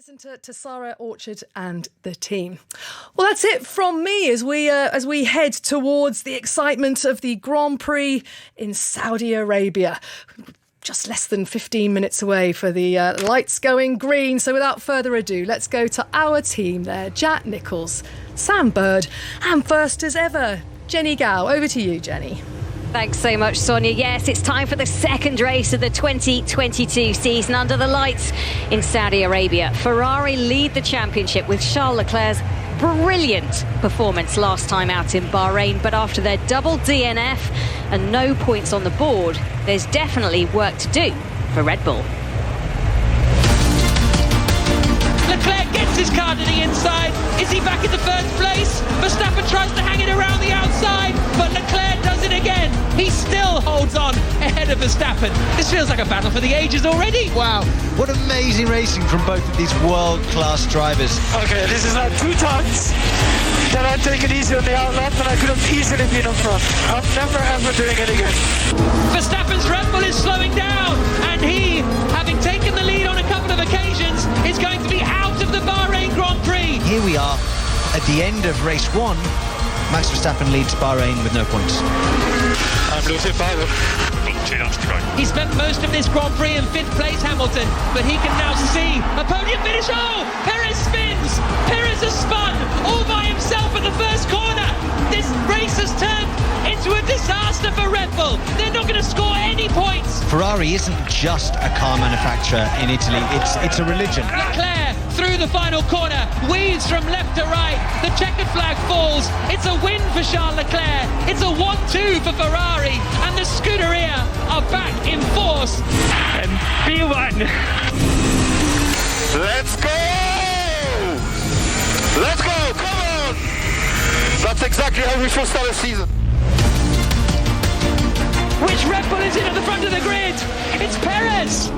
listen to Sarah Orchard and the team. Well, that's it from me as we head towards the excitement of the Grand Prix in Saudi Arabia. Just less than 15 minutes away for the lights going green. So without further ado, let's go to our team there. Jack Nicholls, Sam Bird, and first as ever, Jenny Gow. Over to you, Jenny. Thanks so much, Sonia. Yes, it's time for the second race of the 2022 season under the lights in Saudi Arabia. Ferrari lead the championship with Charles Leclerc's brilliant performance last time out in Bahrain, but after their double DNF and no points on the board, there's definitely work to do for Red Bull. Leclerc gets his car to the inside. Is he back in the first place? Verstappen tries to hang it around the outside, but Leclerc does it again. He still holds on ahead of Verstappen. This feels like a battle for the ages already. Wow, what amazing racing from both of these world-class drivers. Okay, this is like 2 times that I take it easy on the outlap and I could have easily been on front. I'm never ever doing it again. Verstappen's Red Bull is slowing down, and he, having taken the lead on a couple of occasions, is going to be out of the Bahrain Grand Prix. Here we are at the end of race 1. Max Verstappen leads Bahrain with no points. I'm losing power. He spent most of this Grand Prix in 5th place, Hamilton, but he can now see a podium finish. Oh, Perez spins. Perez has spun all by himself at the first corner. This race has turned into a disaster for Red Bull. They're not going to score any points. Ferrari isn't just a car manufacturer in Italy, it's a religion. Leclerc through the final corner, weaves from left to right. The checkered flag falls. It's a win for Charles Leclerc. It's a 1-2 for Ferrari, and the Scuderia are back in force. And P1. Let's go! Let's go! Come on! That's exactly how we should start a season. Which Red Bull is in at the front of the grid? It's Perez.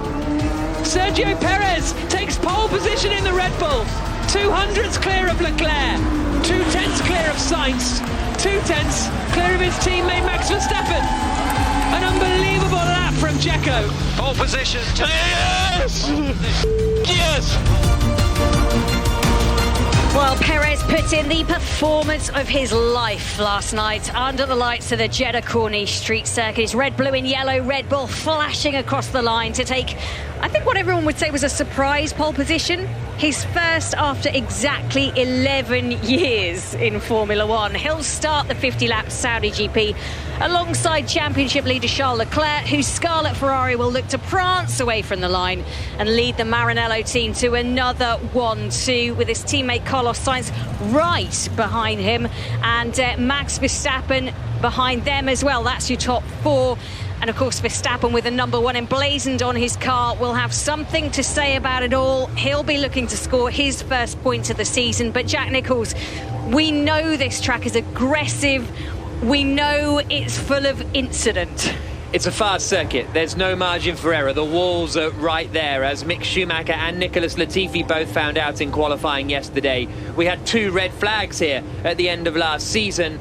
Sergio Perez takes pole position in the Red Bull. 200ths clear of Leclerc. 2/10ths clear of Sainz. 2/10ths clear of his teammate Max Verstappen. An unbelievable lap from Checo. Pole position. Yes! Yes! Well, Perez put in the performance of his life last night under the lights of the Jeddah Corniche Street Circuit. Red, blue and yellow Red Bull flashing across the line to take, I think what everyone would say was a surprise pole position. His first after exactly 11 years in Formula One. He'll start the 50-lap Saudi GP alongside championship leader Charles Leclerc, whose Scarlet Ferrari will look to prance away from the line and lead the Maranello team to another 1-2 with his teammate Carlos Sainz right behind him and Max Verstappen behind them as well. That's your top 4. And of course, Verstappen with the number 1 emblazoned on his car will have something to say about it all. He'll be looking to score his first point of the season. But Jack Nicholls, we know this track is aggressive. We know it's full of incident. It's a fast circuit. There's no margin for error. The walls are right there, as Mick Schumacher and Nicholas Latifi both found out in qualifying yesterday. We had 2 red flags here at the end of last season.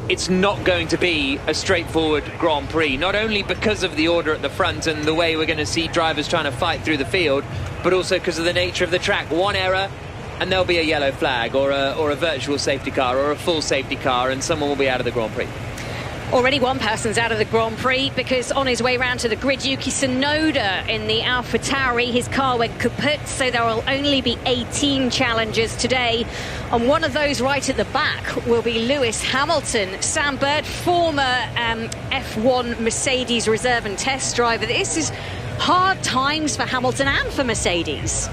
It's not going to be a straightforward Grand Prix, not only because of the order at the front and the way we're going to see drivers trying to fight through the field, but also because of the nature of the track. One error and there'll be a yellow flag or a virtual safety car or a full safety car, and someone will be out of the Grand Prix. Already one person's out of the Grand Prix because on his way round to the grid, Yuki Tsunoda in the AlphaTauri, his car went kaput, so there will only be 18 challengers today. And one of those right at the back will be Lewis Hamilton. Sam Bird, former F1 Mercedes reserve and test driver. This is hard times for Hamilton and for Mercedes.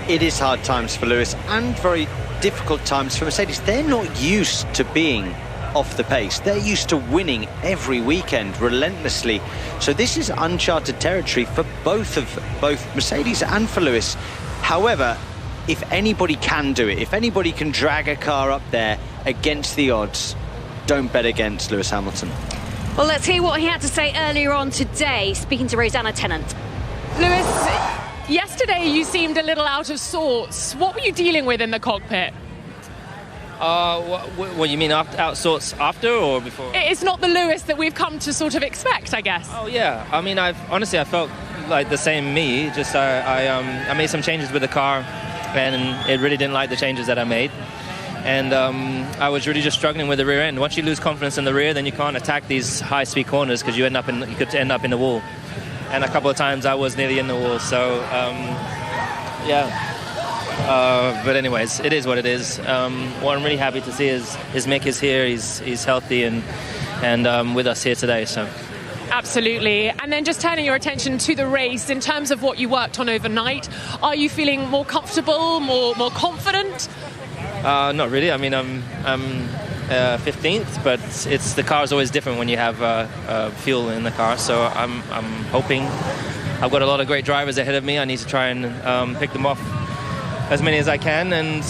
It is hard times for Lewis and very difficult times for Mercedes. They're not used to being off the pace. They're used to winning every weekend relentlessly. So this is uncharted territory for both Mercedes and for Lewis. However, if anybody can do it, if anybody can drag a car up there against the odds, don't bet against Lewis Hamilton. Well, let's hear what he had to say earlier on today, speaking to Rosanna Tennant. Lewis, yesterday you seemed a little out of sorts. What were you dealing with in the cockpit? What you mean, out sorts after or before? It's not the Lewis that we've come to sort of expect, I guess. Oh yeah, I mean, I felt like the same me. Just I made some changes with the car, and it really didn't like the changes that I made. And I was really just struggling with the rear end. Once you lose confidence in the rear, then you can't attack these high-speed corners because you could end up in the wall. And a couple of times I was nearly in the wall. So, but anyways, it is what it is. What I'm really happy to see is Mick is here. He's healthy and with us here today. So. Absolutely. And then just turning your attention to the race, in terms of what you worked on overnight, are you feeling more comfortable, more confident? Not really. I mean, I'm 15th, but the car is always different when you have fuel in the car. So I'm hoping. I've got a lot of great drivers ahead of me. I need to try and pick them off as many as I can. And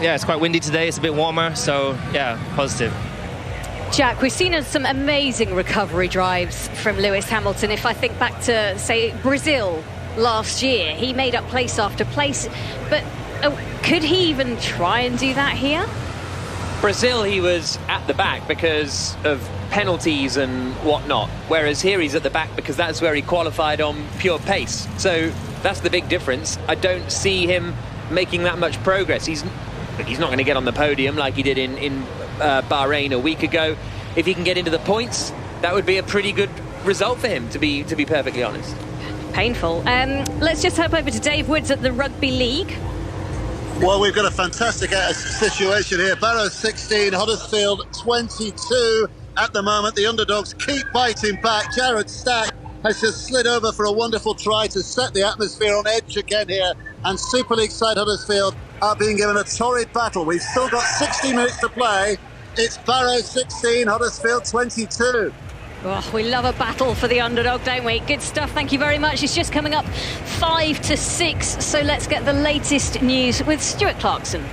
it's quite windy today. It's a bit warmer. So positive. Jack, we've seen some amazing recovery drives from Lewis Hamilton. If I think back to, say, Brazil last year, he made up place after place. But could he even try and do that here? Brazil, he was at the back because of penalties and whatnot, whereas here he's at the back because that's where he qualified on pure pace. So that's the big difference. I don't see him making that much progress. He's not going to get on the podium like he did in Bahrain a week ago. If he can get into the points, that would be a pretty good result for him, to be perfectly honest. Painful. Let's just hop over to Dave Woods at the Rugby League. Well, we've got a fantastic situation here. Barrow 16, Huddersfield 22 at the moment. The underdogs keep biting back. Jared Stack has just slid over for a wonderful try to set the atmosphere on edge again here. And Super League side Huddersfield are being given a torrid battle. We've still got 60 minutes to play. It's Barrow 16, Huddersfield 22. Oh, we love a battle for the underdog, don't we? Good stuff, thank you very much. It's just coming up 5 to 6, so let's get the latest news with Stuart Clarkson.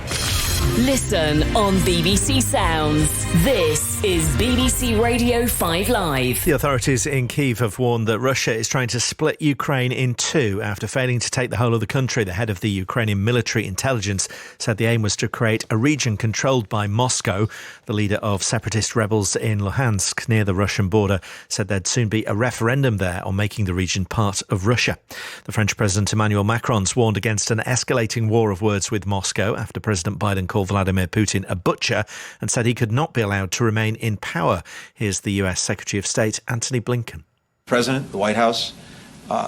Listen on BBC Sounds. This is BBC Radio 5 Live. The authorities in Kyiv have warned that Russia is trying to split Ukraine in two after failing to take the whole of the country. The head of the Ukrainian military intelligence said the aim was to create a region controlled by Moscow. The leader of separatist rebels in Luhansk, near the Russian border, said there'd soon be a referendum there on making the region part of Russia. The French President Emmanuel Macron's warned against an escalating war of words with Moscow after President Biden called Vladimir Putin a butcher and said he could not be allowed to remain in power. Here's the US Secretary of State, Antony Blinken. President, the White House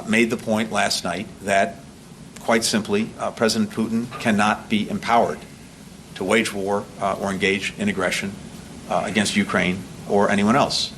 made the point last night that, quite simply, President Putin cannot be empowered to wage war or engage in aggression against Ukraine or anyone else.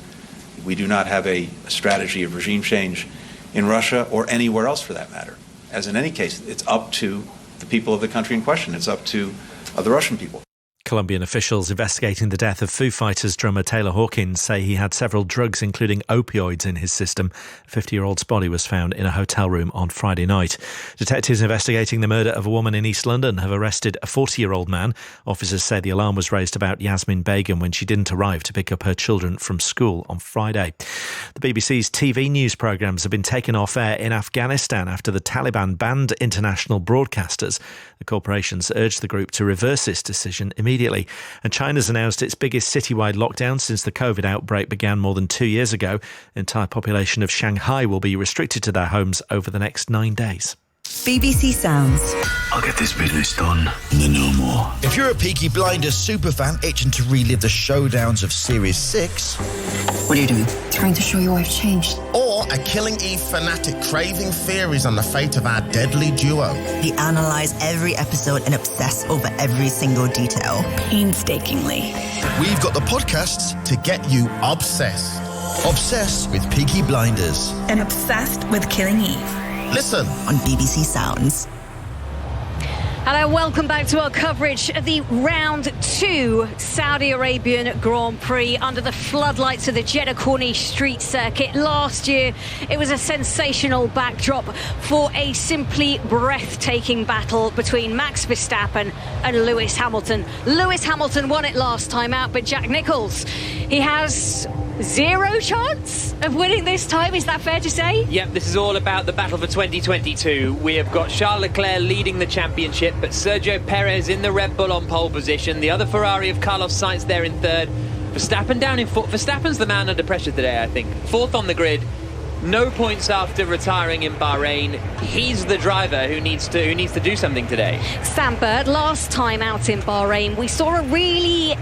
We do not have a strategy of regime change in Russia or anywhere else for that matter. As in any case, it's up to the people of the country in question. It's up to the Russian people. Colombian officials investigating the death of Foo Fighters drummer Taylor Hawkins say he had several drugs, including opioids, in his system. A 50-year-old's body was found in a hotel room on Friday night. Detectives investigating the murder of a woman in East London have arrested a 40-year-old man. Officers say the alarm was raised about Yasmin Begum when she didn't arrive to pick up her children from school on Friday. The BBC's TV news programmes have been taken off air in Afghanistan after the Taliban banned international broadcasters. The corporations urged the group to reverse this decision immediately. And China's announced its biggest citywide lockdown since the COVID outbreak began more than 2 years ago. The entire population of Shanghai will be restricted to their homes over the next 9 days. BBC Sounds. I'll get this business done and then no more. If you're a Peaky Blinders superfan itching to relive the showdowns of Series 6... What are you doing? Trying to show you I've changed. Or a Killing Eve fanatic craving theories on the fate of our deadly duo. We analyse every episode and obsess over every single detail. Painstakingly. We've got the podcasts to get you obsessed. Obsessed with Peaky Blinders. And obsessed with Killing Eve. Listen on BBC Sounds. Hello, welcome back to our coverage of the Round 2 Saudi Arabian Grand Prix under the floodlights of the Jeddah Corniche Street Circuit. Last year, it was a sensational backdrop for a simply breathtaking battle between Max Verstappen and Lewis Hamilton. Lewis Hamilton won it last time out, but Jack Nicholls, he has zero chance of winning this time. Is that fair to say? Yep, this is all about the battle for 2022. We have got Charles Leclerc leading the championship, but Sergio Perez in the Red Bull on pole position. The other Ferrari of Carlos Sainz there in third. Verstappen down in fourth. Verstappen's the man under pressure today, I think. Fourth on the grid. no points after retiring in Bahrain. He's the driver who needs to do something today. Sam Bird, last time out in Bahrain, we saw a really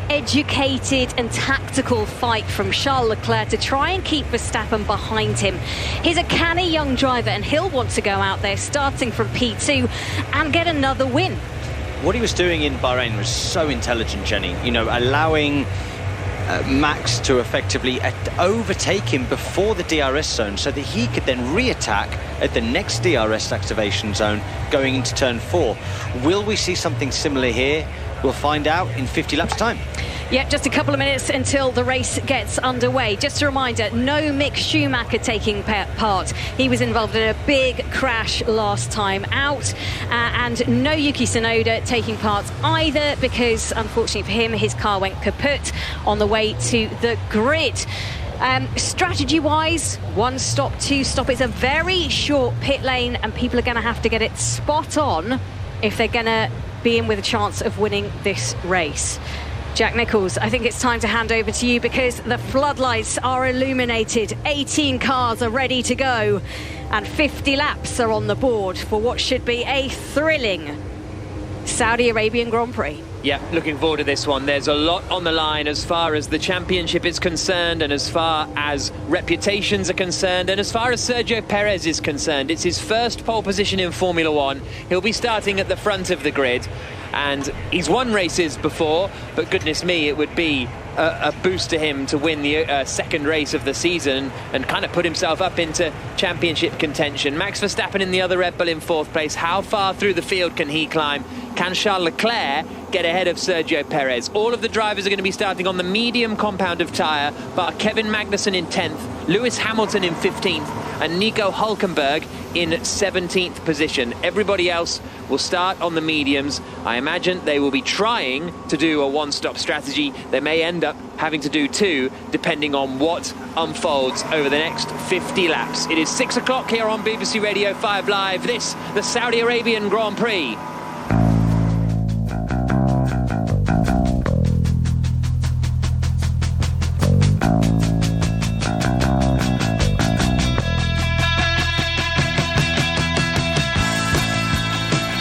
educated and tactical fight from Charles Leclerc to try and keep Verstappen behind him. He's a canny young driver, and he'll want to go out there starting from P2 and get another win. What he was doing in Bahrain was so intelligent, Jenny. You know, allowing Max to effectively overtake him before the DRS zone so that he could then re-attack at the next DRS activation zone going into turn 4. Will we see something similar here? We'll find out in 50 laps time. Yeah, just a couple of minutes until the race gets underway. Just a reminder, no Mick Schumacher taking part. He was involved in a big crash last time out. And no Yuki Tsunoda taking part either, because unfortunately for him, his car went kaput on the way to the grid. Strategy-wise, 1 stop, 2 stop. It's a very short pit lane, and people are going to have to get it spot on if they're going to be in with a chance of winning this race. Jack Nicholls, I think it's time to hand over to you, because the floodlights are illuminated, 18 cars are ready to go, and 50 laps are on the board for what should be a thrilling Saudi Arabian Grand Prix. Yeah, looking forward to this one. There's a lot on the line as far as the championship is concerned, and as far as reputations are concerned, and as far as Sergio Perez is concerned. It's his first pole position in Formula One. He'll be starting at the front of the grid, and he's won races before, but goodness me, it would be a boost to him to win the second race of the season and kind of put himself up into championship contention. Max Verstappen in the other Red Bull in 4th place. How far through the field can he climb? Can Charles Leclerc get ahead of Sergio Perez? All of the drivers are going to be starting on the medium compound of tyre, but Kevin Magnussen in 10th, Lewis Hamilton in 15th, and Nico Hülkenberg in 17th position. Everybody else will start on the mediums. I imagine they will be trying to do a one-stop strategy. They may end up having to do 2, depending on what unfolds over the next 50 laps. It is 6 o'clock here on BBC Radio 5 Live. This, the Saudi Arabian Grand Prix.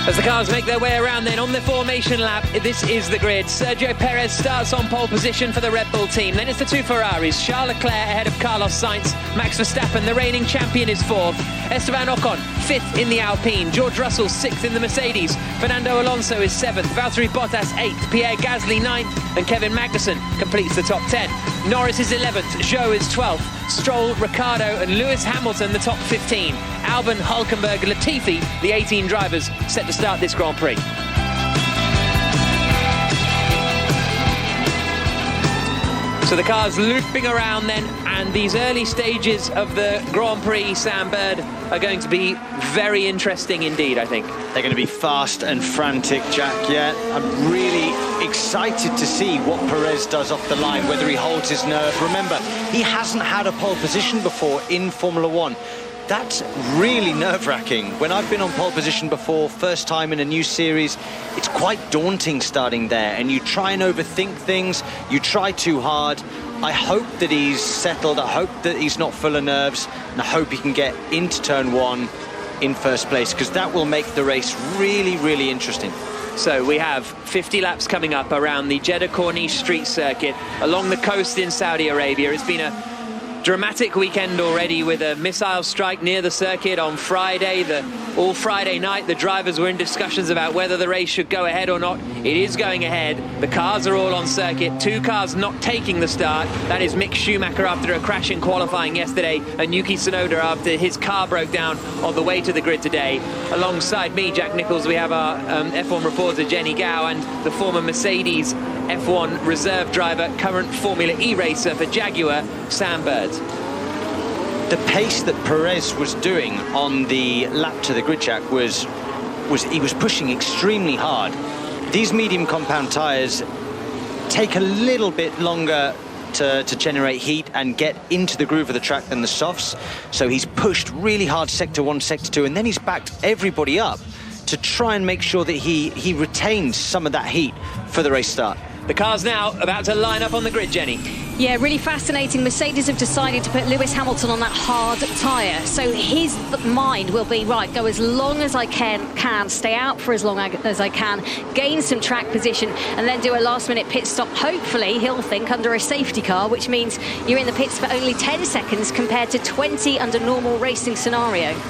As the cars make their way around then on the formation lap, this is the grid. Sergio Perez starts on pole position for the Red Bull team. Then it's the 2 Ferraris. Charles Leclerc ahead of Carlos Sainz. Max Verstappen, the reigning champion, is 4th. Esteban Ocon, 5th in the Alpine. George Russell, 6th in the Mercedes. Fernando Alonso is 7th. Valtteri Bottas, 8th. Pierre Gasly, 9th. And Kevin Magnussen completes the top 10. Norris is 11th. Zhou is 12th. Stroll, Ricciardo and Lewis Hamilton, the top 15. Albon, Hülkenberg, Latifi, the 18 drivers set to start this Grand Prix. So the cars looping around then, and these early stages of the Grand Prix, Sam Bird, are going to be very interesting indeed, I think. They're going to be fast and frantic, Jack, yeah. I'm really excited to see what Perez does off the line, whether he holds his nerve. Remember, he hasn't had a pole position before in Formula One. That's really nerve-wracking. When I've been on pole position before, first time in a new series, it's quite daunting starting there, and you try and overthink things, you try too hard. I hope that he's settled, I hope that he's not full of nerves, and I hope he can get into turn 1 in first place, because that will make the race really, really interesting. So we have 50 laps coming up around the Jeddah Corniche street circuit along the coast in Saudi Arabia. It's been a dramatic weekend already with a missile strike near the circuit on Friday. All Friday night, the drivers were in discussions about whether the race should go ahead or not. It is going ahead. The cars are all on circuit. 2 cars not taking the start. That is Mick Schumacher after a crash in qualifying yesterday, and Yuki Tsunoda after his car broke down on the way to the grid today. Alongside me, Jack Nicholls, we have our F1 reporter Jenny Gow and the former Mercedes F1 reserve driver, current Formula E racer for Jaguar, Sam Bird. The pace that Perez was doing on the lap to the grid, Jack, was he was pushing extremely hard. These medium compound tyres take a little bit longer to generate heat and get into the groove of the track than the softs. So he's pushed really hard sector 1, sector 2, and then he's backed everybody up to try and make sure that he retains some of that heat for the race start. The car's now about to line up on the grid, Jenny. Yeah, really fascinating. Mercedes have decided to put Lewis Hamilton on that hard tyre. So his mind will be, right, go as long as I can, stay out for as long as I can, gain some track position, and then do a last-minute pit stop. Hopefully, he'll think, under a safety car, which means you're in the pits for only 10 seconds compared to 20 under normal racing scenario.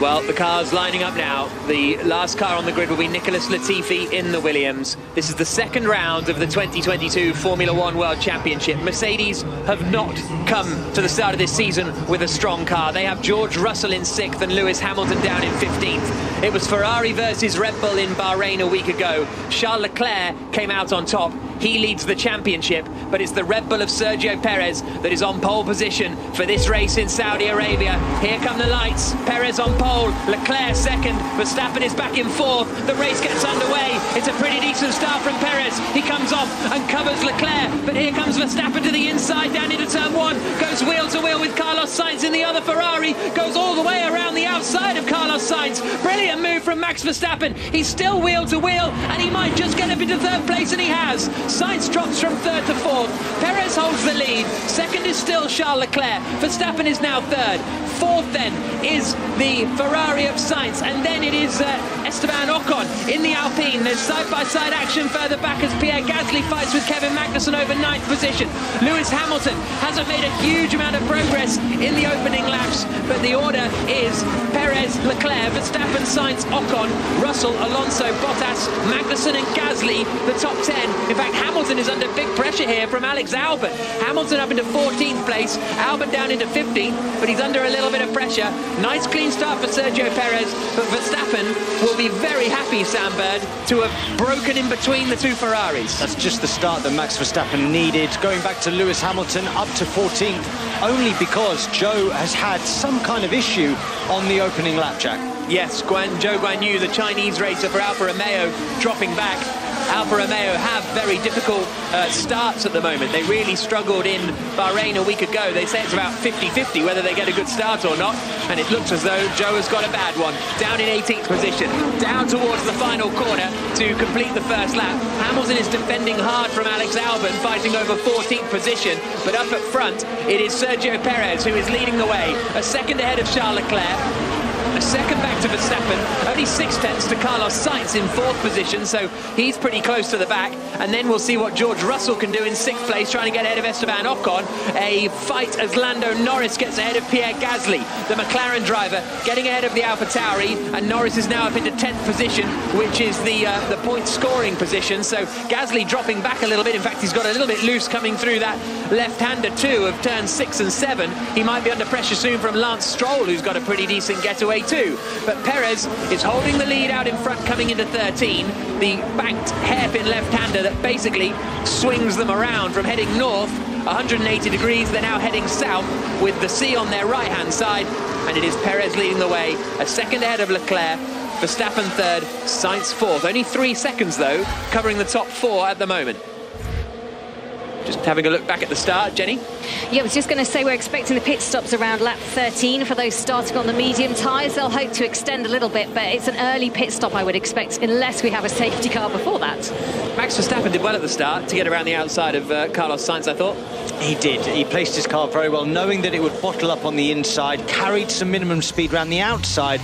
Well, the cars lining up now. The last car on the grid will be Nicholas Latifi in the Williams. This is the second round of the 2022 Formula One World Championship. Mercedes have not come to the start of this season with a strong car. They have George Russell in 6th and Lewis Hamilton down in 15th. It was Ferrari versus Red Bull in Bahrain a week ago. Charles Leclerc came out on top. He leads the championship, but it's the Red Bull of Sergio Perez that is on pole position for this race in Saudi Arabia. Here come the lights. Perez on pole, Leclerc second, Verstappen is back in 4th. The race gets underway. It's a pretty decent start from Perez. He comes off and covers Leclerc, but here comes Verstappen to the inside, down into turn 1, goes wheel to wheel with Carlos Sainz in the other Ferrari, goes all the way around the outside of Carlos Sainz. Brilliant move from Max Verstappen. He's still wheel to wheel, and he might just get up into 3rd place, and he has. Sainz drops from 3rd to 4th. Perez holds the lead. 2nd is still Charles Leclerc. Verstappen is now 3rd. 4th then is the Ferrari of Sainz, and then it is Esteban Ocon in the Alpine. There's side-by-side action further back as Pierre Gasly fights with Kevin Magnussen over 9th position. Lewis Hamilton hasn't made a huge amount of progress in the opening laps, but the order is Perez, Leclerc, Verstappen, Sainz, Ocon, Russell, Alonso, Bottas, Magnussen and Gasly, the top 10. In fact, Hamilton is under big pressure here from Alex Albon. Hamilton up into 14th place, Albon down into 15th, but he's under a little bit of pressure. Nice clean start for Sergio Perez, but Verstappen will be very happy, Sam Bird, to have broken in between the two Ferraris. That's just the start that Max Verstappen needed. Going back to Lewis Hamilton, up to 14th, only because Joe has had some kind of issue on the opening lap, Jack. Yes, Zhou Guanyu, the Chinese racer for Alfa Romeo, dropping back. Alfa Romeo have very difficult starts at the moment. They really struggled in Bahrain a week ago. They say it's about 50-50 whether they get a good start or not, and it looks as though Zhou has got a bad one. Down in 18th position, down towards the final corner to complete the first lap. Hamilton is defending hard from Alex Albon, fighting over 14th position, but up at front it is Sergio Perez who is leading the way, a second ahead of Charles Leclerc. A second back to Verstappen, only 6/10 to Carlos Sainz in 4th position, so he's pretty close to the back. And then we'll see what George Russell can do in 6th place, trying to get ahead of Esteban Ocon. A fight as Lando Norris gets ahead of Pierre Gasly, the McLaren driver, getting ahead of the AlphaTauri, and Norris is now up into 10th position, which is the point scoring position. So Gasly dropping back a little bit. In fact, he's got a little bit loose coming through that left-hander too of turns 6 and 7. He might be under pressure soon from Lance Stroll, who's got a pretty decent getaway too. But Perez is holding the lead out in front coming into 13. The banked hairpin left-hander that basically swings them around from heading north 180 degrees. They're now heading south with the sea on their right-hand side, and it is Perez leading the way, a second ahead of Leclerc. Verstappen 3rd, Sainz 4th. Only 3 seconds though, covering the top 4 at the moment. Just having a look back at the start, Jenny. Yeah, I was just going to say we're expecting the pit stops around lap 13 for those starting on the medium tyres. They'll hope to extend a little bit, but it's an early pit stop, I would expect, unless we have a safety car before that. Max Verstappen did well at the start to get around the outside of Carlos Sainz, I thought. He did. He placed his car very well, knowing that it would bottle up on the inside, carried some minimum speed around the outside,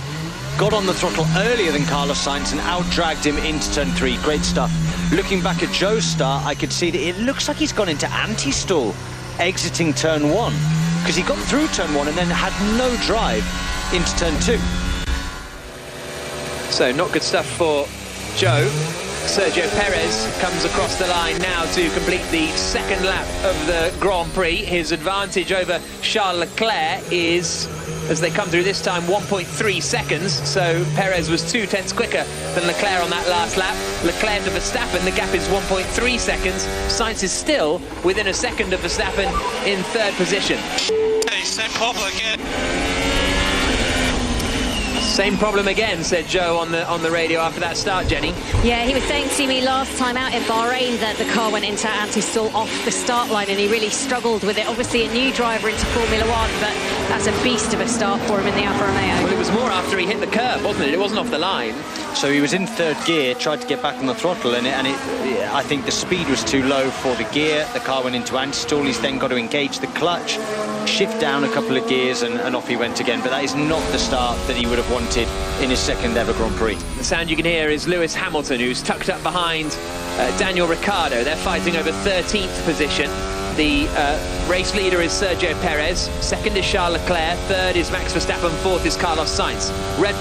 got on the throttle earlier than Carlos Sainz and out-dragged him into turn 3. Great stuff. Looking back at Joe's start, I could see that it looks like he's gone into anti-stall exiting turn 1, because he got through turn 1 and then had no drive into turn 2. So not good stuff for Joe. Sergio Perez comes across the line now to complete the second lap of the Grand Prix. His advantage over Charles Leclerc is, as they come through this time, 1.3 seconds. So Perez was 2/10 quicker than Leclerc on that last lap. Leclerc to Verstappen, the gap is 1.3 seconds. Sainz is still within a second of Verstappen in 3rd position. Hey, same pop again. Same problem again, said Joe on the radio after that start, Jenny. Yeah, he was saying to me last time out in Bahrain that the car went into anti-stall off the start line and he really struggled with it. Obviously a new driver into Formula One, but that's a beast of a start for him in the Alfa Romeo. Well, it was more after he hit the curb, wasn't it? It wasn't off the line. So he was in third gear, tried to get back on the throttle, and I think the speed was too low for the gear. The car went into anti-stall. He's then got to engage the clutch, shift down a couple of gears, and off he went again. But that is not the start that he would have wanted in his second ever Grand Prix. The sound you can hear is Lewis Hamilton, who's tucked up behind Daniel Ricciardo. They're fighting over 13th position. The race leader is Sergio Perez, second is Charles Leclerc, third is Max Verstappen, fourth is Carlos Sainz. Red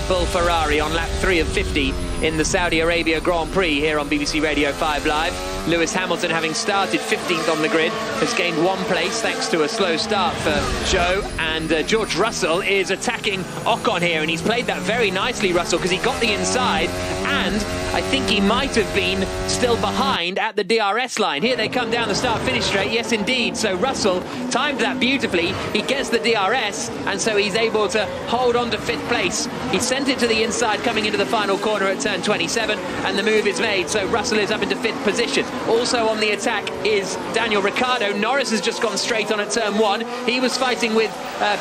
Bull Ferrari on lap 3 of 50 in the Saudi Arabia Grand Prix here on BBC Radio 5 Live. Lewis Hamilton, having started 15th on the grid, has gained 1 place thanks to a slow start for Joe, and George Russell is attacking Ocon here, and he's played that very nicely, Russell, because he got the inside, and I think he might have been still behind at the DRS line. Here they come down the start-finish straight, yes indeed, so Russell timed that beautifully. He gets the DRS, and so he's able to hold on to 5th place. He sent it to the inside coming into the final corner at turn 27, and the move is made, so Russell is up into 5th position. Also on the attack is Daniel Ricciardo. Norris has just gone straight on at turn 1. He was fighting with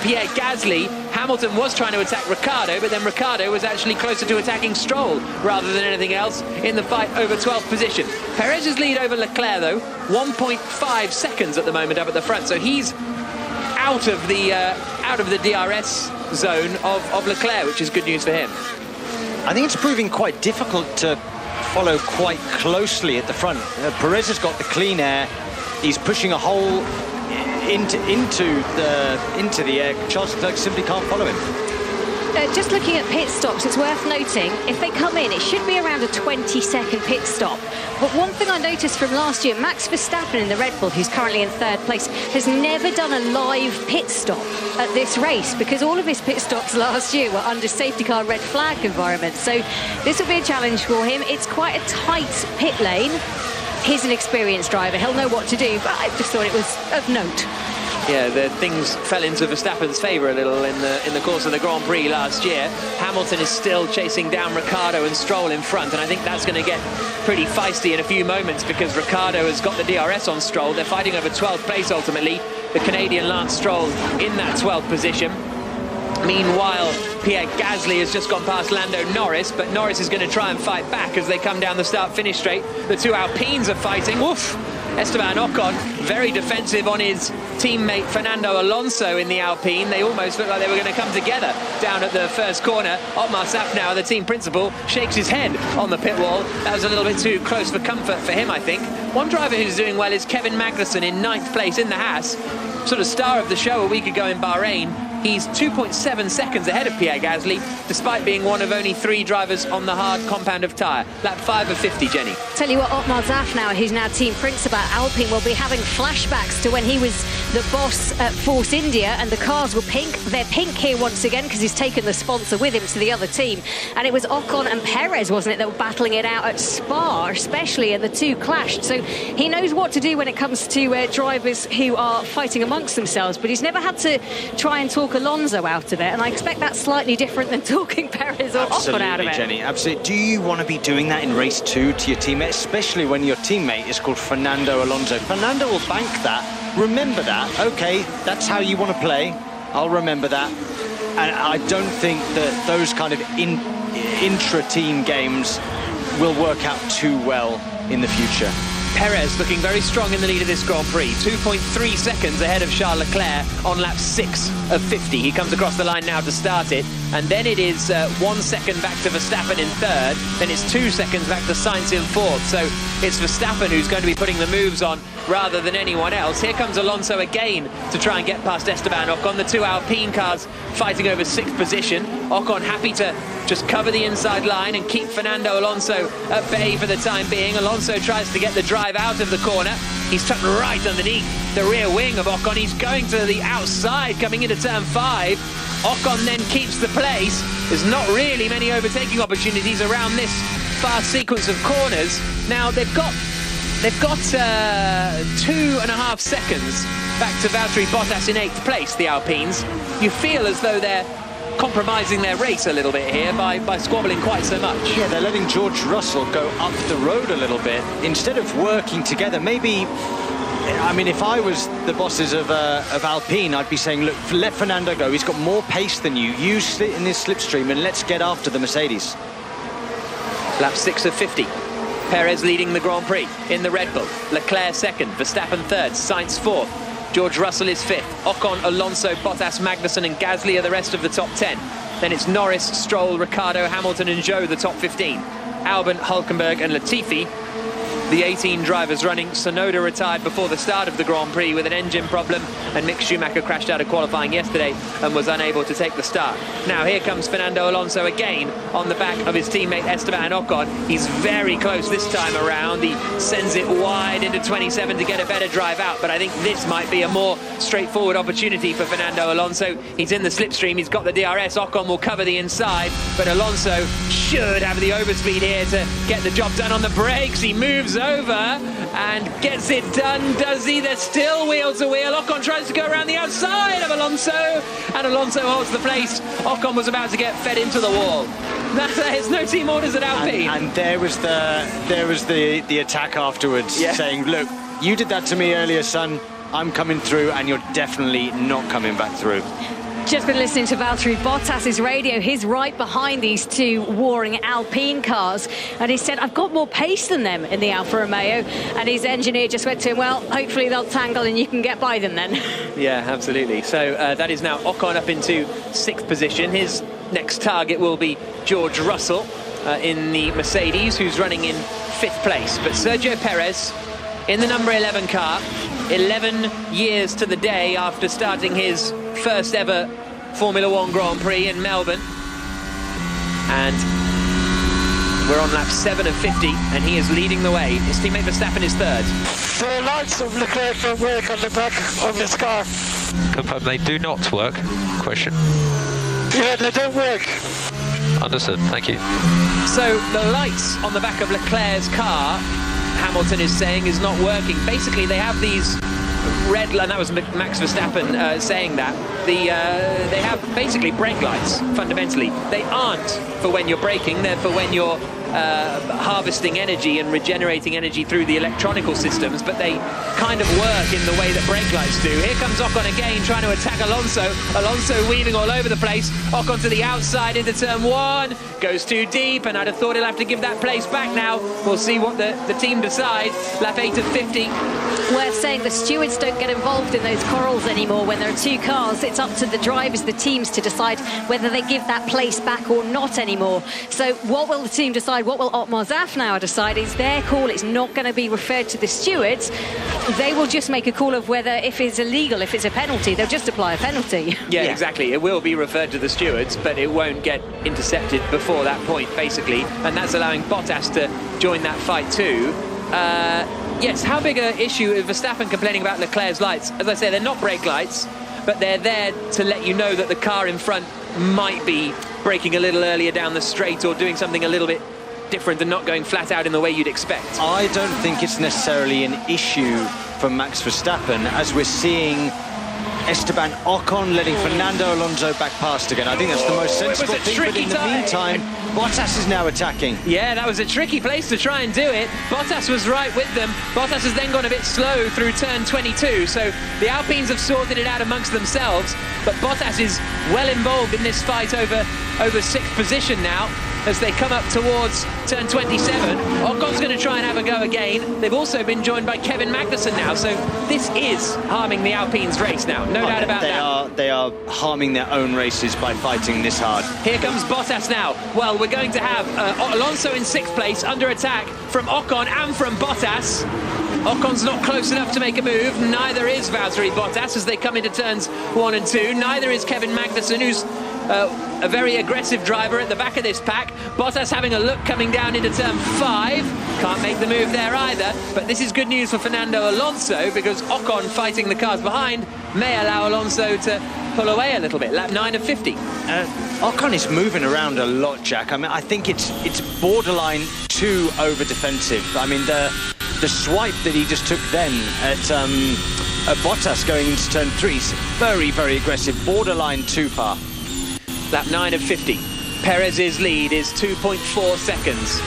Pierre Gasly. Hamilton was trying to attack Ricciardo, but then Ricciardo was actually closer to attacking Stroll rather than anything else in the fight over 12th position. Perez's lead over Leclerc, though, 1.5 seconds at the moment up at the front, so he's out of the DRS zone of Leclerc, which is good news for him. I think it's proving quite difficult to follow quite closely at the front. Perez has got the clean air. He's pushing a hole into the air. Charles Leclerc simply can't follow him. Just looking at pit stops, it's worth noting, if they come in, it should be around a 20-second pit stop. But one thing I noticed from last year, Max Verstappen in the Red Bull, who's currently in 3rd place, has never done a live pit stop at this race, because all of his pit stops last year were under safety car red flag environment. So this will be a challenge for him. It's quite a tight pit lane. He's an experienced driver. He'll know what to do, but I just thought it was of note. Yeah, the things fell into Verstappen's favour a little in the course of the Grand Prix last year. Hamilton is still chasing down Ricciardo and Stroll in front, and I think that's going to get pretty feisty in a few moments because Ricciardo has got the DRS on Stroll. They're fighting over 12th place ultimately. The Canadian Lance Stroll in that 12th position. Meanwhile, Pierre Gasly has just gone past Lando Norris, but Norris is going to try and fight back as they come down the start-finish straight. The two Alpines are fighting. Woof! Esteban Ocon, very defensive on his teammate Fernando Alonso in the Alpine. They almost looked like they were going to come together down at the first corner. Otmar Safnauer, the team principal, shakes his head on the pit wall. That was a little bit too close for comfort for him, I think. One driver who's doing well is Kevin Magnussen in 9th place in the Haas. Sort of star of the show a week ago in Bahrain. He's 2.7 seconds ahead of Pierre Gasly, despite being one of only 3 drivers on the hard compound of tyre. Lap 5 of 50, Jenny. Tell you what, Otmar Safnauer, who's now team principal at Alpine, will be having flashbacks to when he was the boss at Force India and the cars were pink. They're pink here once again because he's taken the sponsor with him to the other team. And it was Ocon and Perez, wasn't it, that were battling it out at Spa, especially, and the two clashed. So he knows what to do when it comes to drivers who are fighting amongst themselves, but he's never had to try and talk Alonso out of it, and I expect that's slightly different than talking Perez or Ocon out of it. Jenny, absolutely. Do you want to be doing that in race 2 to your teammate, especially when your teammate is called Fernando Alonso? Fernando will bank that. Remember that. Okay, that's how you want to play. I'll remember that. And I don't think that those kind of intra-team games will work out too well in the future. Perez looking very strong in the lead of this Grand Prix, 2.3 seconds ahead of Charles Leclerc on lap 6 of 50. He comes across the line now to start it, and then it is 1 second back to Verstappen in 3rd, then it's 2 seconds back to Sainz in 4th. So it's Verstappen who's going to be putting the moves on rather than anyone else. Here comes Alonso again to try and get past Esteban Ocon. The two Alpine cars fighting over 6th position. Ocon happy to just cover the inside line and keep Fernando Alonso at bay for the time being. Alonso tries to get the drive out of the corner. He's tucked right underneath the rear wing of Ocon. He's going to the outside coming into turn 5. Ocon then keeps the place. There's not really many overtaking opportunities around this fast sequence of corners. Now they've got 2.5 seconds back to Valtteri Bottas in 8th place, the Alpines. You feel as though they're compromising their race a little bit here by squabbling quite so much. Yeah, they're letting George Russell go up the road a little bit instead of working together. Maybe, I mean, if I was the bosses of Alpine, I'd be saying, look, let Fernando go. He's got more pace than you. You sit in this slipstream and let's get after the Mercedes. Lap 6 of 50. Perez leading the Grand Prix in the Red Bull. Leclerc second, Verstappen third, Sainz fourth. George Russell is fifth. Ocon, Alonso, Bottas, Magnussen and Gasly are the rest of the top 10. Then it's Norris, Stroll, Ricciardo, Hamilton and Zhou, the top 15. Albon, Hülkenberg and Latifi, the 18 drivers running. Tsunoda retired before the start of the Grand Prix with an engine problem, and Mick Schumacher crashed out of qualifying yesterday and was unable to take the start. Now here comes Fernando Alonso again on the back of his teammate Esteban Ocon. He's very close this time around. He sends it wide into 27 to get a better drive out, but I think this might be a more straightforward opportunity for Fernando Alonso. He's in the slipstream, he's got the DRS. Ocon will cover the inside, but Alonso should have the overspeed here to get the job done on the brakes. He moves over and gets it done, does he? They're still wheel to wheel. Ocon tries to go around the outside of Alonso, and Alonso holds the place. Ocon was about to get fed into the wall. There's no team orders at Alpine. And there was the attack afterwards, saying, look, you did that to me earlier, son. I'm coming through, and you're definitely not coming back through. Just been listening to Valtteri Bottas's radio. He's right behind these two warring Alpine cars, and he said, I've got more pace than them in the Alfa Romeo, and his engineer just went to him, well, hopefully they'll tangle and you can get by them then. Yeah, absolutely. So that is now Ocon up into 6th position. His next target will be George Russell in the Mercedes, who's running in 5th place. But Sergio Perez in the number 11 car, 11 years to the day after starting his first ever Formula One Grand Prix in Melbourne. And we're on lap 7 of 50, and he is leading the way. His teammate Verstappen is third. The lights of Leclerc don't work on the back of this car. Confirm they do not work? Question. Yeah, they don't work. Understood, thank you. So the lights on the back of Leclerc's car, Hamilton is saying, is not working. Basically, they have these red, and that was Max Verstappen saying that. They have basically brake lights, fundamentally. They aren't for when you're braking, they're for when you're harvesting energy and regenerating energy through the electronical systems, but they kind of work in the way that brake lights do. Here comes Ocon again, trying to attack Alonso. Alonso weaving all over the place. Ocon to the outside into turn 1, goes too deep, and I'd have thought he'll have to give that place back now. We'll see what the team decide. Lap 8 of 50. We're saying the stewards don't get involved in those quarrels anymore. When there are two cars, it's up to the drivers, the teams, to decide whether they give that place back or not anymore. So what will the team decide? What will Otmar Zafnauer decide? Is their call. It's not going to be referred to the stewards. They will just make a call of whether, if it's illegal, if it's a penalty, they'll just apply a penalty. Yeah, exactly. It will be referred to the stewards, but it won't get intercepted before that point, basically. And that's allowing Bottas to join that fight too. Yes, how big an issue is Verstappen complaining about Leclerc's lights? As I say, they're not brake lights, but they're there to let you know that the car in front might be braking a little earlier down the straight or doing something a little bit different and not going flat out in the way you'd expect. I don't think it's necessarily an issue for Max Verstappen, as we're seeing Esteban Ocon letting Fernando Alonso back past again. I think that's the most sensible thing, but in the meantime, Bottas is now attacking. Yeah, that was a tricky place to try and do it. Bottas was right with them. Bottas has then gone a bit slow through turn 22, so the Alpines have sorted it out amongst themselves, but Bottas is well involved in this fight over 6th position now as they come up towards turn 27. Ocon's going to try and have a go again. They've also been joined by Kevin Magnussen now, so this is harming the Alpines race now, no doubt about that. They are harming their own races by fighting this hard. Here comes Bottas now. Well, we're going to have Alonso in 6th place, under attack from Ocon and from Bottas. Ocon's not close enough to make a move. Neither is Valtteri Bottas as they come into turns 1 and 2. Neither is Kevin Magnussen, who's a very aggressive driver at the back of this pack. Bottas having a look coming down into turn 5. Can't make the move there either. But this is good news for Fernando Alonso, because Ocon fighting the cars behind may allow Alonso to pull away a little bit. Lap 9 of 50. Ocon is moving around a lot, Jack. I mean, I think it's borderline too over defensive. I mean, the swipe that he just took then at Bottas going into turn 3 is very, very aggressive, borderline too far. Lap 9 of 50. Perez's lead is 2.4 seconds.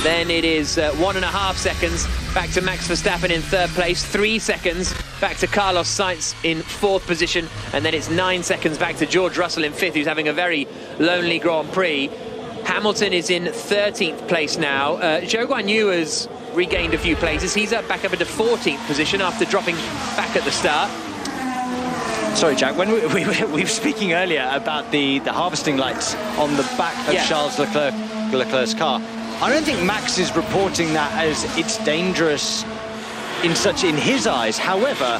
Then it is 1.5 seconds back to Max Verstappen in third place, 3 seconds back to Carlos Sainz in fourth position, and then it's 9 seconds back to George Russell in fifth, who's having a very lonely Grand Prix. Hamilton is in 13th place now. Zhou Guanyu has regained a few places. He's back up into 14th position after dropping back at the start. Sorry, Jack, when we were speaking earlier about the harvesting lights on the back of Charles Leclerc's car, I don't think Max is reporting that as it's dangerous in his eyes. However,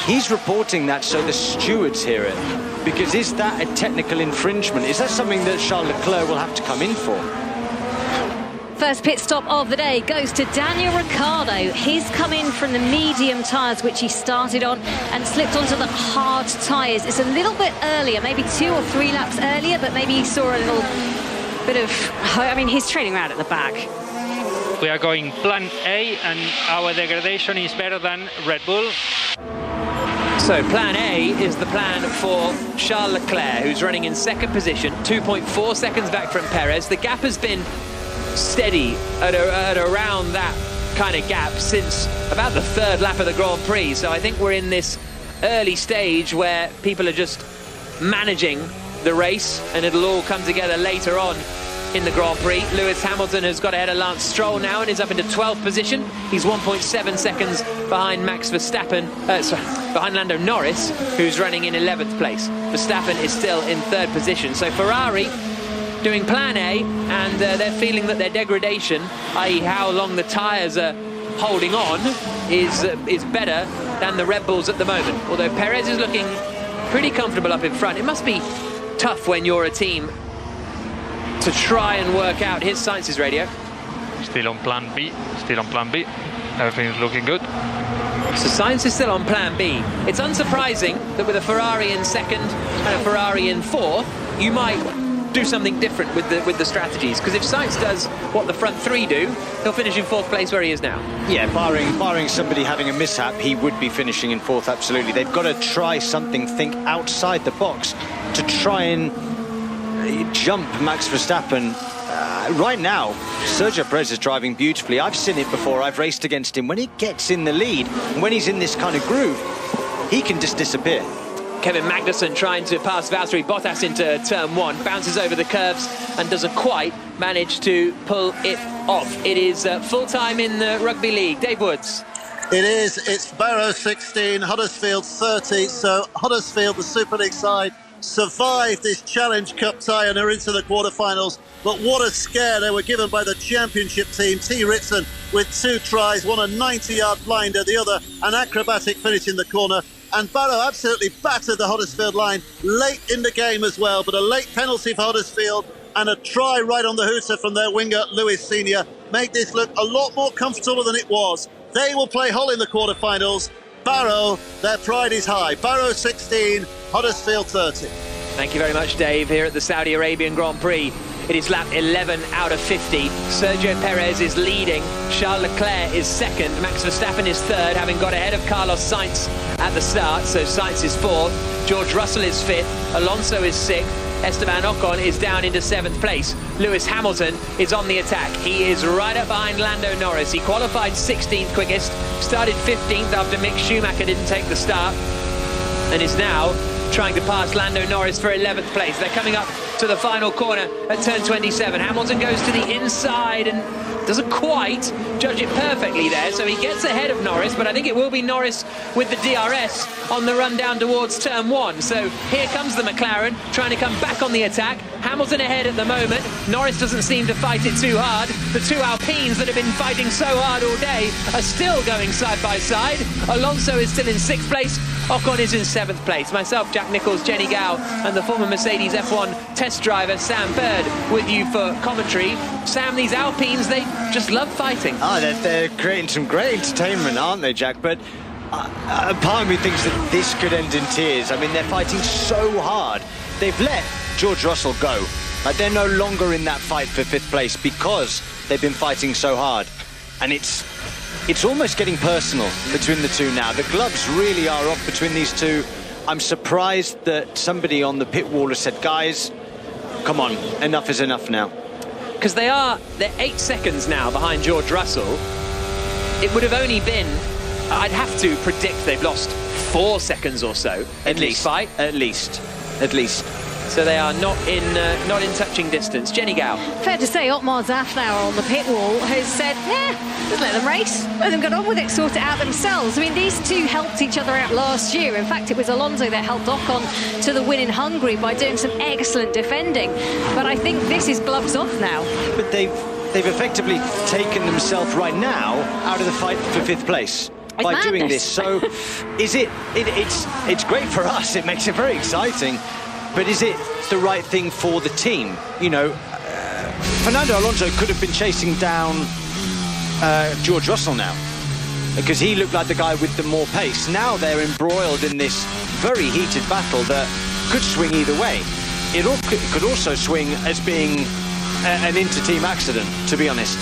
he's reporting that so the stewards hear it. Because is that a technical infringement? Is that something that Charles Leclerc will have to come in for? First pit stop of the day goes to Daniel Ricciardo. He's come in from the medium tyres, which he started on, and slipped onto the hard tyres. It's a little bit earlier, maybe 2 or 3 laps earlier, but maybe he saw a little bit of... I mean, he's trailing around at the back. We are going plan A, and our degradation is better than Red Bull. So plan A is the plan for Charles Leclerc, who's running in second position, 2.4 seconds back from Perez. The gap has been steady at around that kind of gap since about the third lap of the Grand Prix. So I think we're in this early stage where people are just managing the race, and it'll all come together later on in the Grand Prix. Lewis Hamilton has got ahead of Lance Stroll now and is up into 12th position. He's 1.7 seconds behind Max Verstappen, behind Lando Norris, who's running in 11th place. Verstappen is still in third position. So Ferrari doing plan A, and they're feeling that their degradation, i.e. how long the tyres are holding on, is better than the Red Bulls at the moment. Although Perez is looking pretty comfortable up in front. It must be tough when you're a team to try and work out. Here's Sainz's radio. Still on plan B, everything's looking good. So Sainz is still on plan B. It's unsurprising that with a Ferrari in second and a Ferrari in fourth, you might do something different with the strategies, because if Sainz does what the front three do, he'll finish in fourth place where he is now. Yeah, barring somebody having a mishap, he would be finishing in fourth, absolutely. They've got to try something, think outside the box to try and jump Max Verstappen. Right now, Sergio Perez is driving beautifully. I've seen it before. I've raced against him. When he gets in the lead, and when he's in this kind of groove, he can just disappear. Kevin Magnussen trying to pass Valtteri Bottas into turn one, bounces over the curves and doesn't quite manage to pull it off. It is full time in the Rugby League. Dave Woods. It is. It's Barrow 16, Huddersfield 30. So Huddersfield, the Super League side, survived this Challenge Cup tie and are into the quarterfinals. But what a scare they were given by the championship team. T. Ritson with 2 tries, one a 90-yard blinder, the other an acrobatic finish in the corner. And Barrow absolutely battered the Huddersfield line late in the game as well. But a late penalty for Huddersfield and a try right on the hooter from their winger, Lewis Senior, made this look a lot more comfortable than it was. They will play Hull in the quarterfinals. Barrow, their pride is high. Barrow 16, Huddersfield 30. Thank you very much, Dave, here at the Saudi Arabian Grand Prix. It is lap 11 out of 50. Sergio Perez is leading. Charles Leclerc is second. Max Verstappen is third, having got ahead of Carlos Sainz at the start. So Sainz is fourth. George Russell is fifth. Alonso is sixth. Esteban Ocon is down into 7th place. Lewis Hamilton is on the attack. He is right up behind Lando Norris. He qualified 16th quickest, started 15th after Mick Schumacher didn't take the start, and is now trying to pass Lando Norris for 11th place. They're coming up to the final corner at turn 27. Hamilton goes to the inside and doesn't quite judge it perfectly there, so he gets ahead of Norris, but I think it will be Norris with the DRS on the run down towards turn 1. So here comes the McLaren trying to come back on the attack. Hamilton ahead at the moment. Norris doesn't seem to fight it too hard. The 2 Alpines that have been fighting so hard all day are still going side by side. Alonso is still in 6th place. Ocon is in 7th place. Myself, Jack Nicholls, Jenny Gow, and the former Mercedes F1 test driver Sam Bird with you for commentary. Sam, these Alpines, they just love fighting. Oh, they're creating some great entertainment, aren't they, Jack? But part of me thinks that this could end in tears. I mean, they're fighting so hard. They've let George Russell go. Like, they're no longer in that fight for 5th place because they've been fighting so hard. And it's almost getting personal between the two now. The gloves really are off between these two. I'm surprised that somebody on the pit wall has said, guys, come on, enough is enough now. Because they're 8 seconds now behind George Russell. It would have only been, I'd have to predict they've lost 4 seconds or so in this fight. At least. So they are not in touching distance. Jenny Gow. Fair to say, Otmar Zafnauer on the pit wall has said, just let them race, let them get on with it, sort it out themselves. I mean, these two helped each other out last year. In fact, it was Alonso that helped Ocon to the win in Hungary by doing some excellent defending. But I think this is gloves off now. But they've effectively taken themselves right now out of the fight for 5th place. By doing this. So it's great for us, it makes it very exciting, but is it the right thing for the team? You know, Fernando Alonso could have been chasing down George Russell now, because he looked like the guy with the more pace. Now they're embroiled in this very heated battle that could swing either way. It could also swing as being an inter-team accident, to be honest.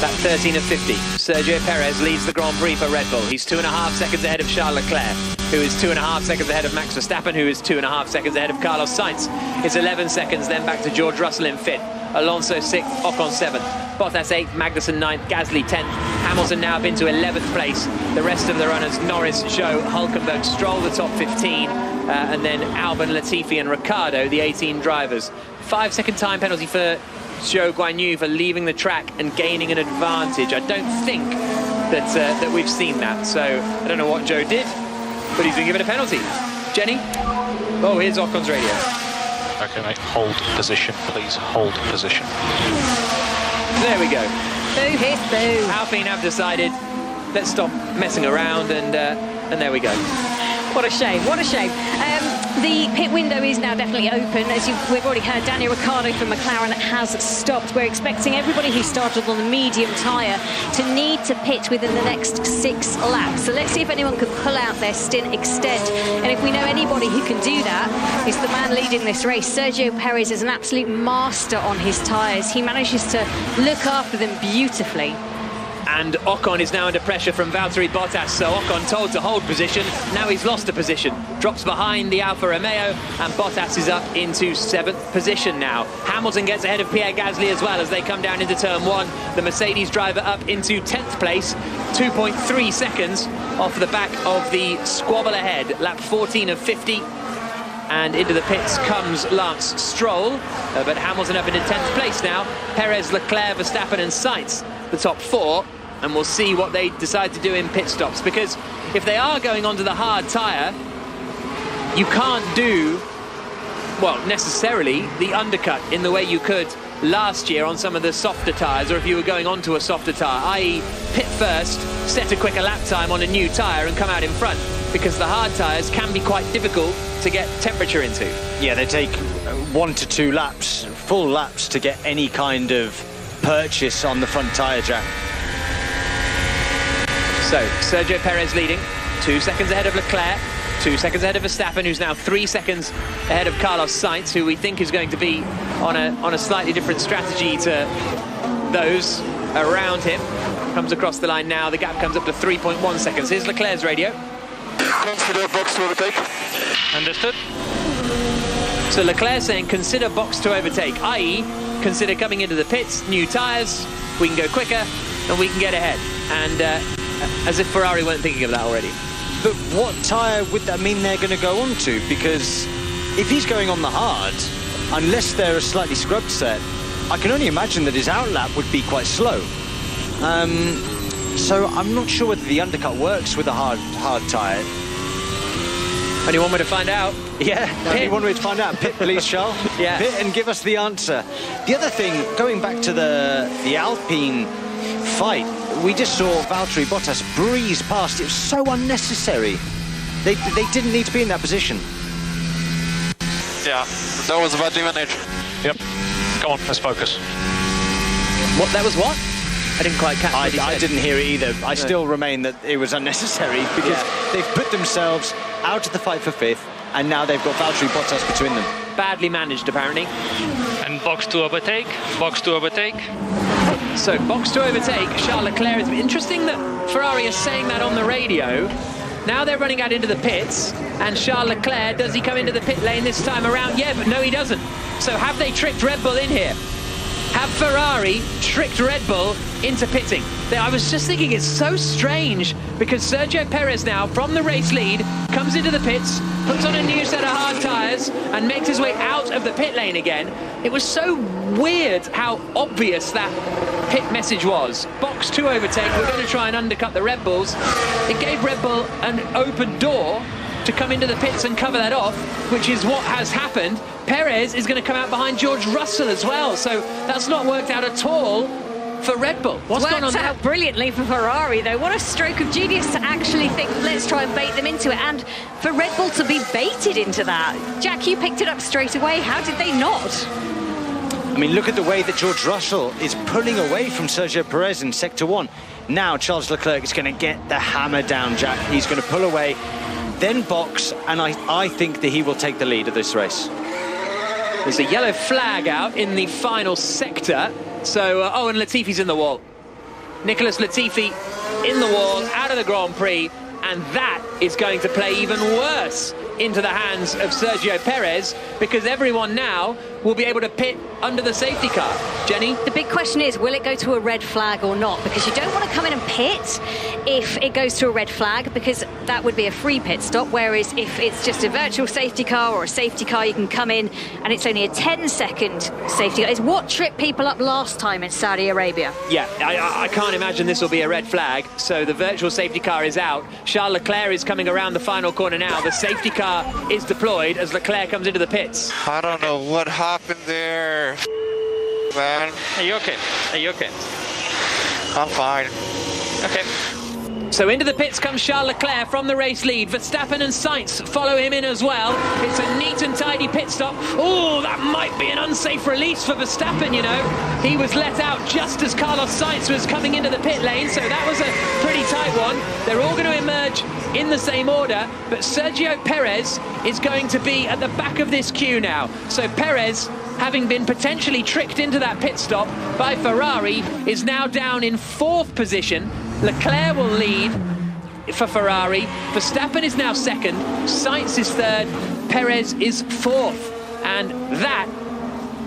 That 13 of 50. Sergio Perez leads the Grand Prix for Red Bull. He's 2.5 seconds ahead of Charles Leclerc, who is 2.5 seconds ahead of Max Verstappen, who is 2.5 seconds ahead of Carlos Sainz. It's 11 seconds, then back to George Russell in 5th. Alonso 6th, Ocon 7th. Bottas 8th, Magnussen 9th, Gasly 10th. Hamilton now been to 11th place. The rest of the runners, Norris, Zhou, Hülkenberg, Stroll, the top 15. And then Albon, Latifi and Ricciardo, the 18 drivers. 5-second time penalty for Zhou Guanyu for leaving the track and gaining an advantage. I don't think that we've seen that, so I don't know what Zhou did, but he's been given a penalty. Jenny? Oh, here's Ocon's radio. Okay, mate, hold position, please, hold position. There we go. Boo, hiss, boo. Alpine have decided, let's stop messing around, and there we go. What a shame, what a shame. The pit window is now definitely open. As we've already heard, Daniel Ricciardo from McLaren has stopped. We're expecting everybody who started on the medium tyre to need to pit within the next 6 laps. So let's see if anyone can pull out their stint extend. And if we know anybody who can do that, it's the man leading this race. Sergio Perez is an absolute master on his tyres. He manages to look after them beautifully. And Ocon is now under pressure from Valtteri Bottas, so Ocon told to hold position. Now he's lost a position, drops behind the Alfa Romeo, and Bottas is up into 7th position now. Hamilton gets ahead of Pierre Gasly as well as they come down into turn 1. The Mercedes driver up into 10th place, 2.3 seconds off the back of the squabble ahead. Lap 14 of 50. And into the pits comes Lance Stroll, but Hamilton up into 10th place now. Perez, Leclerc, Verstappen and Sainz, the top 4. And we'll see what they decide to do in pit stops, because if they are going onto the hard tyre, you can't do, well, necessarily the undercut in the way you could last year on some of the softer tyres, or if you were going onto a softer tyre, i.e. pit first, set a quicker lap time on a new tyre and come out in front, because the hard tyres can be quite difficult to get temperature into. Yeah, they take 1 to 2 laps, full laps, to get any kind of purchase on the front tyre jack. So, Sergio Perez leading, 2 seconds ahead of Leclerc, 2 seconds ahead of Verstappen, who's now 3 seconds ahead of Carlos Sainz, who we think is going to be on a slightly different strategy to those around him. Comes across the line now, the gap comes up to 3.1 seconds. Here's Leclerc's radio. Consider box to overtake. Understood. So Leclerc saying consider box to overtake, i.e. consider coming into the pits, new tyres, we can go quicker and we can get ahead. And as if Ferrari weren't thinking of that already. But what tyre would that mean they're going to go on to? Because if he's going on the hard, unless they're a slightly scrubbed set, I can only imagine that his outlap would be quite slow. So I'm not sure whether the undercut works with a hard tyre. Only one way to find out. Yeah, only one way to find out. Pit, please, Charles. Yeah. Pit and give us the answer. The other thing, going back to the Alpine fight, we just saw Valtteri Bottas breeze past. It was so unnecessary. They didn't need to be in that position. Yeah, that was badly managed. Yep. Come on, let's focus. What? That was what? I didn't quite catch what he said. I didn't hear it either. I still remain that it was unnecessary, because they've put themselves out of the fight for 5th, and now they've got Valtteri Bottas between them. Badly managed, apparently. And box to overtake, box to overtake. So, box to overtake, Charles Leclerc. It's interesting that Ferrari is saying that on the radio. Now they're running out into the pits, and Charles Leclerc, does he come into the pit lane this time around? Yeah, but no, he doesn't. So have they tricked Red Bull in here? Have Ferrari tricked Red Bull into pitting? I was just thinking, it's so strange because Sergio Perez now, from the race lead, comes into the pits, puts on a new set of hard tyres and makes his way out of the pit lane again. It was so weird how obvious that pit message was. Box 2 overtake, we're going to try and undercut the Red Bulls. It gave Red Bull an open door to come into the pits and cover that off, which is what has happened. Perez is going to come out behind George Russell as well, so that's not worked out at all for Red Bull. What's going on there? Worked out brilliantly for Ferrari, though. What a stroke of genius to actually think, let's try and bait them into it, and for Red Bull to be baited into that. Jack, you picked it up straight away. How did they not? I mean, look at the way that George Russell is pulling away from Sergio Perez in Sector 1. Now Charles Leclerc is going to get the hammer down, Jack. He's going to pull away, then box, and I think that he will take the lead of this race. There's a yellow flag out in the final sector. So, and Latifi's in the wall. Nicholas Latifi in the wall, out of the Grand Prix, and that is going to play even worse into the hands of Sergio Perez, because everyone now will be able to pit under the safety car. Jenny? The big question is, will it go to a red flag or not? Because you don't want to come in and pit if it goes to a red flag, because that would be a free pit stop, whereas if it's just a virtual safety car or a safety car, you can come in and it's only a 10-second safety car. It's what tripped people up last time in Saudi Arabia. Yeah, I can't imagine this will be a red flag, so the virtual safety car is out. Charles Leclerc is coming around the final corner now. The safety car is deployed as Leclerc comes into the pits. I don't know what happened there, man. Are you okay? Are you okay? I'm fine. Okay. So into the pits comes Charles Leclerc from the race lead. Verstappen and Sainz follow him in as well. It's a neat and tidy pit stop. Oh, that might be an unsafe release for Verstappen, you know. He was let out just as Carlos Sainz was coming into the pit lane, so that was a pretty tight one. They're all going to emerge in the same order, but Sergio Perez is going to be at the back of this queue now. So Perez, having been potentially tricked into that pit stop by Ferrari, is now down in 4th position. Leclerc will lead for Ferrari. Verstappen is now 2nd. Sainz is 3rd. Perez is 4th. And that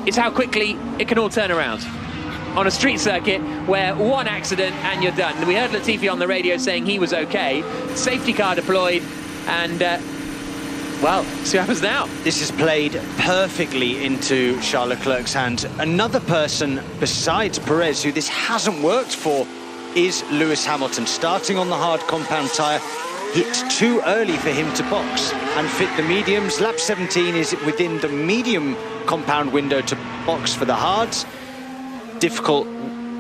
is how quickly it can all turn around on a street circuit where one accident and you're done. We heard Latifi on the radio saying he was okay. Safety car deployed, and well, see what happens now. This is played perfectly into Charles Leclerc's hands. Another person besides Perez who this hasn't worked for is Lewis Hamilton, starting on the hard compound tyre. It's too early for him to box and fit the mediums. Lap 17 is within the medium compound window to box for the hards. Difficult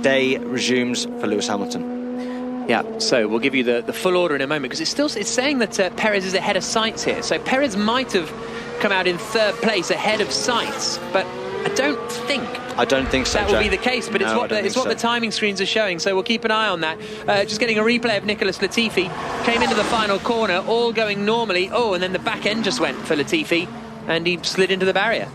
day resumes for Lewis Hamilton. Yeah, so we'll give you the full order in a moment, because it's saying that Perez is ahead of Sainz here. So Perez might have come out in 3rd place ahead of Sainz, but I don't think so, that will be the case, but it's what the timing screens are showing, so we'll keep an eye on that. Just getting a replay of Nicholas Latifi. Came into the final corner, all going normally. Oh, and then the back end just went for Latifi, and he slid into the barrier.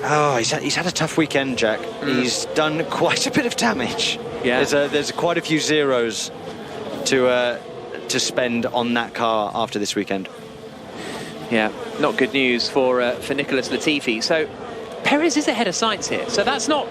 Oh, he's had a tough weekend, Jack. He's done quite a bit of damage. Yeah. There's quite a few zeros to spend on that car after this weekend. Yeah, not good news for Nicholas Latifi. So Perez is ahead of Sainz here, so that's not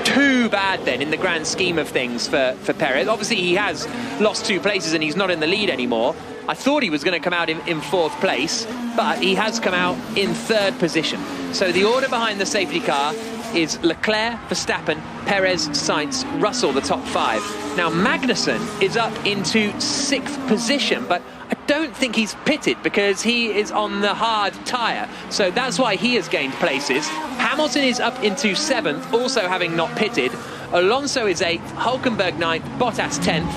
too bad then in the grand scheme of things for Perez. Obviously he has lost 2 places and he's not in the lead anymore. I thought he was going to come out in 4th place, but he has come out in 3rd position. So the order behind the safety car is Leclerc, Verstappen, Perez, Sainz, Russell, the top 5. Now Magnussen is up into 6th position, but I don't think he's pitted because he is on the hard tyre. So that's why he has gained places. Hamilton is up into 7th, also having not pitted. Alonso is 8th, Hülkenberg 9th, Bottas 10th,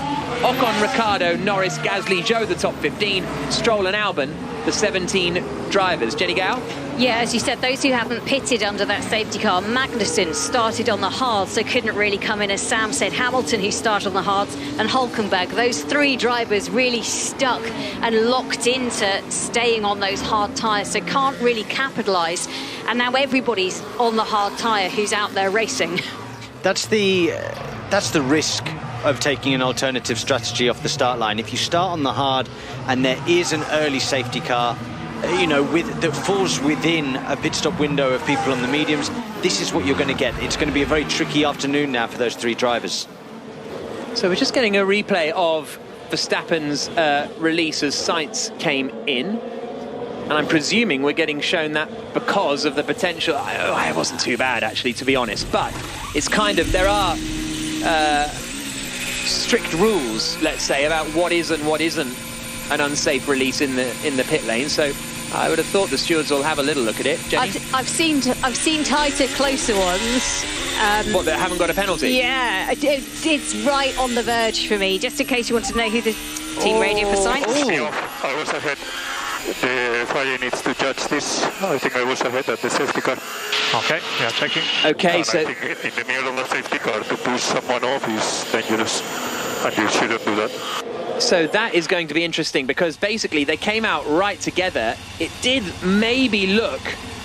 Ocon, Ricciardo, Norris, Gasly, Zhou the top 15, Stroll and Albon the 17 drivers. Jenny Gow? Yeah, as you said, those who haven't pitted under that safety car, Magnussen started on the hards, so couldn't really come in, as Sam said. Hamilton, who started on the hards, and Hülkenberg. Those 3 drivers really stuck and locked into staying on those hard tyres, so can't really capitalise. And now everybody's on the hard tyre who's out there racing. That's the risk of taking an alternative strategy off the start line. If you start on the hard and there is an early safety car, that falls within a pit stop window of people on the mediums, this is what you're going to get. It's going to be a very tricky afternoon now for those three drivers. So we're just getting a replay of Verstappen's release as Sainz came in. And I'm presuming we're getting shown that because of the potential. It wasn't too bad, actually, to be honest. But it's kind of, there are strict rules, let's say, about what is and what isn't an unsafe release in the pit lane. So I would have thought the stewards will have a little look at it. Jenny? I've seen tighter, closer ones. What, that haven't got a penalty? Yeah, it's right on the verge for me. Just in case you want to know who the team radio for Sainz. I was ahead. The referee needs to judge this. I think I was ahead at the safety car. Okay, we are checking. Okay, and so I think in the middle of the safety car to push someone off is dangerous, and you shouldn't do that. So that is going to be interesting because basically they came out right together. It did maybe look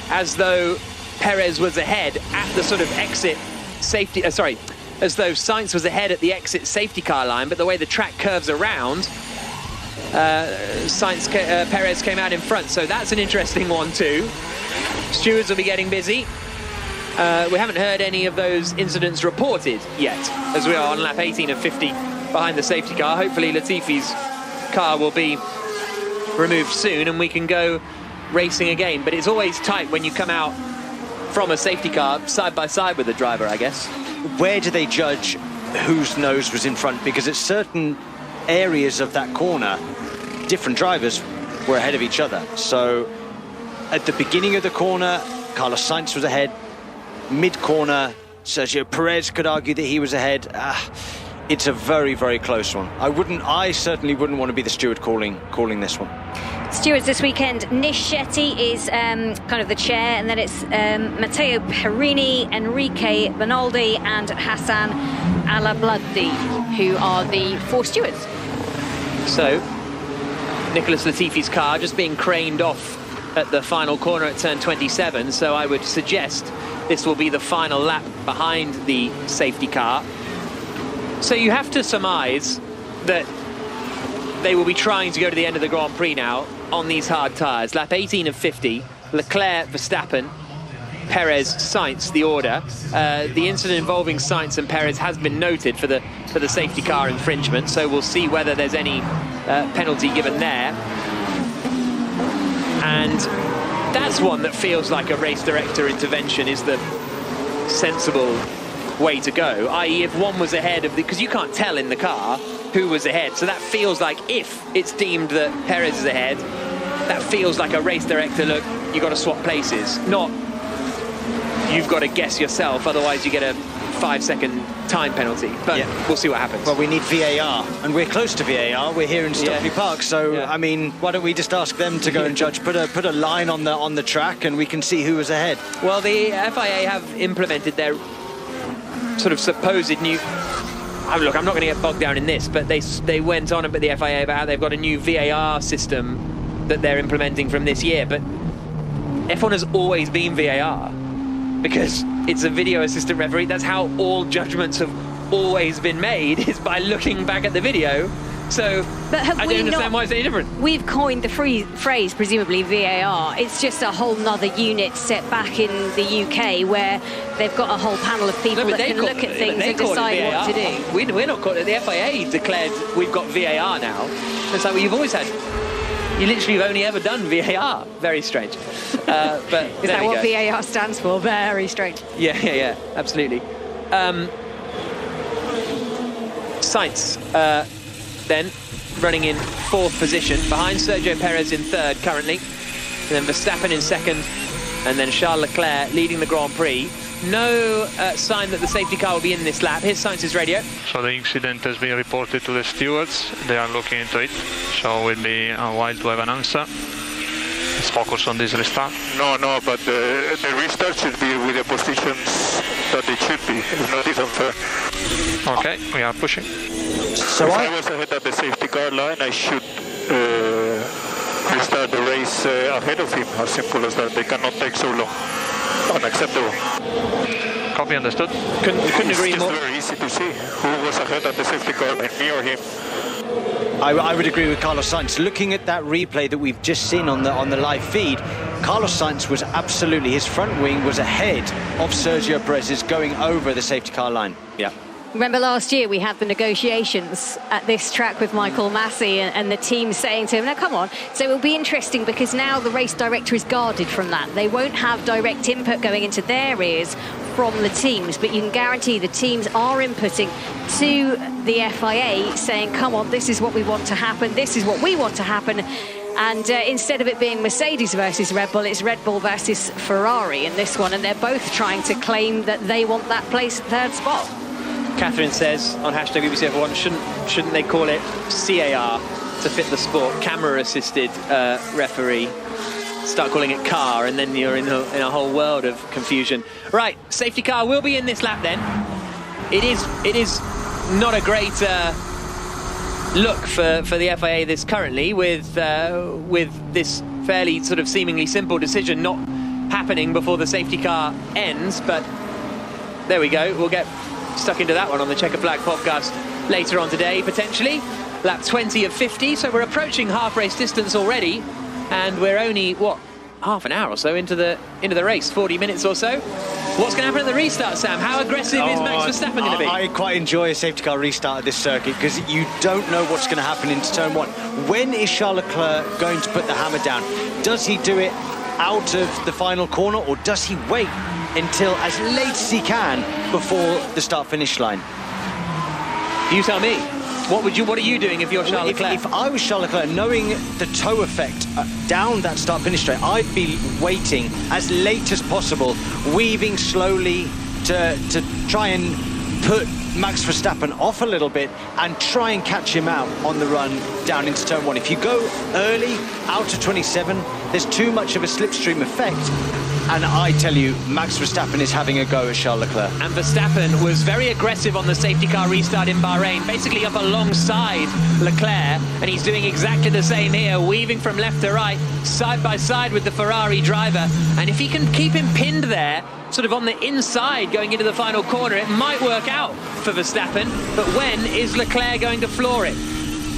as though Perez was ahead at the sort of exit safety. As though Sainz was ahead at the exit safety car line, but the way the track curves around, Perez came out in front, so that's an interesting one too. Stewards will be getting busy. We haven't heard any of those incidents reported yet, as we are on lap 18 of 50 behind the safety car. Hopefully Latifi's car will be removed soon and we can go racing again, but it's always tight when you come out from a safety car side by side with the driver, I guess. Where do they judge whose nose was in front? Because at certain areas of that corner, different drivers were ahead of each other. So at the beginning of the corner, Carlos Sainz was ahead. Mid-corner, Sergio Perez could argue that he was ahead. It's a very, very close one. I certainly wouldn't want to be the steward calling this one. Stewards this weekend, Nischetti is kind of the chair, and then it's Matteo Perini, Enrique Benaldi and Hassan Alabladi, who are the four stewards. So, Nicholas Latifi's car just being craned off at the final corner at turn 27, so I would suggest this will be the final lap behind the safety car. So you have to surmise that they will be trying to go to the end of the Grand Prix now on these hard tyres. Lap 18 of 50, Leclerc, Verstappen, Perez, Sainz, the order. The incident involving Sainz and Perez has been noted for the safety car infringement, so we'll see whether there's any penalty given there. And that's one that feels like a race director intervention is the sensible way to go, i.e. if one was ahead of because you can't tell in the car who was ahead, so that feels like if it's deemed that Perez is ahead, that feels like a race director, look, you've got to swap places, not you've got to guess yourself, otherwise you get a 5-second time penalty. But we'll see what happens. Well, we need VAR, and we're close to VAR. We're here in Stockley Park, so I mean, why don't we just ask them to go and judge? Put a line on the track, and we can see who was ahead. Well, the FIA have implemented their sort of supposed new. Look, I'm not going to get bogged down in this, but they went on about the FIA about how they've got a new VAR system that they're implementing from this year. But F1 has always been VAR because it's a video assistant referee. That's how all judgments have always been made, is by looking back at the video. So I don't understand why it's any different. We've coined the phrase, presumably VAR. It's just a whole nother unit set back in the UK where they've got a whole panel of people that can look at things and decide what to do. We're not calling it. The FIA declared we've got VAR now. It's like, well, you've always had. You literally have only ever done VAR. Very strange. But is that what VAR stands for? Very strange. Yeah, absolutely. Sainz then running in fourth position, behind Sergio Perez in third currently, and then Verstappen in second, and then Charles Leclerc leading the Grand Prix. No sign that the safety car will be in this lap. Here's Sainz's radio. So the incident has been reported to the stewards. They are looking into it, so it will be a while to have an answer. Let's focus on this restart. No, but the restart should be with the positions that they should be. If not, it's unfair. Okay, we are pushing. So if I was ahead at the safety car line, I should restart the race ahead of him. As simple as that. They cannot take so long. Unacceptable. Copy, understood. Couldn't agree more. It's very easy to see who was ahead of the safety car, me or him. I would agree with Carlos Sainz. Looking at that replay that we've just seen on the live feed, Carlos Sainz was absolutely, his front wing was ahead of Sergio Perez's going over the safety car line. Yeah. Remember last year we had the negotiations at this track with Michael Massey and the team saying to him, now come on. So it will be interesting because now the race director is guarded from that. They won't have direct input going into their ears from the teams, but you can guarantee the teams are inputting to the FIA saying, come on, this is what we want to happen, this is what we want to happen. And instead of it being Mercedes versus Red Bull, it's Red Bull versus Ferrari in this one, and they're both trying to claim that they want that place third spot. Catherine says on hashtag BBC F1, shouldn't they call it CAR to fit the sport, camera-assisted referee? Start calling it car, and then you're in a whole world of confusion. Right, safety car will be in this lap then. It is not a great look for the FIA this currently, with this fairly sort of seemingly simple decision not happening before the safety car ends. But there we go. We'll get stuck into that one on the Checker Flag podcast later on today, potentially. Lap 20 of 50, so we're approaching half race distance already, and we're only, what, half an hour or so into the race, 40 minutes or so. What's going to happen at the restart, Sam? How aggressive is Max Verstappen going to be? I quite enjoy a safety car restart at this circuit because you don't know what's going to happen into turn one. When is Charles Leclerc going to put the hammer down? Does he do it out of the final corner, or does he wait until as late as he can before the start-finish line? You tell me. What are you doing if you're Charles Leclerc? If I was Charles Leclerc, knowing the toe effect down that start-finish straight, I'd be waiting as late as possible, weaving slowly to try and put Max Verstappen off a little bit and try and catch him out on the run down into turn one. If you go early, out to 27, there's too much of a slipstream effect. And I tell you, Max Verstappen is having a go at Charles Leclerc. And Verstappen was very aggressive on the safety car restart in Bahrain, basically up alongside Leclerc, and he's doing exactly the same here, weaving from left to right, side by side with the Ferrari driver. And if he can keep him pinned there, sort of on the inside going into the final corner, it might work out for Verstappen. But when is Leclerc going to floor it?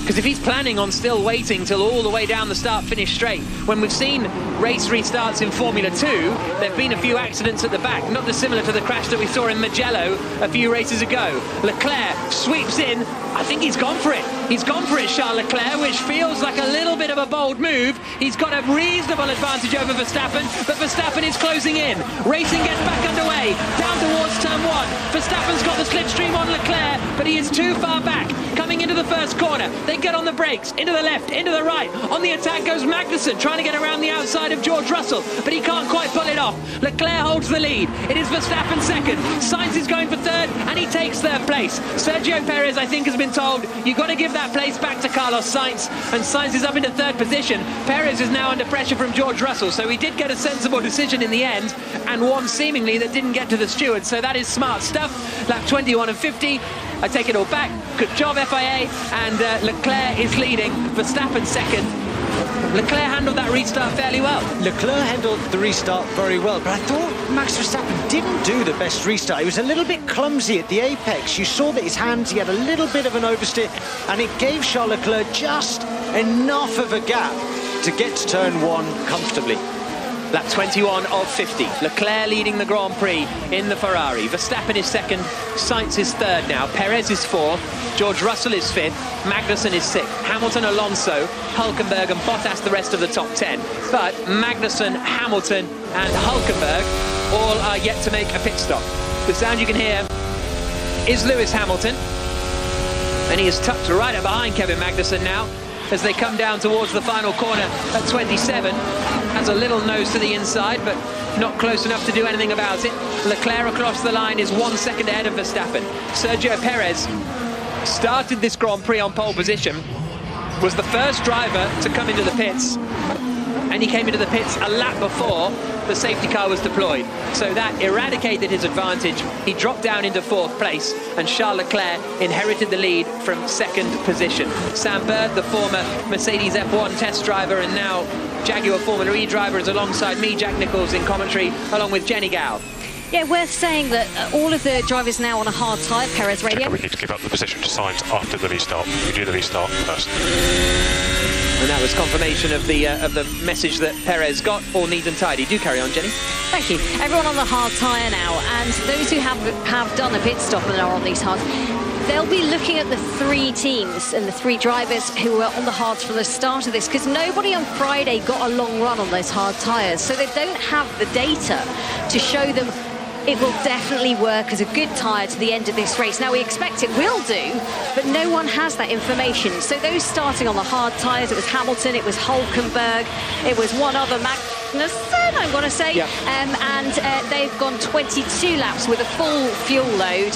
Because if he's planning on still waiting till all the way down the start-finish straight, when we've seen race restarts in Formula 2, there have been a few accidents at the back, not dissimilar to the crash that we saw in Mugello a few races ago. Leclerc sweeps in. I think he's gone for it. He's gone for it, Charles Leclerc, which feels like a little bit of a bold move. He's got a reasonable advantage over Verstappen, but Verstappen is closing in. Racing gets back underway, down towards turn one. Verstappen's got the slipstream on Leclerc, but he is too far back. Coming into the first corner, they get on the brakes, into the left, into the right. On the attack goes Magnussen, trying to get around the outside of George Russell, but he can't quite pull it off. Leclerc holds the lead. It is Verstappen second. Sainz is going for third, and he takes third place. Sergio Perez, I think, has been told, you've got to give that place back to Carlos Sainz, and Sainz is up into third position. Perez is now under pressure from George Russell, so he did get a sensible decision in the end, and one seemingly that didn't get to the steward, so that is smart stuff. Lap 21 of 50. I take it all back. Good job, FIA. And Leclerc is leading. Verstappen second. Leclerc handled that restart fairly well. Leclerc handled the restart very well, but I thought Max Verstappen didn't do the best restart. He was a little bit clumsy at the apex. You saw that his hands, he had a little bit of an oversteer, and it gave Charles Leclerc just enough of a gap to get to turn one comfortably. Lap 21 of 50. Leclerc leading the Grand Prix in the Ferrari. Verstappen is second. Sainz is third now. Perez is fourth. George Russell is fifth. Magnussen is sixth. Hamilton, Alonso, Hülkenberg and Bottas the rest of the top 10. But Magnussen, Hamilton and Hülkenberg all are yet to make a pit stop. The sound you can hear is Lewis Hamilton. And he is tucked right up behind Kevin Magnussen now as they come down towards the final corner at 27. Has a little nose to the inside, but not close enough to do anything about it. Leclerc across the line is 1 second ahead of Verstappen. Sergio Perez started this Grand Prix on pole position, was the first driver to come into the pits, and he came into the pits a lap before the safety car was deployed. So that eradicated his advantage. He dropped down into fourth place, and Charles Leclerc inherited the lead from second position. Sam Bird, the former Mercedes F1 test driver and now Jaguar Formula E driver, is alongside me, Jack Nicholls, in commentary, along with Jenny Gow. Yeah, worth saying that all of the drivers now on a hard tyre. Perez radio. We need to give up the position to Sainz after the restart. We do the restart first. And that was confirmation of the message that Perez got, all neat and tidy. Do carry on, Jenny. Thank you. Everyone on the hard tyre now, and those who have done a pit stop and are on these hards, they'll be looking at the 3 teams and the 3 drivers who were on the hards from the start of this, because nobody on Friday got a long run on those hard tyres, so they don't have the data to show them it will definitely work as a good tyre to the end of this race. Now, we expect it will do, but no one has that information. So those starting on the hard tyres, it was Hamilton, it was Hulkenberg, it was one other, Magnussen, I'm going to say, yep. And they've gone 22 laps with a full fuel load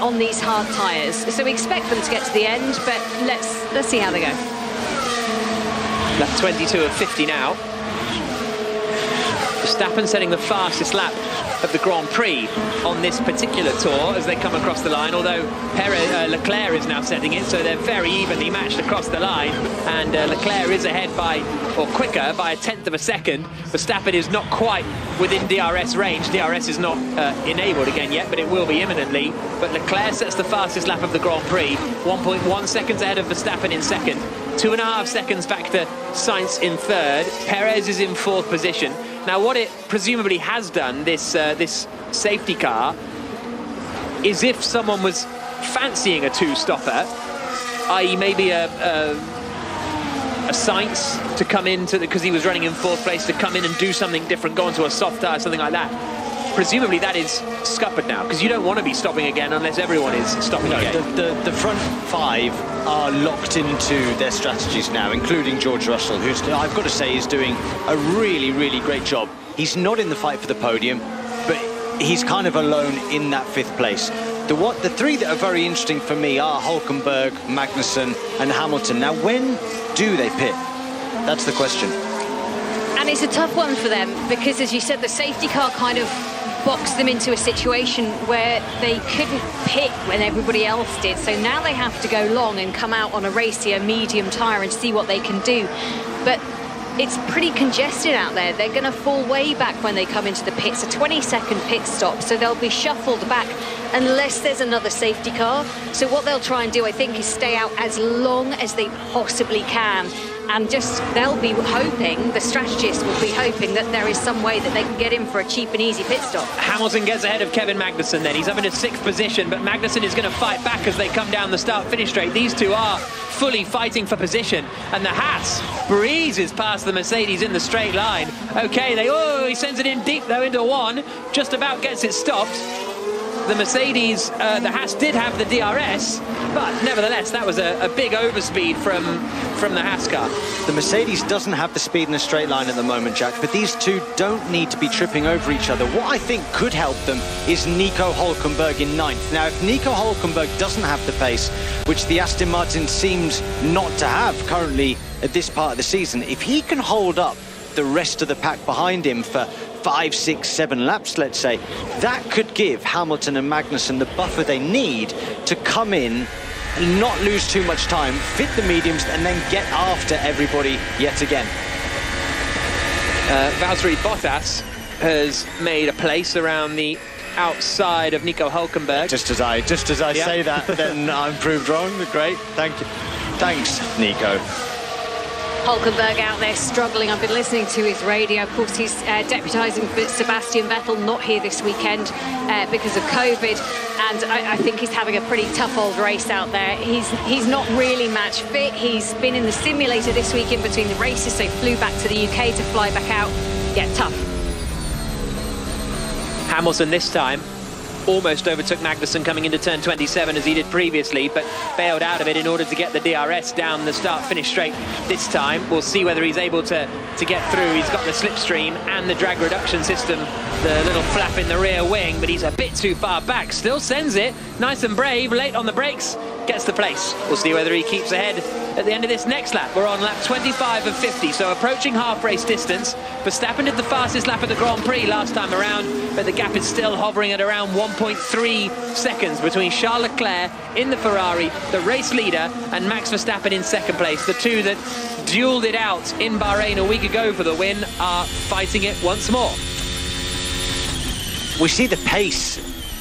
on these hard tyres. So we expect them to get to the end, but let's see how they go. Lap 22 of 50 now. Verstappen setting the fastest lap of the Grand Prix on this particular tour as they come across the line, although Leclerc is now setting it, so they're very evenly matched across the line, and Leclerc is ahead by, or quicker, by 1/10 of a second. Verstappen is not quite within DRS range. DRS is not enabled again yet, but it will be imminently. But Leclerc sets the fastest lap of the Grand Prix, 1.1 seconds ahead of Verstappen in second, 2.5 seconds back to Sainz in third. Perez is in 4th position. Now, what it presumably has done, this safety car, is if someone was fancying a 2-stopper, i.e. maybe a Sainz to come in, because he was running in 4th place, to come in and do something different, go onto a soft tyre, something like that. Presumably that is scuppered now, because you don't want to be stopping again unless everyone is stopping again. The front 5 are locked into their strategies now, including George Russell, who I've got to say is doing a really, really great job. He's not in the fight for the podium, but he's kind of alone in that 5th place. The 3 that are very interesting for me are Hulkenberg, Magnussen and Hamilton. Now, when do they pit? That's the question. And it's a tough one for them because, as you said, the safety car kind of boxed them into a situation where they couldn't pit when everybody else did. So now they have to go long and come out on a racier medium tyre and see what they can do. But it's pretty congested out there. They're going to fall way back when they come into the pits, a 20-second pit stop, so they'll be shuffled back unless there's another safety car. So what they'll try and do, I think, is stay out as long as they possibly can, and they'll be hoping, the strategists will be hoping that there is some way that they can get in for a cheap and easy pit stop. Hamilton gets ahead of Kevin Magnussen then. He's up into 6th position, but Magnussen is going to fight back as they come down the start-finish straight. These two are fully fighting for position, and the Haas breezes past the Mercedes in the straight line. Okay, he sends it in deep though into 1, just about gets it stopped. The Mercedes, the Haas did have the DRS, but nevertheless, that was a big overspeed from the Haas car. The Mercedes doesn't have the speed in a straight line at the moment, Jack, but these two don't need to be tripping over each other. What I think could help them is Nico Hulkenberg in 9th. Now, if Nico Hulkenberg doesn't have the pace, which the Aston Martin seems not to have currently at this part of the season, if he can hold up the rest of the pack behind him for 5, 6, 7 laps, let's say, that could give Hamilton and Magnussen the buffer they need to come in and not lose too much time, fit the mediums, and then get after everybody yet again. Valtteri Bottas has made a place around the outside of Nico Hulkenberg. Just as I say that, then I'm proved wrong. Great, thank you. Thanks, Nico. Hulkenberg out there struggling. I've been listening to his radio. Of course, he's deputising for Sebastian Vettel, not here this weekend because of COVID. And I think he's having a pretty tough old race out there. He's not really match fit. He's been in the simulator this week in between the races, so flew back to the UK to fly back out. Yeah, tough. Hamilton this time almost overtook Magnussen coming into turn 27 as he did previously, but bailed out of it in order to get the DRS down the start-finish straight this time. We'll see whether he's able to get through. He's got the slipstream and the drag reduction system, the little flap in the rear wing, but he's a bit too far back. Still sends it, nice and brave, late on the brakes, gets the place. We'll see whether he keeps ahead at the end of this next lap. We're on lap 25 of 50, so approaching half-race distance. Verstappen did the fastest lap of the Grand Prix last time around, but the gap is still hovering at around 1.3 seconds between Charles Leclerc in the Ferrari, the race leader, and Max Verstappen in second place. The two that duelled it out in Bahrain a week ago for the win are fighting it once more. We see the pace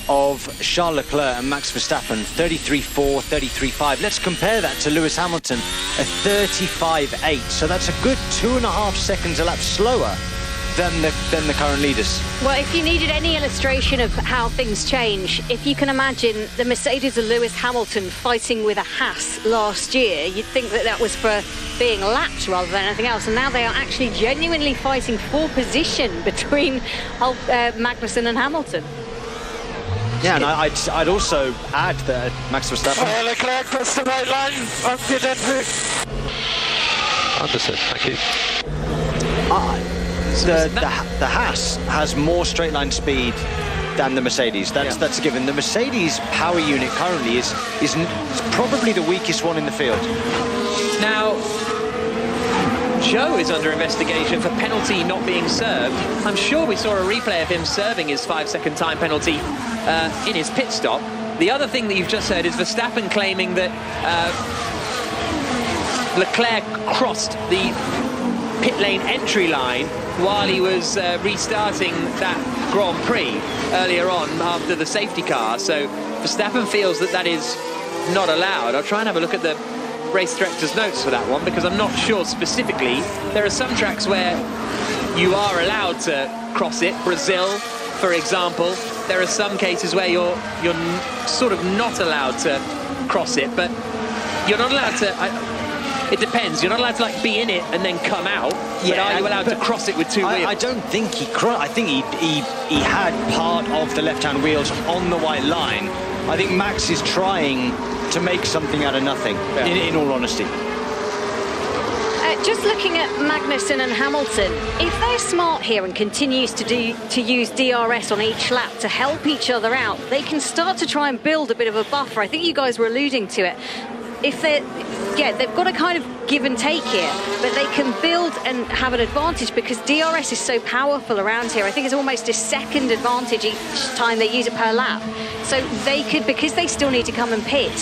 of Charles Leclerc and Max Verstappen, 33.4, 33.5. Let's compare that to Lewis Hamilton, a 35.8. So that's a good 2.5 seconds a lap slower than the current leaders. Well, if you needed any illustration of how things change, if you can imagine the Mercedes of Lewis Hamilton fighting with a Haas last year, you'd think that was for being lapped rather than anything else. And now they are actually genuinely fighting for position between Magnussen and Hamilton. Yeah, and I'd also add that Max Verstappen... Leclerc crossed the right line on pit entry. Understood, thank you. The Haas has more straight line speed than the Mercedes. That's a given. The Mercedes power unit currently is probably the weakest one in the field. Now, Joe is under investigation for penalty not being served. I'm sure we saw a replay of him serving his 5-second time penalty in his pit stop. The other thing that you've just heard is Verstappen claiming that Leclerc crossed the pit lane entry line while he was restarting that Grand Prix earlier on after the safety car. So Verstappen feels that is not allowed. I'll try and have a look at the race director's notes for that one, because I'm not sure specifically. There are some tracks where you are allowed to cross it. Brazil, for example. There are some cases where you're sort of not allowed to cross it, but you're not allowed to... It depends. You're not allowed to be in it and then come out. But are you allowed to cross it with two wheels? I don't think he crossed. I think he had part of the left-hand wheels on the white line. I think Max is trying to make something out of nothing. Yeah. In all honesty. Just looking at Magnussen and Hamilton, if they're smart here and continues to use DRS on each lap to help each other out, they can start to try and build a bit of a buffer. I think you guys were alluding to it. If they've got a kind of give and take here, but they can build and have an advantage because DRS is so powerful around here. I think it's almost a second advantage each time they use it per lap. So they could, because they still need to come and pit,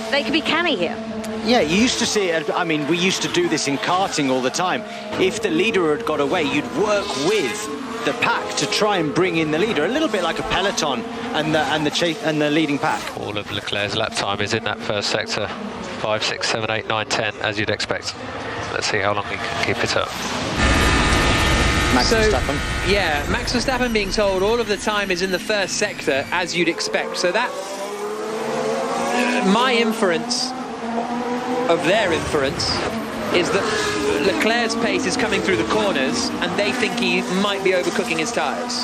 they could be canny here. Yeah, you used to see it. I mean, we used to do this in karting all the time. If the leader had got away, you'd work with the pack to try and bring in the leader, a little bit like a peloton and the leading pack. All of Leclerc's lap time is in that first sector. 5, 6, 7, 8, 9, 10, as you'd expect. Let's see how long he can keep it up. Max Verstappen. Yeah, Max Verstappen being told all of the time is in the first sector, as you'd expect. So that, my inference of their inference is that Leclerc's pace is coming through the corners and they think he might be overcooking his tyres.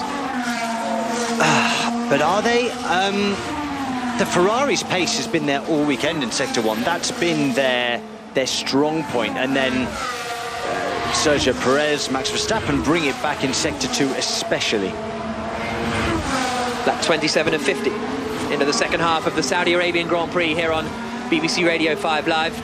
But are they? The Ferrari's pace has been there all weekend in Sector 1. That's been their strong point. And then Sergio Perez, Max Verstappen bring it back in Sector 2 especially. Lap 27 and 50 into the second half of the Saudi Arabian Grand Prix here on BBC Radio 5 Live.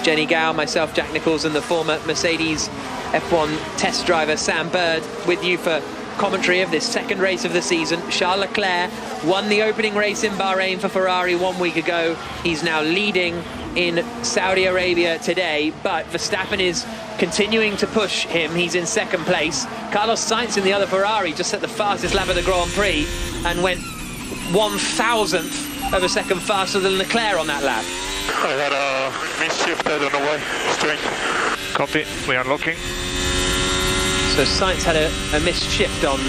Jenny Gow, myself, Jack Nicholls, and the former Mercedes F1 test driver Sam Bird with you for commentary of this second race of the season. Charles Leclerc won the opening race in Bahrain for Ferrari 1 week ago. He's now leading in Saudi Arabia today, but Verstappen is continuing to push him. He's in second place. Carlos Sainz in the other Ferrari just set the fastest lap of the Grand Prix and went 1,000th of a second faster than Leclerc on that lap. I had a misshift, I don't know why. Strange. Copy, we are looking. So Sainz had a missed shift on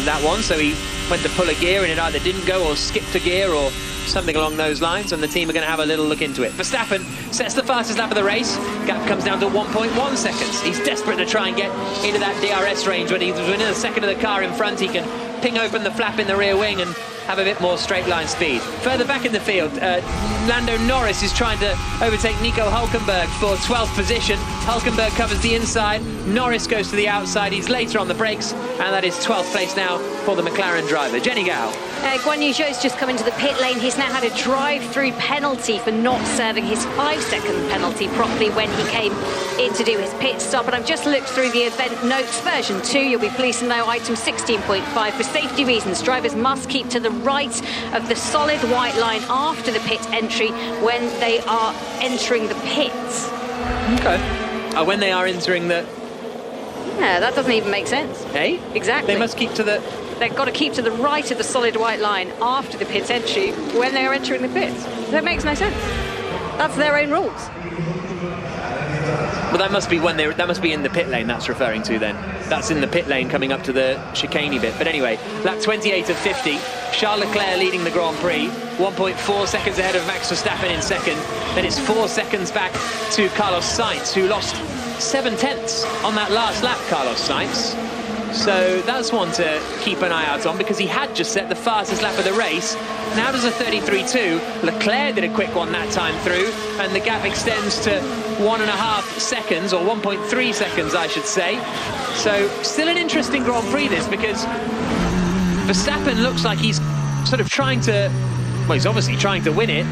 that one, so he went to pull a gear and it either didn't go or skipped a gear or something along those lines, and the team are going to have a little look into it. Verstappen sets the fastest lap of the race. Gap comes down to 1.1 seconds. He's desperate to try and get into that DRS range. When he's within a second of the car in front, he can ping open the flap in the rear wing and have a bit more straight line speed. Further back in the field, Lando Norris is trying to overtake Nico Hülkenberg for 12th position. Hülkenberg covers the inside, Norris goes to the outside, he's later on the brakes, and that is 12th place now for the McLaren driver. Jenny Gow. Guan Yu Zhou's just come into the pit lane. He's now had a drive-through penalty for not serving his 5-second penalty properly when he came in to do his pit stop. And I've just looked through the event notes, version 2. You'll be pleased to know item 16.5. For safety reasons, drivers must keep to the right of the solid white line after the pit entry when they are entering the pits. Okay. When they are entering the... Yeah, that doesn't even make sense. Hey? Exactly. They must keep to the they've got to keep to the right of the solid white line after the pit entry when they are entering the pits. That makes no sense. That's their own rules. Well, that must be in the pit lane that's referring to then. That's in the pit lane coming up to the chicane bit. But anyway, lap 28 of 50. Charles Leclerc leading the Grand Prix. 1.4 seconds ahead of Max Verstappen in second. Then it's 4 seconds back to Carlos Sainz, who lost 7/10 on that last lap, Carlos Sainz. So that's one to keep an eye out on, because he had just set the fastest lap of the race. Now does a 33.2. Leclerc did a quick one that time through, and the gap extends to 1.5 seconds, or 1.3 seconds, I should say. So still an interesting Grand Prix, this, because Verstappen looks like he's sort of trying to, well, he's obviously trying to win it,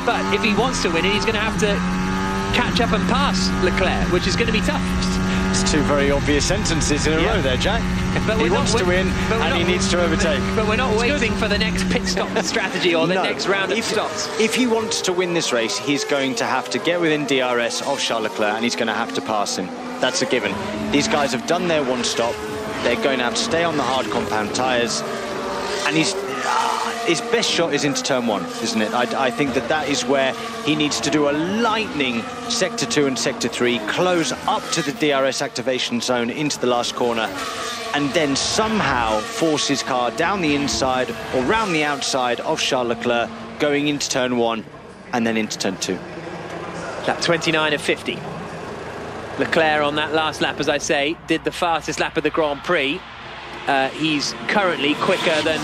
but if he wants to win it, he's going to have to catch up and pass Leclerc, which is going to be tough. It's two very obvious sentences in a row there, Jack. But he wants to win, and he needs to overtake. But we're not waiting for the next pit stop strategy or the next round of stops. If he wants to win this race, he's going to have to get within DRS of Charles Leclerc, and he's going to have to pass him. That's a given. These guys have done their one stop. They're going to have to stay on the hard compound tyres, and his best shot is into turn 1, isn't it? I think that is where he needs to do a lightning sector 2 and sector 3, close up to the DRS activation zone into the last corner, and then somehow force his car down the inside or round the outside of Charles Leclerc, going into turn 1 and then into turn 2. Lap 29 of 50. Leclerc on that last lap, as I say, did the fastest lap of the Grand Prix. He's currently quicker than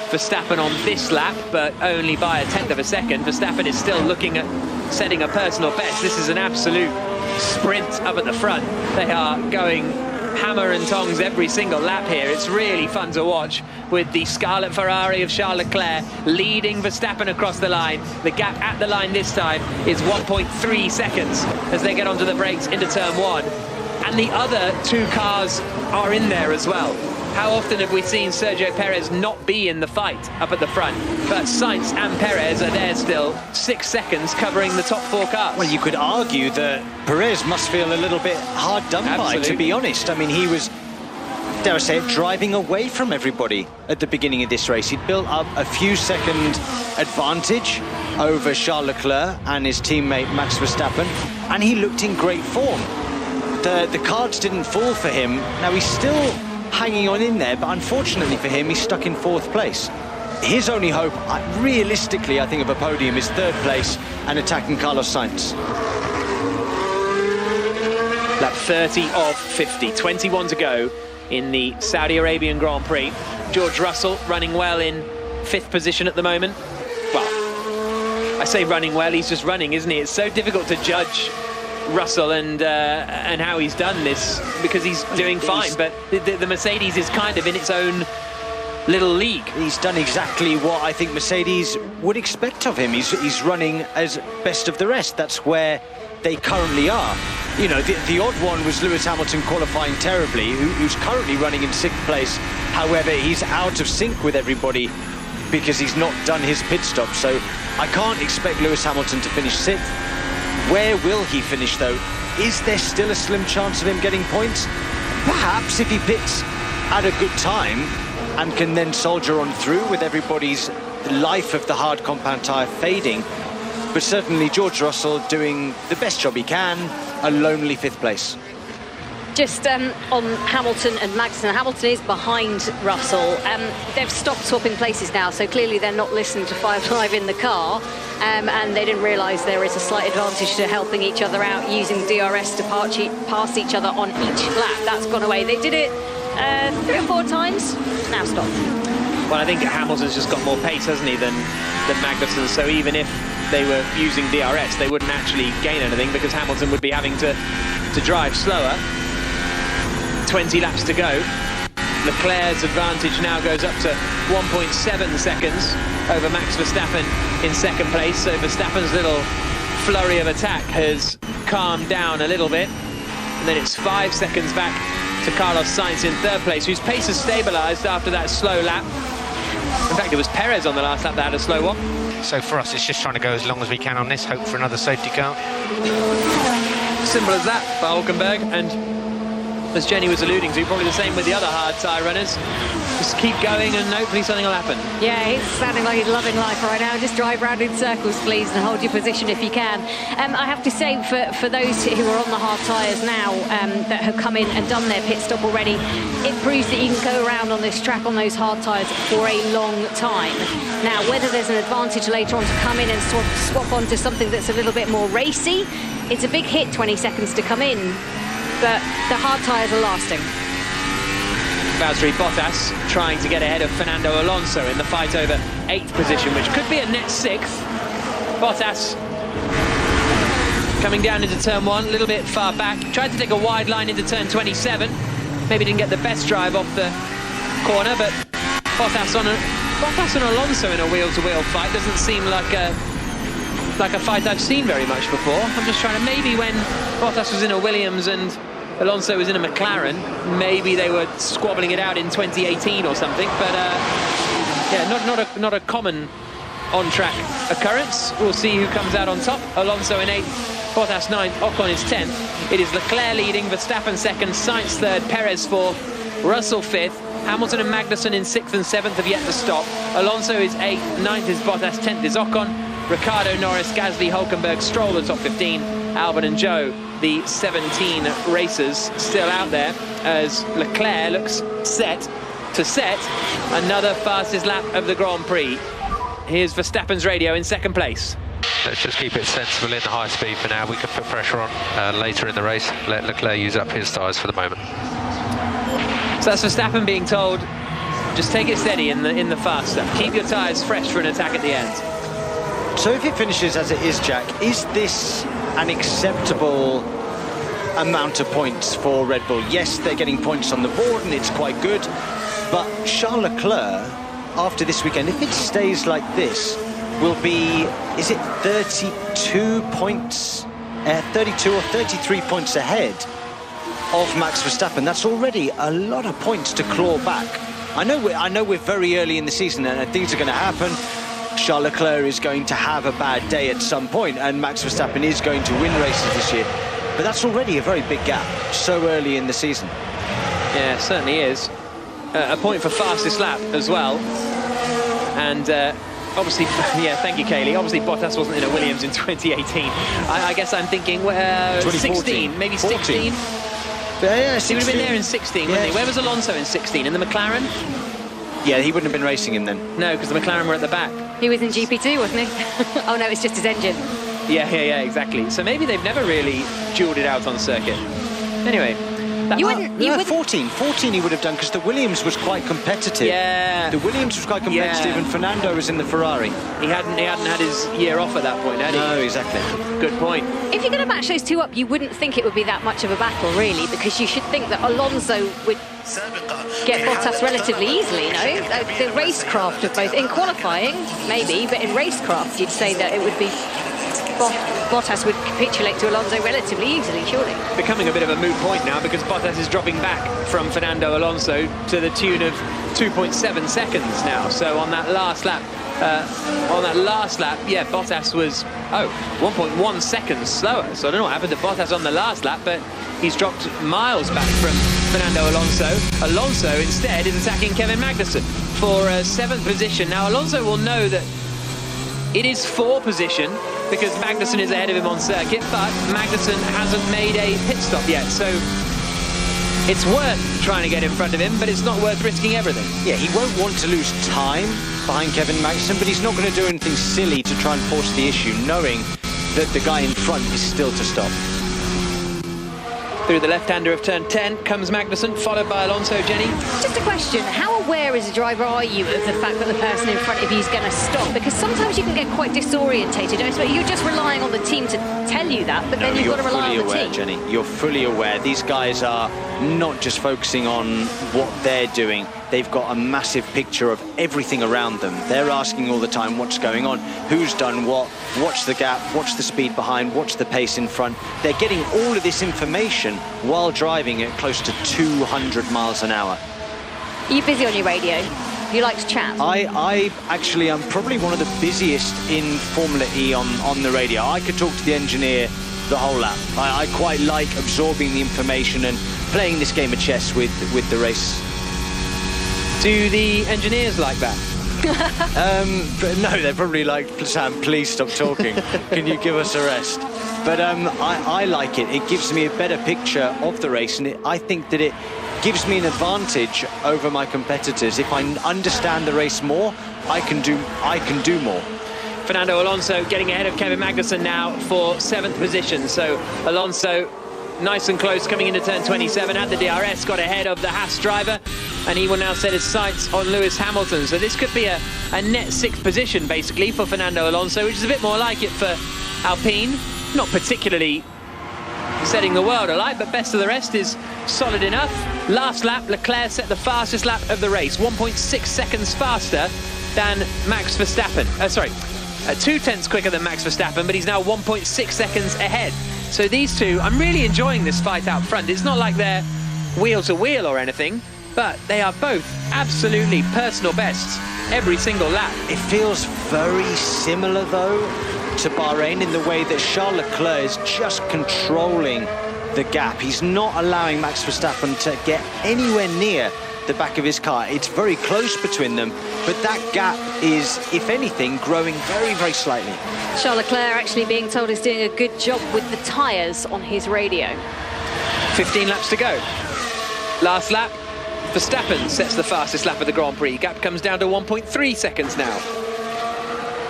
Verstappen on this lap, but only by 1/10 of a second. Verstappen is still looking at setting a personal best. This is an absolute sprint up at the front. They are going hammer and tongs every single lap here. It's really fun to watch, with the Scarlet Ferrari of Charles Leclerc leading Verstappen across the line. The gap at the line this time is 1.3 seconds as they get onto the brakes into turn 1. And the other two cars are in there as well. How often have we seen Sergio Perez not be in the fight up at the front? But Sainz and Perez are there still, 6 seconds covering the top 4 cars. Well, you could argue that Perez must feel a little bit hard done by, to be honest. I mean, he was, dare I say it, driving away from everybody at the beginning of this race. He'd built up a few second advantage over Charles Leclerc and his teammate Max Verstappen, and he looked in great form. The cards didn't fall for him. Now, he's still hanging on in there, but unfortunately for him, he's stuck in 4th place. His only hope, realistically, I think, of a podium is 3rd place and attacking Carlos Sainz. Lap 30 of 50, 21 to go in the Saudi Arabian Grand Prix. George Russell running well in 5th position at the moment. Well, I say running well, he's just running, isn't he? It's so difficult to judge Russell and how he's done this, because he's doing fine, but the Mercedes is kind of in its own little league. He's done exactly what I think Mercedes would expect of him. He's running as best of the rest. That's where they currently are. You know, the odd one was Lewis Hamilton qualifying terribly, who's currently running in 6th place. However, he's out of sync with everybody because he's not done his pit stop, so I can't expect Lewis Hamilton to finish 6th. Where will he finish, though? Is there still a slim chance of him getting points? Perhaps if he pits at a good time and can then soldier on through with everybody's life of the hard compound tyre fading. But certainly George Russell doing the best job he can, a lonely 5th place. Just on Hamilton and Max. Hamilton is behind Russell. They've stopped swapping places now, so clearly they're not listening to 5 Live in the car, and they didn't realise there is a slight advantage to helping each other out, using DRS to pass each other on each lap. That's gone away. They did it 3 or 4 times. Now stop. Well, I think Hamilton's just got more pace, hasn't he, than Magnussen, so even if they were using DRS, they wouldn't actually gain anything, because Hamilton would be having to drive slower. 20 laps to go. Leclerc's advantage now goes up to 1.7 seconds over Max Verstappen in 2nd place. So Verstappen's little flurry of attack has calmed down a little bit. And then it's 5 seconds back to Carlos Sainz in 3rd place, whose pace has stabilised after that slow lap. In fact, it was Perez on the last lap that had a slow one. So for us, it's just trying to go as long as we can on this, hope for another safety car. Simple as that for Hulkenberg, and as Jenny was alluding to, probably the same with the other hard tyre runners. Just keep going and hopefully something will happen. Yeah, he's sounding like he's loving life right now. Just drive round in circles, please, and hold your position if you can. I have to say, for those who are on the hard tyres now, that have come in and done their pit stop already, it proves that you can go around on this track on those hard tyres for a long time. Now, whether there's an advantage later on to come in and sort of swap onto something that's a little bit more racy, it's a big hit, 20 seconds to come in, but the hard tyres are lasting. Valtteri Bottas trying to get ahead of Fernando Alonso in the fight over 8th position, which could be a net 6th. Bottas coming down into turn 1, a little bit far back. Tried to take a wide line into turn 27. Maybe didn't get the best drive off the corner, but Bottas and Alonso in a wheel-to-wheel fight doesn't seem like a fight I've seen very much before. I'm just trying to, maybe when Bottas was in a Williams and Alonso was in a McLaren, maybe they were squabbling it out in 2018 or something, but yeah, not a common on-track occurrence. We'll see who comes out on top. Alonso in 8th, Bottas 9th, Ocon is 10th. It is Leclerc leading, Verstappen 2nd, Sainz 3rd, Perez 4th, Russell 5th. Hamilton and Magnussen in 6th and 7th have yet to stop. Alonso is 8th, 9th is Bottas, 10th is Ocon. Ricciardo, Norris, Gasly, Hulkenberg, Stroll the top 15. Albon and Zhou, the 17 racers still out there, as Leclerc looks set to set another fastest lap of the Grand Prix. Here's Verstappen's radio in 2nd place. Let's just keep it sensible in the high speed for now. We can put pressure on later in the race. Let Leclerc use up his tyres for the moment. So that's Verstappen being told, just take it steady in the fast stuff. Keep your tyres fresh for an attack at the end. So if it finishes as it is, Jack, is this an acceptable amount of points for Red Bull? Yes, they're getting points on the board and it's quite good, but Charles Leclerc, after this weekend, if it stays like this, will be, is it 32 points, 32 or 33 points ahead of Max Verstappen? That's already a lot of points to claw back. I know we're very early in the season and things are going to happen. Charles Leclerc is going to have a bad day at some point and Max Verstappen is going to win races this year. But that's already a very big gap, so early in the season. Yeah, it certainly is. A point for fastest lap as well. And obviously, yeah, thank you, Kaylee. Obviously, Bottas wasn't in a Williams in 2018. I guess I'm thinking 16, maybe 16. Yeah, 16. He would have been there in 16, wouldn't he? Where was Alonso in 16? In the McLaren? Yeah, he wouldn't have been racing him then. No, because the McLaren were at the back. He was in GP2, wasn't he? Oh no, it's just his engine. Yeah, exactly. So maybe they've never really duelled it out on circuit. Anyway. 14 he would have done, because the Williams was quite competitive. Yeah. The Williams was quite competitive and Fernando was in the Ferrari. He hadn't had his year off at that point, had he? No, exactly. Good point. If you're going to match those two up, you wouldn't think it would be that much of a battle, really, because you should think that Alonso would get Bottas relatively easily, no? The racecraft of both. In qualifying, maybe, but in racecraft, you'd say that it would be Bottas would capitulate to Alonso relatively easily, surely. Becoming a bit of a moot point now, because Bottas is dropping back from Fernando Alonso to the tune of 2.7 seconds now. So on that last lap, yeah, Bottas was 1.1 seconds slower. So I don't know what happened to Bottas on the last lap, but he's dropped miles back from Fernando Alonso. Alonso instead is attacking Kevin Magnussen for 7th position. Now Alonso will know that it is 4th position because Magnussen is ahead of him on circuit, but Magnussen hasn't made a pit stop yet, so it's worth trying to get in front of him, but it's not worth risking everything. Yeah, he won't want to lose time behind Kevin Magnussen, but he's not going to do anything silly to try and force the issue, knowing that the guy in front is still to stop. Through the left-hander of turn 10 comes Magnussen, followed by Alonso. Jenny? Just a question. How aware as a driver are you of the fact that the person in front of you is going to stop? Because sometimes you can get quite disorientated. You're just relying on the team to tell you that, but then you've got to rely on the team. Jenny. You're fully aware. These guys are not just focusing on what they're doing. They've got a massive picture of everything around them. They're asking all the time what's going on, who's done what, what's the gap, what's the speed behind, what's the pace in front. They're getting all of this information while driving at close to 200 miles an hour. Are you busy on your radio? You like to chat? I actually am probably one of the busiest in Formula E on the radio. I could talk to the engineer the whole lap. I quite like absorbing the information and playing this game of chess with the race. Do the engineers like that? But no, they're probably like, Sam, please stop talking. Can you give us a rest? But I like it. It gives me a better picture of the race, and I think that it gives me an advantage over my competitors. If I understand the race more, I can do more. Fernando Alonso getting ahead of Kevin Magnussen now for 7th position. So Alonso nice and close coming into turn 27, had the DRS, got ahead of the Haas driver, and he will now set his sights on Lewis Hamilton. So this could be a net 6th position basically for Fernando Alonso, which is a bit more like it for Alpine. Not particularly setting the world alight, but best of the rest is solid enough. Last lap, Leclerc set the fastest lap of the race, 1.6 seconds faster than Max Verstappen. 0.2 quicker than Max Verstappen, but he's now 1.6 seconds ahead. So these two, I'm really enjoying this fight out front. It's not like they're wheel to wheel or anything, but they are both absolutely personal bests every single lap. It feels very similar, though, to Bahrain in the way that Charles Leclerc is just controlling the gap. He's not allowing Max Verstappen to get anywhere near the back of his car. It's very close between them, but that gap is, if anything, growing very, very slightly. Charles Leclerc actually being told he's doing a good job with the tyres on his radio. 15 laps to go. Last lap, Verstappen sets the fastest lap of the Grand Prix. Gap comes down to 1.3 seconds now.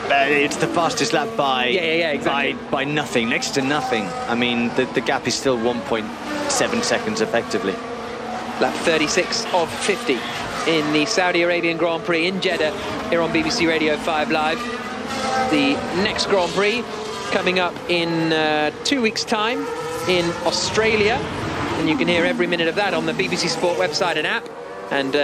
It's the fastest lap by exactly. by nothing, next to nothing. I mean, the gap is still 1.7 seconds effectively. Lap 36 of 50 in the Saudi Arabian Grand Prix in Jeddah here on BBC Radio 5 Live. The next Grand Prix coming up in 2 weeks' time in Australia, and you can hear every minute of that on the BBC Sport website and app, and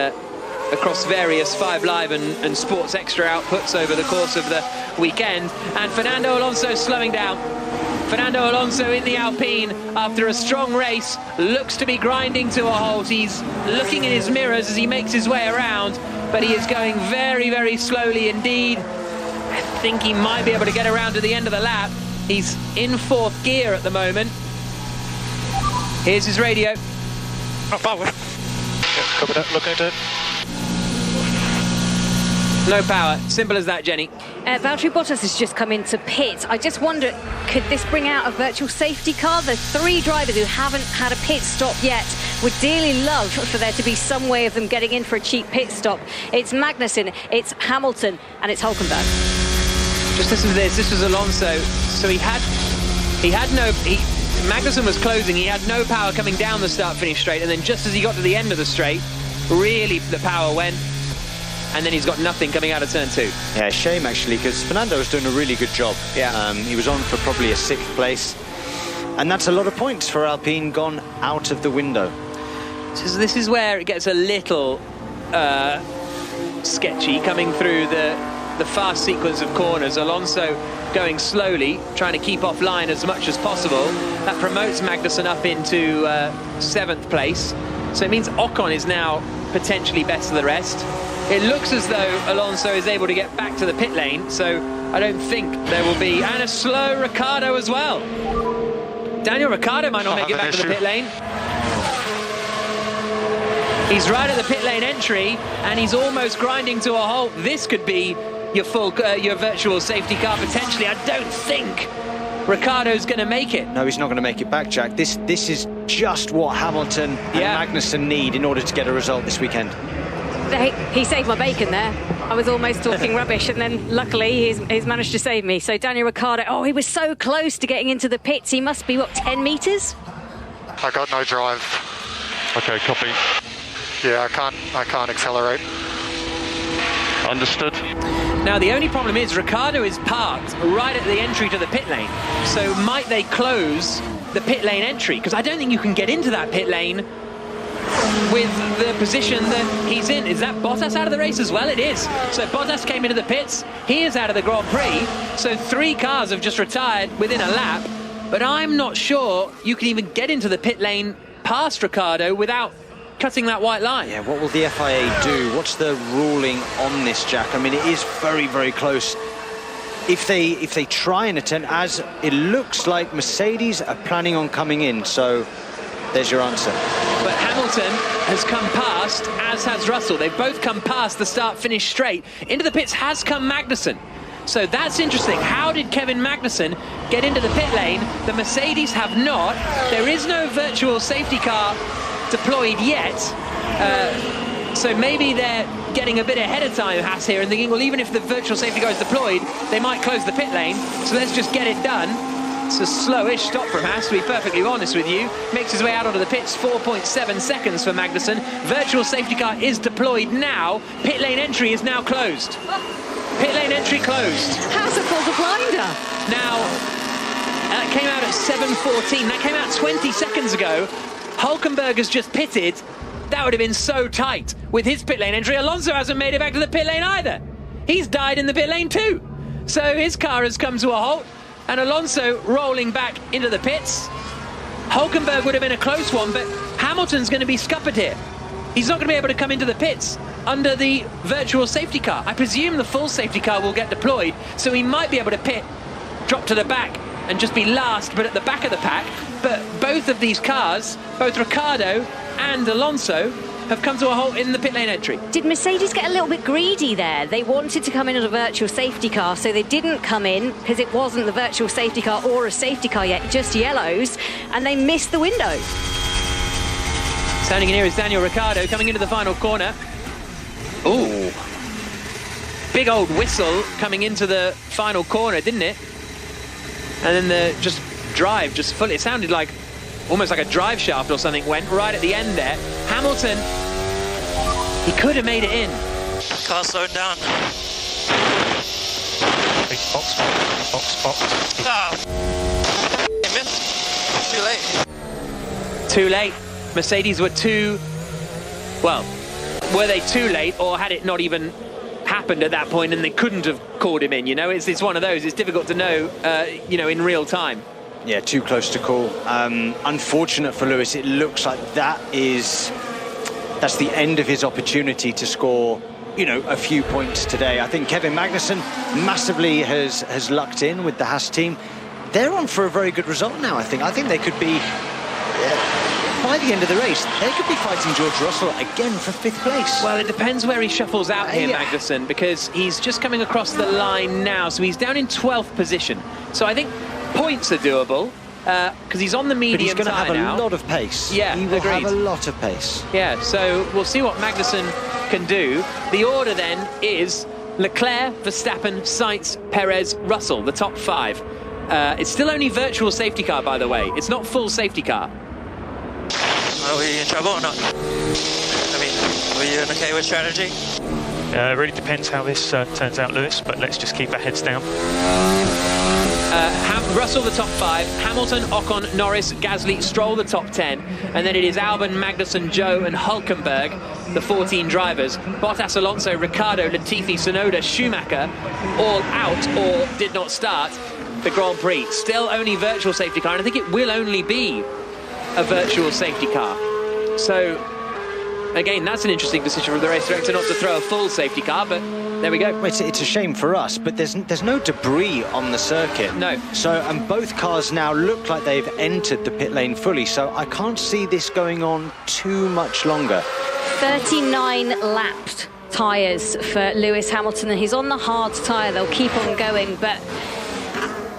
across various 5 Live and Sports Extra outputs over the course of the weekend. And Fernando Alonso slowing down. Fernando Alonso in the Alpine after a strong race looks to be grinding to a halt. He's looking in his mirrors as he makes his way around, but he is going very, very slowly indeed. I think he might be able to get around to the end of the lap. He's in 4th gear at the moment. Here's his radio. Not bad. Yeah, covered it, looking at it. No power. Simple as that, Jenny. Valtteri Bottas has just come into pit. I just wonder, could this bring out a virtual safety car? The 3 drivers who haven't had a pit stop yet would dearly love for there to be some way of them getting in for a cheap pit stop. It's Magnussen, it's Hamilton, and it's Hülkenberg. Just listen to this. This was Alonso. So Magnussen was closing. He had no power coming down the start-finish straight, and then just as he got to the end of the straight, really the power went. And then he's got nothing coming out of turn 2. Yeah, shame actually, because Fernando was doing a really good job. Yeah. He was on for probably a 6th place. And that's a lot of points for Alpine gone out of the window. So this is where it gets a little sketchy coming through the fast sequence of corners. Alonso going slowly, trying to keep offline as much as possible. That promotes Magnussen up into 7th place. So it means Ocon is now potentially best of the rest. It looks as though Alonso is able to get back to the pit lane, so I don't think there will be... And a slow Ricciardo as well. Daniel Ricciardo might not make it back to the pit lane. He's right at the pit lane entry, and he's almost grinding to a halt. This could be your virtual safety car potentially. I don't think Ricciardo's going to make it. No, he's not going to make it back, Jack. This is just what Hamilton and Magnussen need in order to get a result this weekend. He saved my bacon there. I was almost talking rubbish, and then luckily he's managed to save me. So Daniel Ricciardo, he was so close to getting into the pits. He must be, 10 metres? I got no drive. Okay, copy. Yeah, I can't accelerate. Understood. Now, the only problem is Ricciardo is parked right at the entry to the pit lane. So might they close the pit lane entry? Because I don't think you can get into that pit lane with the position that he's in. Is that Bottas out of the race as well? It is. So Bottas came into the pits. He is out of the Grand Prix. So 3 cars have just retired within a lap. But I'm not sure you can even get into the pit lane past Ricciardo without cutting that white line. Yeah, what will the FIA do? What's the ruling on this, Jack? I mean, it is very, very close. If they try and attempt, as it looks like Mercedes are planning on coming in, so there's your answer. But Hamilton has come past, as has Russell. They've both come past the start-finish straight. Into the pits has come Magnussen. So that's interesting. How did Kevin Magnussen get into the pit lane? The Mercedes have not. There is no virtual safety car deployed yet. So maybe they're getting a bit ahead of time, Haas, here, and thinking, well, even if the virtual safety car is deployed, they might close the pit lane. So let's just get it done. It's a slowish stop from Haas, to be perfectly honest with you. Makes his way out onto the pits, 4.7 seconds for Magnussen. Virtual safety car is deployed now. Pit lane entry is now closed. Pit lane entry closed. How's it called a blinder? Now, that came out at 7:14. That came out 20 seconds ago. Hulkenberg has just pitted. That would have been so tight with his pit lane entry. Alonso hasn't made it back to the pit lane either. He's died in the pit lane too. So his car has come to a halt, and Alonso rolling back into the pits. Hulkenberg would have been a close one, but Hamilton's going to be scuppered here. He's not going to be able to come into the pits under the virtual safety car. I presume the full safety car will get deployed, so he might be able to pit, drop to the back, and just be last, but at the back of the pack. But both of these cars, both Ricciardo and Alonso, have come to a halt in the pit lane entry. Did Mercedes get a little bit greedy there? They wanted to come in as a virtual safety car, so they didn't come in because it wasn't the virtual safety car or a safety car yet, just yellows, and they missed the window. Standing in here is Daniel Ricciardo coming into the final corner. Ooh. Big old whistle coming into the final corner, didn't it? And then the drive fully, it sounded like almost like a drive shaft or something went right at the end there. Hamilton, he could have made it in. Car slowed down. Big box. Ah. Too late. Mercedes were were they too late, or had it not even happened at that point and they couldn't have called him in? You know, it's one of those. It's difficult to know, in real time. Yeah, too close to call. Unfortunate for Lewis. It looks like that's the end of his opportunity to score, a few points today. I think Kevin Magnussen massively has lucked in with the Haas team. They're on for a very good result now, I think. I think they could be, by the end of the race, they could be fighting George Russell again for 5th place. Well, it depends where he shuffles out here, Magnussen, because he's just coming across the line now, so he's down in 12th position. So I think points are doable, because he's on the medium tyre now. But he's going to have a lot of pace. Yeah, he will have a lot of pace. Yeah, so we'll see what Magnussen can do. The order then is Leclerc, Verstappen, Sainz, Perez, Russell, the top 5. It's still only virtual safety car, by the way. It's not full safety car. Are we in trouble or not? I mean, were you okay with strategy? It really depends how this turns out, Lewis, but let's just keep our heads down. Russell, the top 5, Hamilton, Ocon, Norris, Gasly, Stroll, the top 10, and then it is Albon, Magnussen, Zhou and Hulkenberg, the 14 drivers. Bottas, Alonso, Ricciardo, Latifi, Tsunoda, Schumacher, all out or did not start the Grand Prix. Still only virtual safety car, and I think it will only be a virtual safety car. So, again, that's an interesting decision from the race director not to throw a full safety car, but there we go. It's a shame for us, but there's no debris on the circuit. No. So, and both cars now look like they've entered the pit lane fully, so I can't see this going on too much longer. 39 lapped tyres for Lewis Hamilton, and he's on the hard tyre. They'll keep on going, but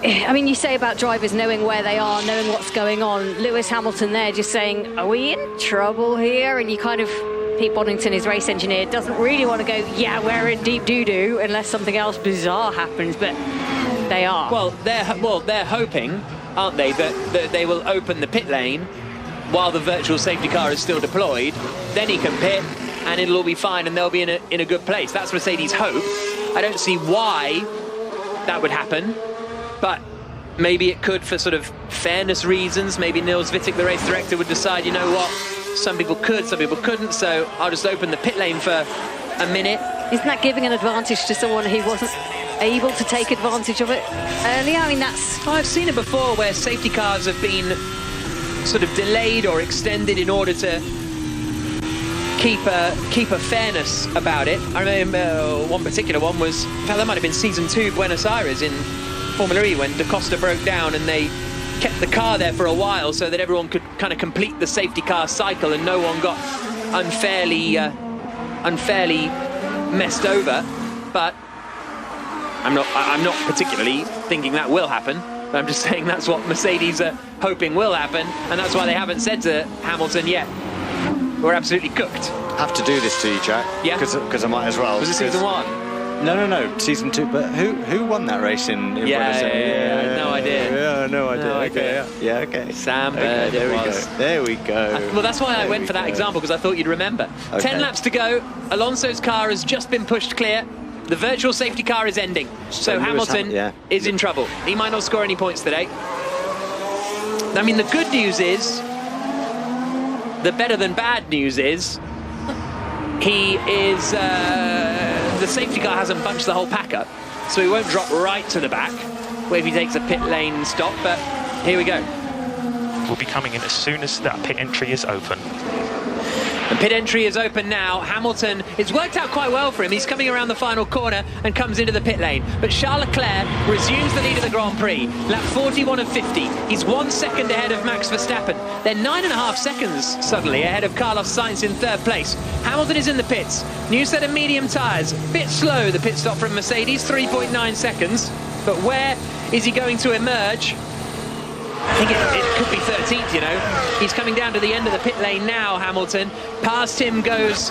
I mean, you say about drivers knowing where they are, knowing what's going on. Lewis Hamilton there just saying, are we in trouble here? And you kind of, Pete Boddington, his race engineer, doesn't really want to go, yeah, we're in deep doo-doo, unless something else bizarre happens, but they are. Well, they're hoping, aren't they, that they will open the pit lane while the virtual safety car is still deployed. Then he can pit, and it'll all be fine, and they'll be in a good place. That's Mercedes' hope. I don't see why that would happen. But maybe it could for sort of fairness reasons. Maybe Nils Wittig, the race director, would decide, you know what, some people could, some people couldn't, so I'll just open the pit lane for a minute. Isn't that giving an advantage to someone who wasn't able to take advantage of it earlier? I mean, that's... I've seen it before where safety cars have been sort of delayed or extended in order to keep a fairness about it. I remember one particular one was, that might have been season 2 Buenos Aires in Formula E when Da Costa broke down and they kept the car there for a while so that everyone could kind of complete the safety car cycle and no one got unfairly messed over. But I'm not particularly thinking that will happen. I'm just saying that's what Mercedes are hoping will happen, and that's why they haven't said to Hamilton yet, we're absolutely cooked. Have to do this to you, Jack. Yeah. Because I might as well. Was it season 1? No, season 2. But who won that race in no idea. No idea. No Okay. Yeah, okay. Sam Bird, okay, there we go. Well, that's why I went for that example, because I thought you'd remember. Okay. 10 laps to go. Alonso's car has just been pushed clear. The virtual safety car is ending. So Hamilton is in trouble. He might not score any points today. I mean, the good news is, the better than bad news is, he is, the safety car hasn't bunched the whole pack up, so he won't drop right to the back, where if he takes a pit lane stop, but here we go. We'll be coming in as soon as that pit entry is open. And pit entry is open now. Hamilton, it's worked out quite well for him. He's coming around the final corner and comes into the pit lane. But Charles Leclerc resumes the lead of the Grand Prix. Lap 41 of 50. He's 1 second ahead of Max Verstappen. They're 9.5 seconds suddenly ahead of Carlos Sainz in 3rd place. Hamilton is in the pits. New set of medium tyres. Bit slow, the pit stop from Mercedes, 3.9 seconds. But where is he going to emerge? I think it could be 13th, you know. He's coming down to the end of the pit lane now, Hamilton. Past him goes,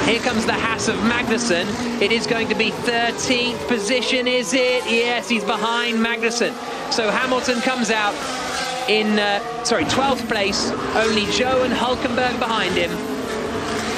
here comes the Haas of Magnussen. It is going to be 13th position, is it? Yes, he's behind Magnussen. So Hamilton comes out in, 12th place. Only Joe and Hülkenberg behind him.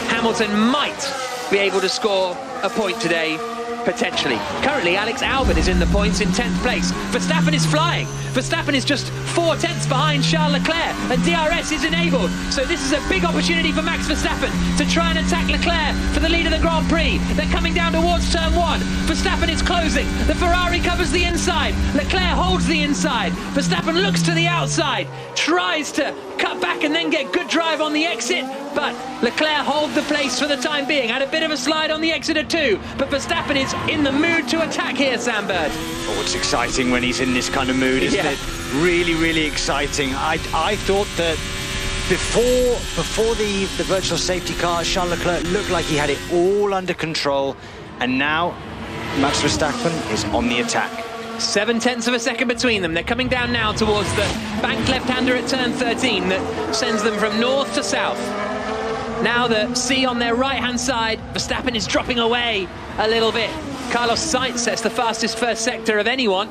Hamilton might be able to score a point today. Potentially. Currently, Alex Albon is in the points in 10th place. Verstappen is flying. Verstappen is just 4 tenths behind Charles Leclerc, and DRS is enabled. So this is a big opportunity for Max Verstappen to try and attack Leclerc for the lead of the Grand Prix. They're coming down towards turn 1. Verstappen is closing. The Ferrari covers the inside. Leclerc holds the inside. Verstappen looks to the outside, tries to cut back and then get good drive on the exit, but Leclerc holds the place for the time being. Had a bit of a slide on the exit of 2, but Verstappen is in the mood to attack here, Sam Bird. Oh, it's exciting when he's in this kind of mood, isn't it? Really, really exciting. I thought that before the virtual safety car, Charles Leclerc looked like he had it all under control, and now Max Verstappen is on the attack. 7 tenths of a second between them. They're coming down now towards the bank left-hander at turn 13 that sends them from north to south. Now the C on their right-hand side. Verstappen is dropping away a little bit. Carlos Sainz sets the fastest first sector of anyone.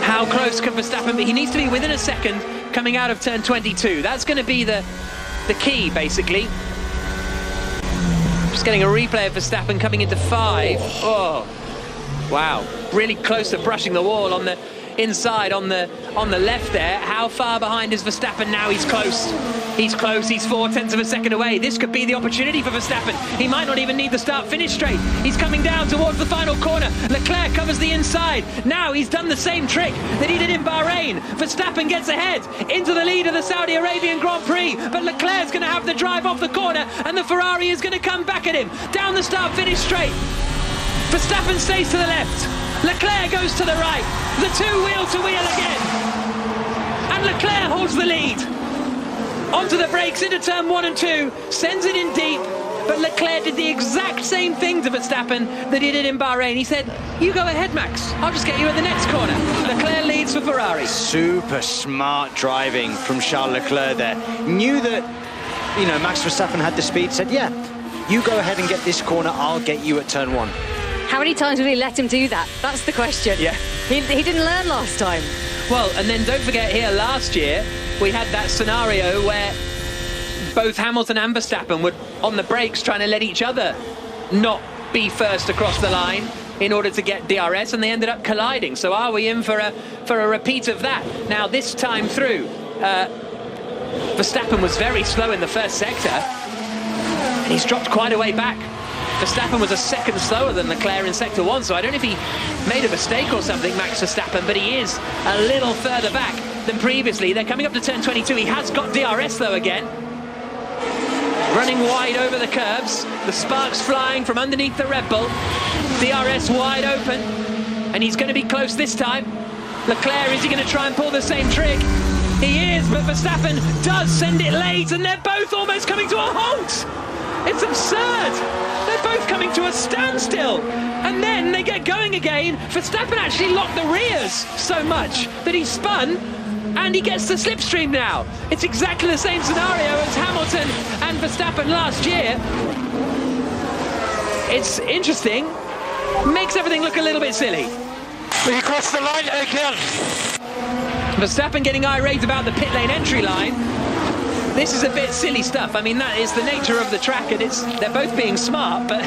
How close can Verstappen be? He needs to be within a second coming out of turn 22. That's going to be the key, basically. Just getting a replay of Verstappen coming into 5. Oh, wow. Really close to brushing the wall on the inside, on the left there. How far behind is Verstappen now? He's close. He's close. He's 4 tenths of a second away. This could be the opportunity for Verstappen. He might not even need the start-finish straight. He's coming down towards the final corner. Leclerc covers the inside. Now he's done the same trick that he did in Bahrain. Verstappen gets ahead into the lead of the Saudi Arabian Grand Prix, but Leclerc's going to have the drive off the corner, and the Ferrari is going to come back at him. Down the start-finish straight. Verstappen stays to the left. Leclerc goes to the right. The two wheel-to-wheel again. And Leclerc holds the lead. Onto the brakes, into turn 1 and 2. Sends it in deep. But Leclerc did the exact same thing to Verstappen that he did in Bahrain. He said, you go ahead, Max. I'll just get you at the next corner. Leclerc leads for Ferrari. Super smart driving from Charles Leclerc there. Knew that, Max Verstappen had the speed. Said, yeah, you go ahead and get this corner. I'll get you at turn 1. How many times will he let him do that? That's the question. Yeah. He didn't learn last time. Well, and then don't forget here, last year, we had that scenario where both Hamilton and Verstappen were on the brakes trying to let each other not be first across the line in order to get DRS, and they ended up colliding. So are we in for a repeat of that? Now, this time through, Verstappen was very slow in the first sector, and he's dropped quite a way back. Verstappen was a second slower than Leclerc in Sector 1, so I don't know if he made a mistake or something, Max Verstappen, but he is a little further back than previously. They're coming up to turn 22. He has got DRS, though, again. Running wide over the curbs. The sparks flying from underneath the Red Bull. DRS wide open, and he's going to be close this time. Leclerc, is he going to try and pull the same trick? He is, but Verstappen does send it late, and they're both almost coming to a halt. It's absurd. They're both coming to a standstill. And then they get going again. Verstappen actually locked the rears so much that he spun, and he gets the slipstream now. It's exactly the same scenario as Hamilton and Verstappen last year. It's interesting. Makes everything look a little bit silly. He crossed the line again. Verstappen getting irate about the pit lane entry line. This is a bit silly stuff. I mean, that is the nature of the track, and they're both being smart, but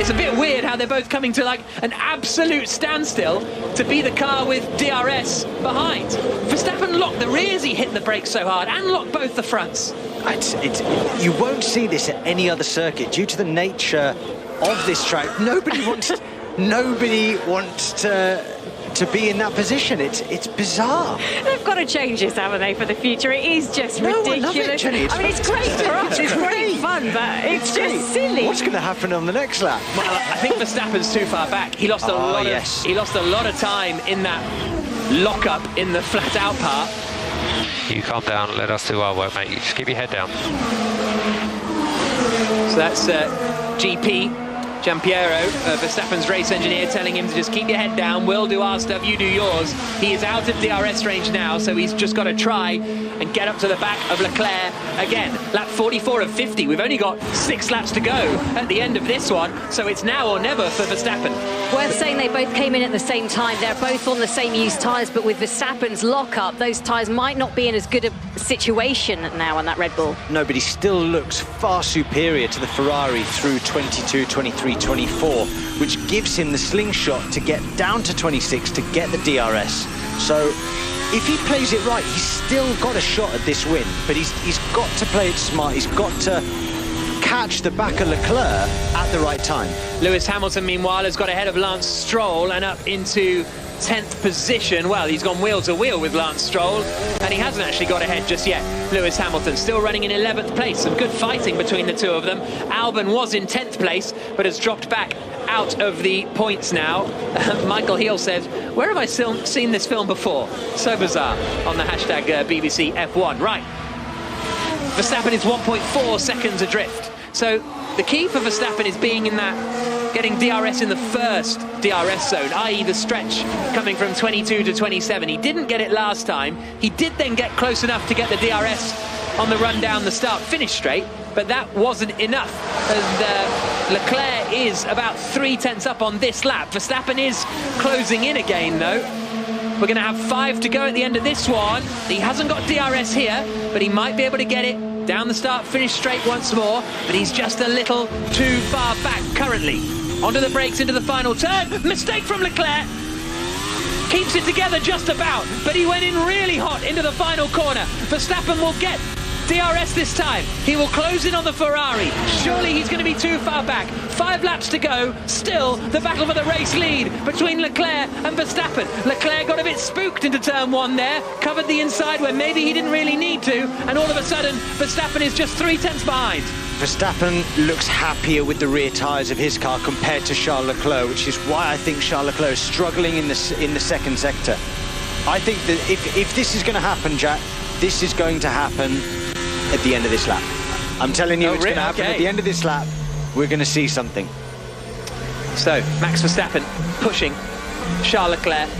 it's a bit weird how they're both coming to like an absolute standstill to be the car with DRS behind. Verstappen locked the rears, he hit the brakes so hard, and locked both the fronts. You won't see this at any other circuit due to the nature of this track. Nobody wants to be in that position. It's bizarre. They've got to change this, haven't they, for the future? It is just ridiculous. I love it, Jenny. I mean, it's great for us. It's great fun, but it's just silly. What's going to happen on the next lap? Well, I think Verstappen's too far back. He lost a lot of time in that lock-up in the flat-out part. You calm down. Let us do our work, mate. You just keep your head down. So that's GP. Giampiero, Verstappen's race engineer, telling him to just keep your head down. We'll do our stuff, you do yours. He is out of DRS range now, so he's just got to try and get up to the back of Leclerc again. Lap 44 of 50. We've only got 6 laps to go at the end of this one, so it's now or never for Verstappen. Worth saying they both came in at the same time. They're both on the same used tyres, but with Verstappen's lock-up, those tyres might not be in as good a situation now on that Red Bull. No, but he still looks far superior to the Ferrari through 22, 23, 24, which gives him the slingshot to get down to 26 to get the DRS. So if he plays it right, he's still got a shot at this win, but he's got to play it smart. He's got to catch the back of Leclerc at the right time. Lewis Hamilton, meanwhile, has got ahead of Lance Stroll and up into 10th position. Well, he's gone wheel to wheel with Lance Stroll, and he hasn't actually got ahead just yet. Lewis Hamilton still running in 11th place. Some good fighting between the two of them. Albon was in 10th place, but has dropped back out of the points now. Michael Heel says, where have I seen this film before? So bizarre, on the hashtag BBC F1. Right, Verstappen is 1.4 seconds adrift. So the key for Verstappen is being in that, getting DRS in the first DRS zone, i.e. the stretch coming from 22 to 27. He didn't get it last time. He did then get close enough to get the DRS on the run down the start-finish straight, but that wasn't enough. And Leclerc is about 3/10 up on this lap. Verstappen is closing in again, though. We're going to have 5 to go at the end of this one. He hasn't got DRS here, but he might be able to get it down the start-finish straight once more, but he's just a little too far back currently. Onto the brakes into the final turn. Mistake from Leclerc. Keeps it together just about, but he went in really hot into the final corner. Verstappen will get DRS this time. He will close in on the Ferrari. Surely he's going to be too far back. 5 laps to go. Still the battle for the race lead between Leclerc and Verstappen. Leclerc got a bit spooked into turn 1 there, covered the inside where maybe he didn't really need to, and all of a sudden Verstappen is just 3/10 behind. Verstappen looks happier with the rear tyres of his car compared to Charles Leclerc, which is why I think Charles Leclerc is struggling in the second sector. I think that if this is going to happen, Jack, this is going to happen at the end of this lap. I'm telling you, it's going to happen at the end of this lap. We're going to see something. So, Max Verstappen pushing Charles Leclerc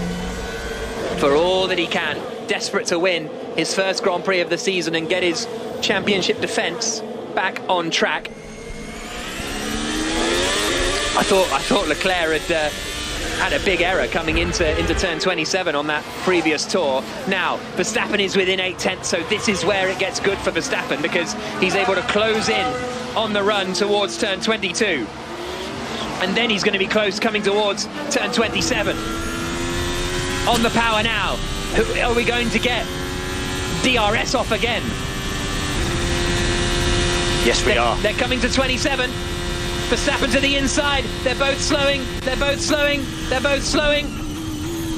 for all that he can, desperate to win his first Grand Prix of the season and get his championship defence back on track. I thought Leclerc had a big error coming into turn 27 on that previous tour. Now Verstappen is within 8/10, so this is where it gets good for Verstappen, because he's able to close in on the run towards turn 22, and then he's going to be close coming towards turn 27. On the power now. Are we going to get DRS off again? Yes, we are. They're coming to 27. Verstappen to the inside. They're both slowing. They're both slowing. They're both slowing.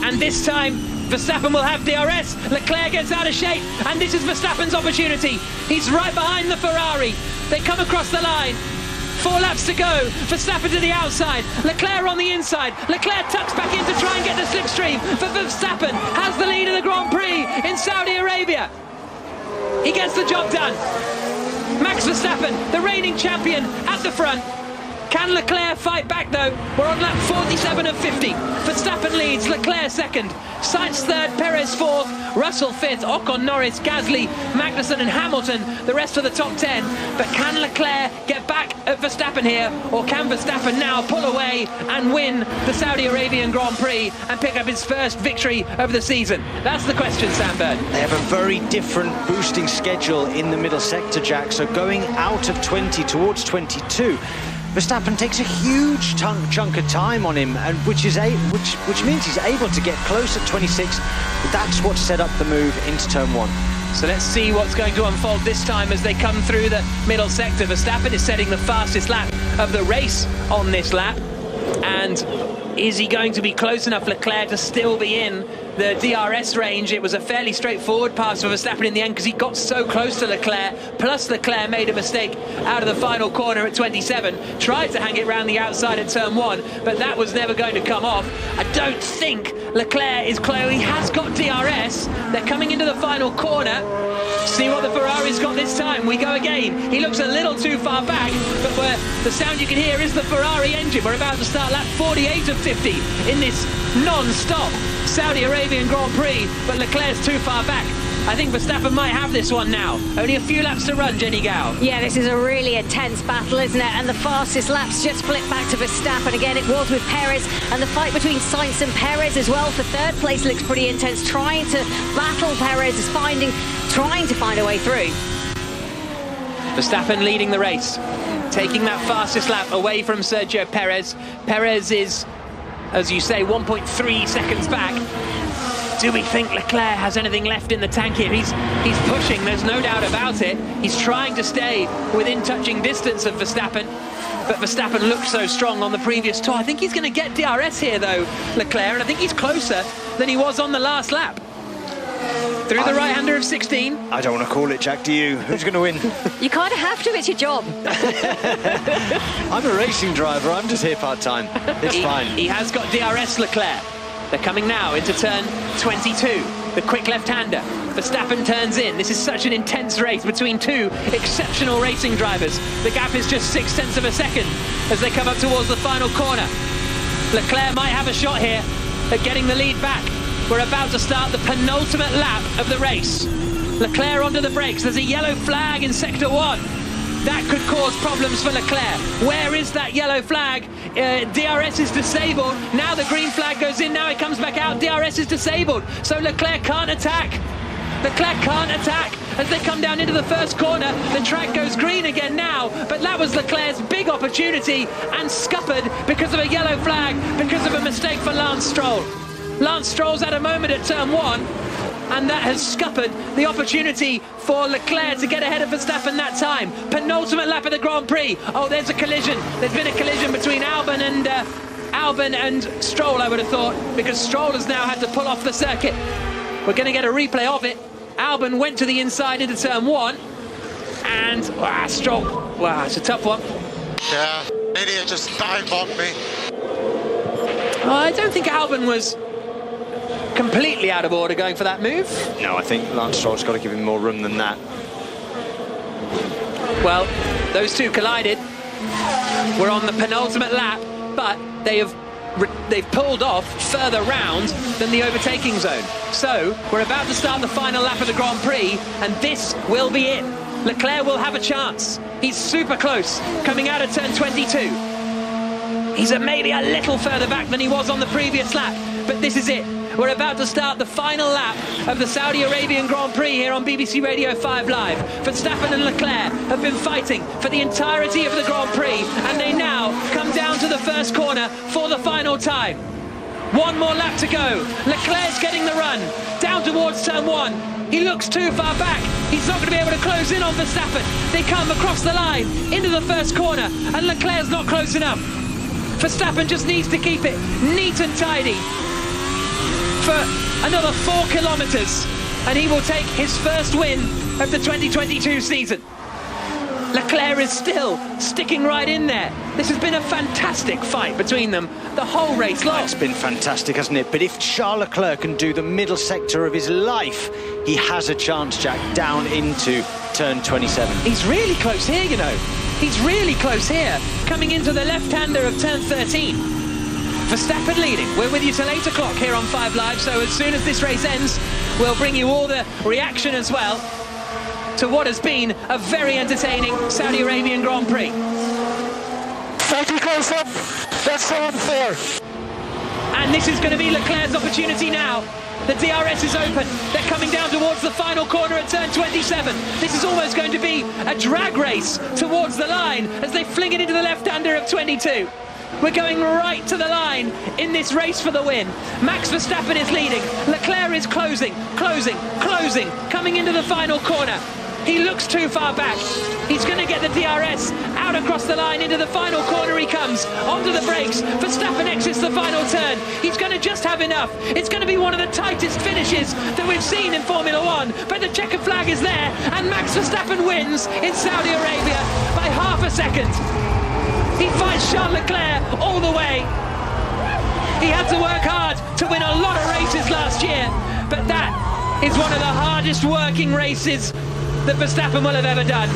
And this time, Verstappen will have DRS. Leclerc gets out of shape. And this is Verstappen's opportunity. He's right behind the Ferrari. They come across the line. 4 laps to go. Verstappen to the outside. Leclerc on the inside. Leclerc tucks back in to try and get the slipstream. For Verstappen has the lead of the Grand Prix in Saudi Arabia. He gets the job done. Max Verstappen, the reigning champion, at the front. Can Leclerc fight back though? We're on lap 47 of 50. Verstappen leads, Leclerc second, Sainz third, Perez fourth, Russell fifth, Ocon, Norris, Gasly, Magnussen and Hamilton, the rest of the top 10. But can Leclerc get back at Verstappen here, or can Verstappen now pull away and win the Saudi Arabian Grand Prix and pick up his first victory of the season? That's the question, Sam Bird. They have a very different boosting schedule in the middle sector, Jack, so going out of 20 towards 22, Verstappen takes a huge chunk of time on him, and which means he's able to get close at 26. That's what set up the move into turn 1. So let's see what's going to unfold this time as they come through the middle sector. Verstappen is setting the fastest lap of the race on this lap, and is he going to be close enough, Leclerc, to still be in the DRS range? It was a fairly straightforward pass for Verstappen in the end because he got so close to Leclerc, plus Leclerc made a mistake out of the final corner at 27, tried to hang it round the outside at turn 1, but that was never going to come off. I don't think Leclerc is close. He has got DRS. They're coming into the final corner. See what the Ferrari's got this time. We go again. He looks a little too far back, but the sound you can hear is the Ferrari engine. We're about to start lap 48 of 50 in this non-stop Saudi Arabian Grand Prix, but Leclerc's too far back. I think Verstappen might have this one now. Only a few laps to run, Jenny Gow. Yeah, this is a really intense battle, isn't it? And the fastest laps just flipped back to Verstappen. Again, it was with Perez, and the fight between Sainz and Perez as well for third place looks pretty intense. Trying to battle Perez is trying to find a way through. Verstappen leading the race, taking that fastest lap away from Sergio Perez. Perez is, as you say, 1.3 seconds back. Do we think Leclerc has anything left in the tank here? He's pushing, there's no doubt about it. He's trying to stay within touching distance of Verstappen, but Verstappen looked so strong on the previous tour. I think he's going to get DRS here though, Leclerc, and I think he's closer than he was on the last lap. Through the right-hander of 16. I don't want to call it, Jack, do you? Who's going to win? You kind of have to, it's your job. I'm a racing driver, I'm just here part-time. It's fine. He has got DRS, Leclerc. They're coming now into turn 22, the quick left-hander. Verstappen turns in. This is such an intense race between two exceptional racing drivers. The gap is just 0.6 of a second as they come up towards the final corner. Leclerc might have a shot here at getting the lead back. We're about to start the penultimate lap of the race. Leclerc onto the brakes. There's a yellow flag in sector 1. That could cause problems for Leclerc. Where is that yellow flag? DRS is disabled. Now the green flag goes in. Now it comes back out. DRS is disabled. So Leclerc can't attack. Leclerc can't attack as they come down into the first corner. The track goes green again now, but that was Leclerc's big opportunity and scuppered because of a yellow flag, because of a mistake for Lance Stroll. Lance Stroll's had a moment at turn 1, and that has scuppered the opportunity for Leclerc to get ahead of Verstappen that time. Penultimate lap of the Grand Prix. Oh, there's a collision. There's been a collision between Albon and Stroll, I would have thought, because Stroll has now had to pull off the circuit. We're going to get a replay of it. Albon went to the inside into turn 1, and Stroll. Wow, it's a tough one. Yeah, idiot just dive-bombed me. Oh, I don't think Albon was completely out of order going for that move. No, I think Lance Stroll's got to give him more room than that. Well, those two collided. We're on the penultimate lap, but they've pulled off further round than the overtaking zone. So we're about to start the final lap of the Grand Prix, and this will be it. Leclerc will have a chance. He's super close, coming out of turn 22. He's maybe a little further back than he was on the previous lap, but this is it. We're about to start the final lap of the Saudi Arabian Grand Prix here on BBC Radio 5 Live. Verstappen and Leclerc have been fighting for the entirety of the Grand Prix, and they now come down to the first corner for the final time. One more lap to go. Leclerc's getting the run down towards turn 1. He looks too far back. He's not going to be able to close in on Verstappen. They come across the line into the first corner, and Leclerc's not close enough. Verstappen just needs to keep it neat and tidy for another 4 kilometres, and he will take his first win of the 2022 season. Leclerc is still sticking right in there. This has been a fantastic fight between them the whole race long. It's been fantastic, hasn't it? But if Charles Leclerc can do the middle sector of his life, he has a chance, Jack, down into turn 27. He's really close here, you know. He's really close here, coming into the left-hander of turn 13. Verstappen leading. We're with you till 8 o'clock here on 5 Live, so as soon as this race ends, we'll bring you all the reaction as well to what has been a very entertaining Saudi Arabian Grand Prix. 30 close up, that's so unfair. And this is going to be Leclerc's opportunity now. The DRS is open. They're coming down towards the final corner at turn 27. This is almost going to be a drag race towards the line as they fling it into the left-hander of 22. We're going right to the line in this race for the win. Max Verstappen is leading. Leclerc is closing, coming into the final corner. He looks too far back. He's going to get the DRS out across the line into the final corner. He comes onto the brakes. Verstappen exits the final turn. He's going to just have enough. It's going to be one of the tightest finishes that we've seen in Formula One. But the checkered flag is there, and Max Verstappen wins in Saudi Arabia by half a second. He fights Charles Leclerc all the way. He had to work hard to win a lot of races last year, but that is one of the hardest working races that Verstappen will have ever done.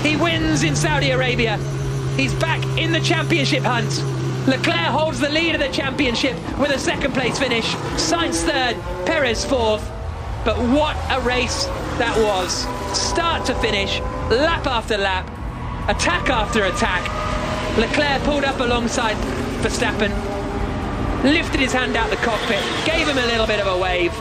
He wins in Saudi Arabia. He's back in the championship hunt. Leclerc holds the lead of the championship with a second place finish. Sainz third, Perez fourth. But what a race that was. Start to finish, lap after lap, attack after attack. Leclerc pulled up alongside Verstappen, lifted his hand out the cockpit, gave him a little bit of a wave,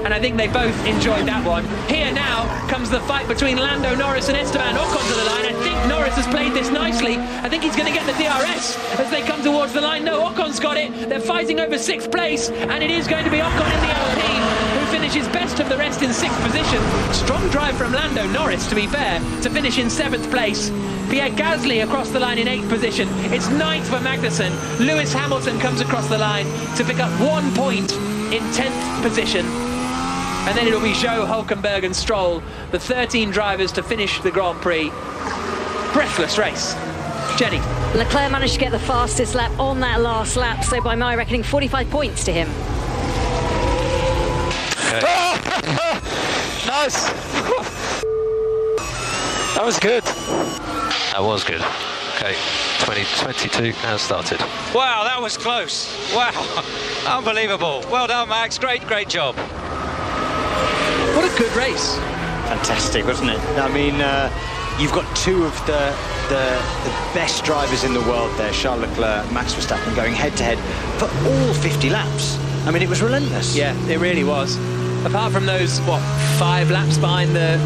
and I think they both enjoyed that one. Here now comes the fight between Lando Norris and Esteban Ocon to the line. I think Norris has played this nicely. I think he's going to get the DRS as they come towards the line. No, Ocon's got it. They're fighting over 6th place, and it is going to be Ocon in the Alpine who finishes best of the rest in 6th position. Strong drive from Lando Norris, to be fair, to finish in 7th place. Pierre Gasly across the line in 8th position. It's 9th for Magnussen. Lewis Hamilton comes across the line to pick up 1 point in 10th position. And then it'll be Zhou, Hülkenberg and Stroll, the 13 drivers to finish the Grand Prix. Breathless race. Jenny. Leclerc managed to get the fastest lap on that last lap, so by my reckoning, 45 points to him. Okay. Nice. That was good. That was good. Okay, 2022 has started. Wow, that was close. Wow, unbelievable. Well done, Max. Great job. What a good race. Fantastic, wasn't it? I mean, you've got two of the best drivers in the world there, Charles Leclerc, Max Verstappen, going head-to-head for all 50 laps. I mean, it was relentless. Yeah, it really was. Apart from those, 5 laps behind the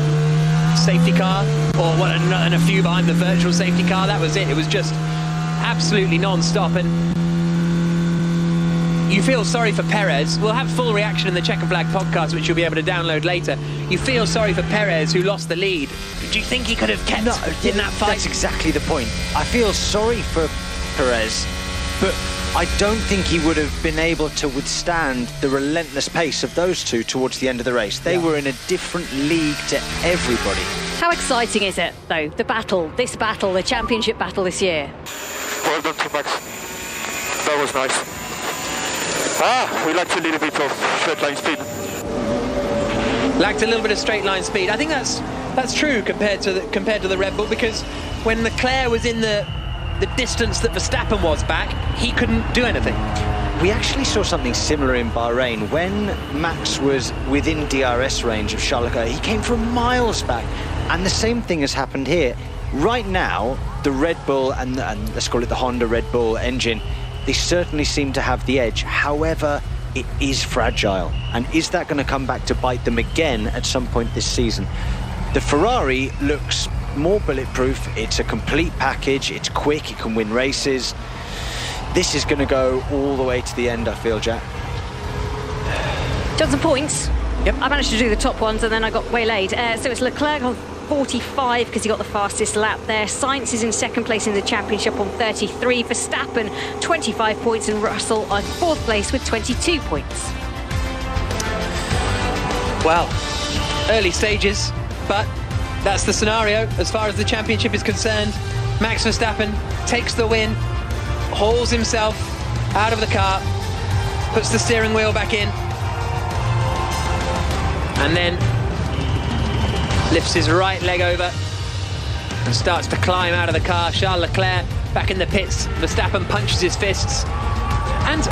safety car, and a few behind the virtual safety car, that was it. It was just absolutely non-stop, and you feel sorry for Perez. We'll have full reaction in the Checkered Flag podcast, which you'll be able to download later. You feel sorry for Perez, who lost the lead. Do you think he could have kept in that fight? That's exactly the point. I feel sorry for Perez, but I don't think he would have been able to withstand the relentless pace of those two towards the end of the race. They were in a different league to everybody. How exciting is it, though, the championship battle this year? Well done to Max. That was nice. We lacked a little bit of straight line speed. Lacked a little bit of straight line speed. I think that's true compared to the Red Bull, because when Leclerc was in the distance that Verstappen was back, he couldn't do anything. We actually saw something similar in Bahrain. When Max was within DRS range of Charles Leclerc, he came from miles back. And the same thing has happened here. Right now, the Red Bull and let's call it the Honda Red Bull engine, they certainly seem to have the edge. However, it is fragile. And is that going to come back to bite them again at some point this season? The Ferrari looks more bulletproof. It's a complete package. It's quick. It can win races. This is going to go all the way to the end, I feel, Jack. Done some points. Yep. I managed to do the top ones and then I got waylaid. So it's Leclerc on 45 because he got the fastest lap there. Sainz is in second place in the championship on 33. Verstappen 25 points and Russell on fourth place with 22 points. Well, early stages, but that's the scenario as far as the championship is concerned. Max Verstappen takes the win, hauls himself out of the car, puts the steering wheel back in, and then lifts his right leg over and starts to climb out of the car. Charles Leclerc back in the pits. Verstappen punches his fists. And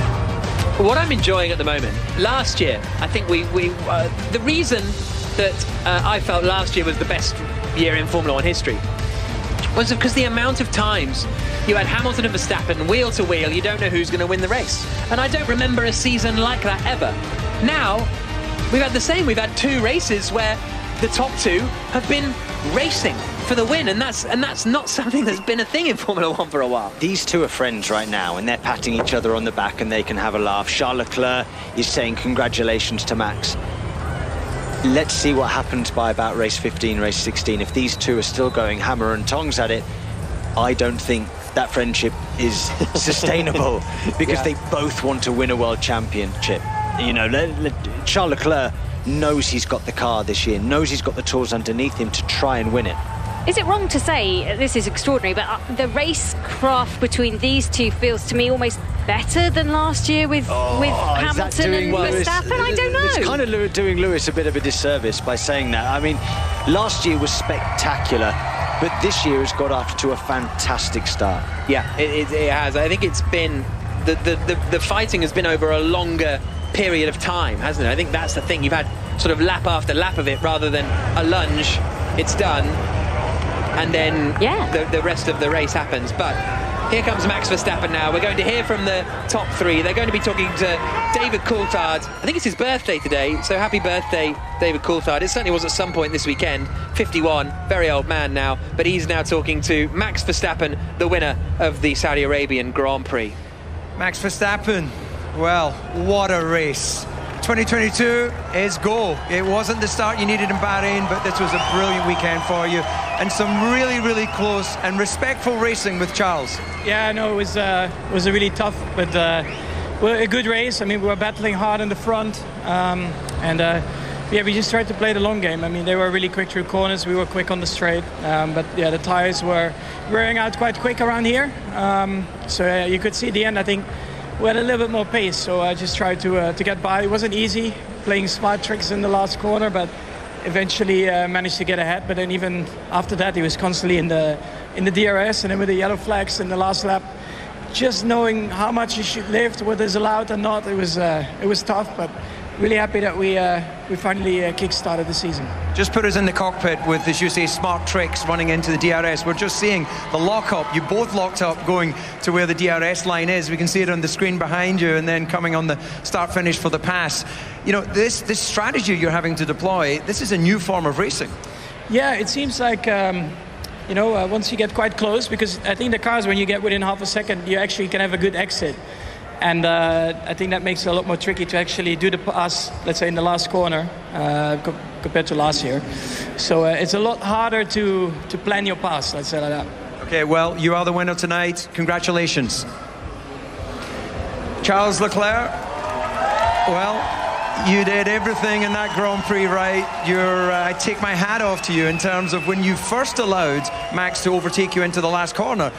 what I'm enjoying at the moment, last year, I think the reason that I felt last year was the best year in Formula One history was because the amount of times you had Hamilton and Verstappen wheel to wheel, you don't know who's going to win the race. And I don't remember a season like that ever. Now, we've had the same. We've had 2 races where the top 2 have been racing for the win, and that's not something that's been a thing in Formula One for a while. These 2 are friends right now, and they're patting each other on the back, and they can have a laugh. Charles Leclerc is saying congratulations to Max. Let's see what happens by about race 15, race 16. If these 2 are still going hammer and tongs at it, I don't think that friendship is sustainable, because they both want to win a world championship. You know, Charles Leclerc knows he's got the car this year, knows he's got the tools underneath him to try and win it. Is it wrong to say, this is extraordinary, but the racecraft between these 2 feels to me almost better than last year with Hamilton and Verstappen? I don't know. It's kind of doing Lewis a bit of a disservice by saying that. I mean, last year was spectacular, but this year has got off to a fantastic start. Yeah, it has. I think it's been the fighting has been over a longer period of time, hasn't it? I think that's the thing. You've had sort of lap after lap of it rather than a lunge. It's done, and then the rest of the race happens. But here comes Max Verstappen now. We're going to hear from the top 3. They're going to be talking to David Coulthard. I think it's his birthday today, so happy birthday, David Coulthard. It certainly was at some point this weekend. 51, very old man now, but he's now talking to Max Verstappen, the winner of the Saudi Arabian Grand Prix. Max Verstappen, well, what a race. 2022 is go. It wasn't the start you needed in Bahrain, but this was a brilliant weekend for you, and some really, really close and respectful racing with Charles. Yeah, no, it was a really tough, but a good race. I mean, we were battling hard in the front, we just tried to play the long game. I mean, they were really quick through corners. We were quick on the straight, but yeah, the tires were wearing out quite quick around here. So you could see at the end, I think we had a little bit more pace, so I just tried to get by. It wasn't easy playing smart tricks in the last corner, but eventually managed to get ahead. But then even after that, he was constantly in the DRS, and then with the yellow flags in the last lap, just knowing how much you should lift, what is allowed and not, it was tough. But really happy that we finally kick-started the season. Just put us in the cockpit with, as you say, smart tricks running into the DRS. We're just seeing the lock-up. You both locked up going to where the DRS line is. We can see it on the screen behind you, and then coming on the start-finish for the pass. You know, this strategy you're having to deploy, this is a new form of racing. Yeah, it seems like, once you get quite close, because I think the cars, when you get within half a second, you actually can have a good exit. And I think that makes it a lot more tricky to actually do the pass, let's say, in the last corner compared to last year. So it's a lot harder to plan your pass, let's say like that. Okay, well, you are the winner tonight. Congratulations. Charles Leclerc, well, you did everything in that Grand Prix right. I take my hat off to you in terms of when you first allowed Max to overtake you into the last corner.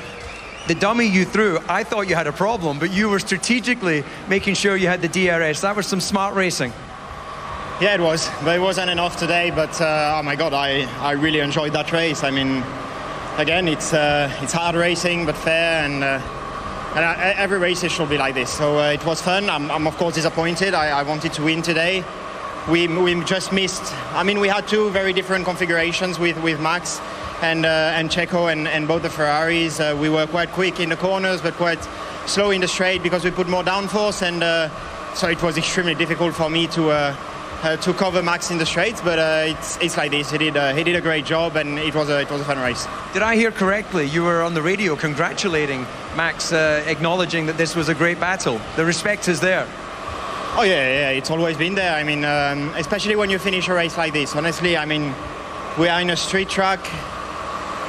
The dummy you threw, I thought you had a problem, but you were strategically making sure you had the DRS. That was some smart racing. Yeah, it was. But it wasn't enough today. But oh my God, I really enjoyed that race. I mean, again, it's hard racing, but fair, and every race should be like this. So it was fun. I'm of course disappointed. I wanted to win today. We just missed. I mean, we had 2 very different configurations with Max and Checo and both the Ferraris. We were quite quick in the corners, but quite slow in the straight because we put more downforce, and so it was extremely difficult for me to cover Max in the straights. But it's like this. He did a great job, and it was a fun race. Did I hear correctly? You were on the radio congratulating Max, acknowledging that this was a great battle. The respect is there. Oh yeah, it's always been there. I mean, especially when you finish a race like this. Honestly, I mean, we are in a street track.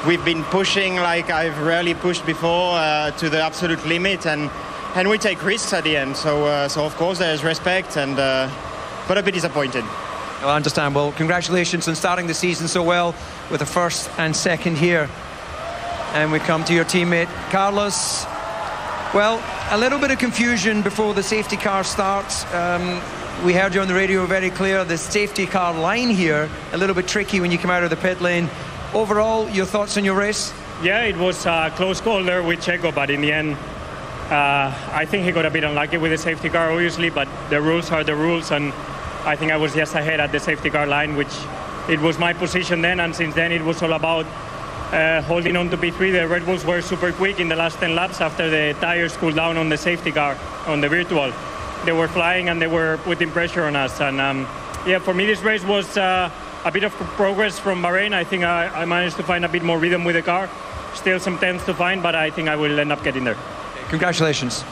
We've been pushing like I've rarely pushed before, to the absolute limit, and we take risks at the end. So of course there's respect, and but a bit disappointed. Well, I understand. Well, congratulations on starting the season so well with the first and second here. And we come to your teammate, Carlos. Well, a little bit of confusion before the safety car starts. We heard you on the radio very clear. The safety car line here, a little bit tricky when you come out of the pit lane. Overall, your thoughts on your race? Yeah, it was a close call there with Checo, but in the end, I think he got a bit unlucky with the safety car, obviously, but the rules are the rules, and I think I was just ahead at the safety car line, which it was my position then, and since then it was all about holding on to P3. The Red Bulls were super quick in the last 10 laps after the tires cooled down on the safety car, on the virtual. They were flying and they were putting pressure on us, and yeah, for me this race was a bit of progress from Bahrain. I think I managed to find a bit more rhythm with the car. Still some tenths to find, but I think I will end up getting there. Congratulations.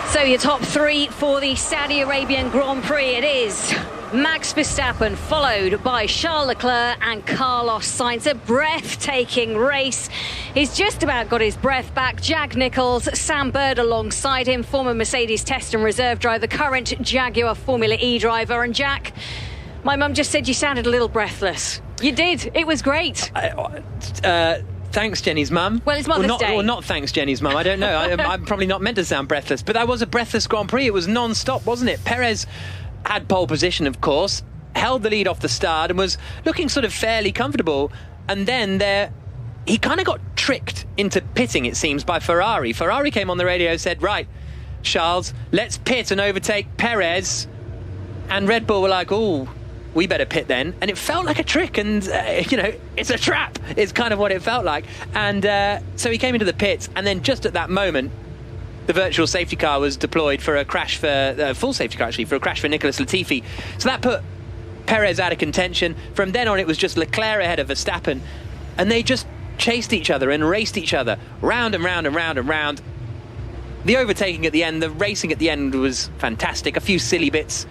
So your top three for the Saudi Arabian Grand Prix, it is Max Verstappen, followed by Charles Leclerc and Carlos Sainz. A breathtaking race. He's just about got his breath back. Jack Nicholls, Sam Bird alongside him, former Mercedes test and reserve driver, current Jaguar Formula E driver. And Jack, my mum just said you sounded a little breathless. You did. It was great. Thanks, Jenny's mum. Well, it's Mother's Day. Or not thanks, Jenny's mum. I don't know. I'm probably not meant to sound breathless, but that was a breathless Grand Prix. It was non-stop, wasn't it? Perez had pole position, of course, held the lead off the start and was looking sort of fairly comfortable. And then he kind of got tricked into pitting, it seems, by Ferrari. Ferrari came on the radio and said, right, Charles, let's pit and overtake Perez. And Red Bull were like, oh, we better pit then. And it felt like a trick, and it's a trap. It's kind of what it felt like. And so he came into the pits, and then just at that moment, the virtual safety car was deployed for a crash full safety car actually, for a crash for Nicholas Latifi. So that put Perez out of contention. From then on, it was just Leclerc ahead of Verstappen, and they just chased each other and raced each other round and round and round and round. The overtaking at the end, the racing at the end was fantastic. A few silly bits,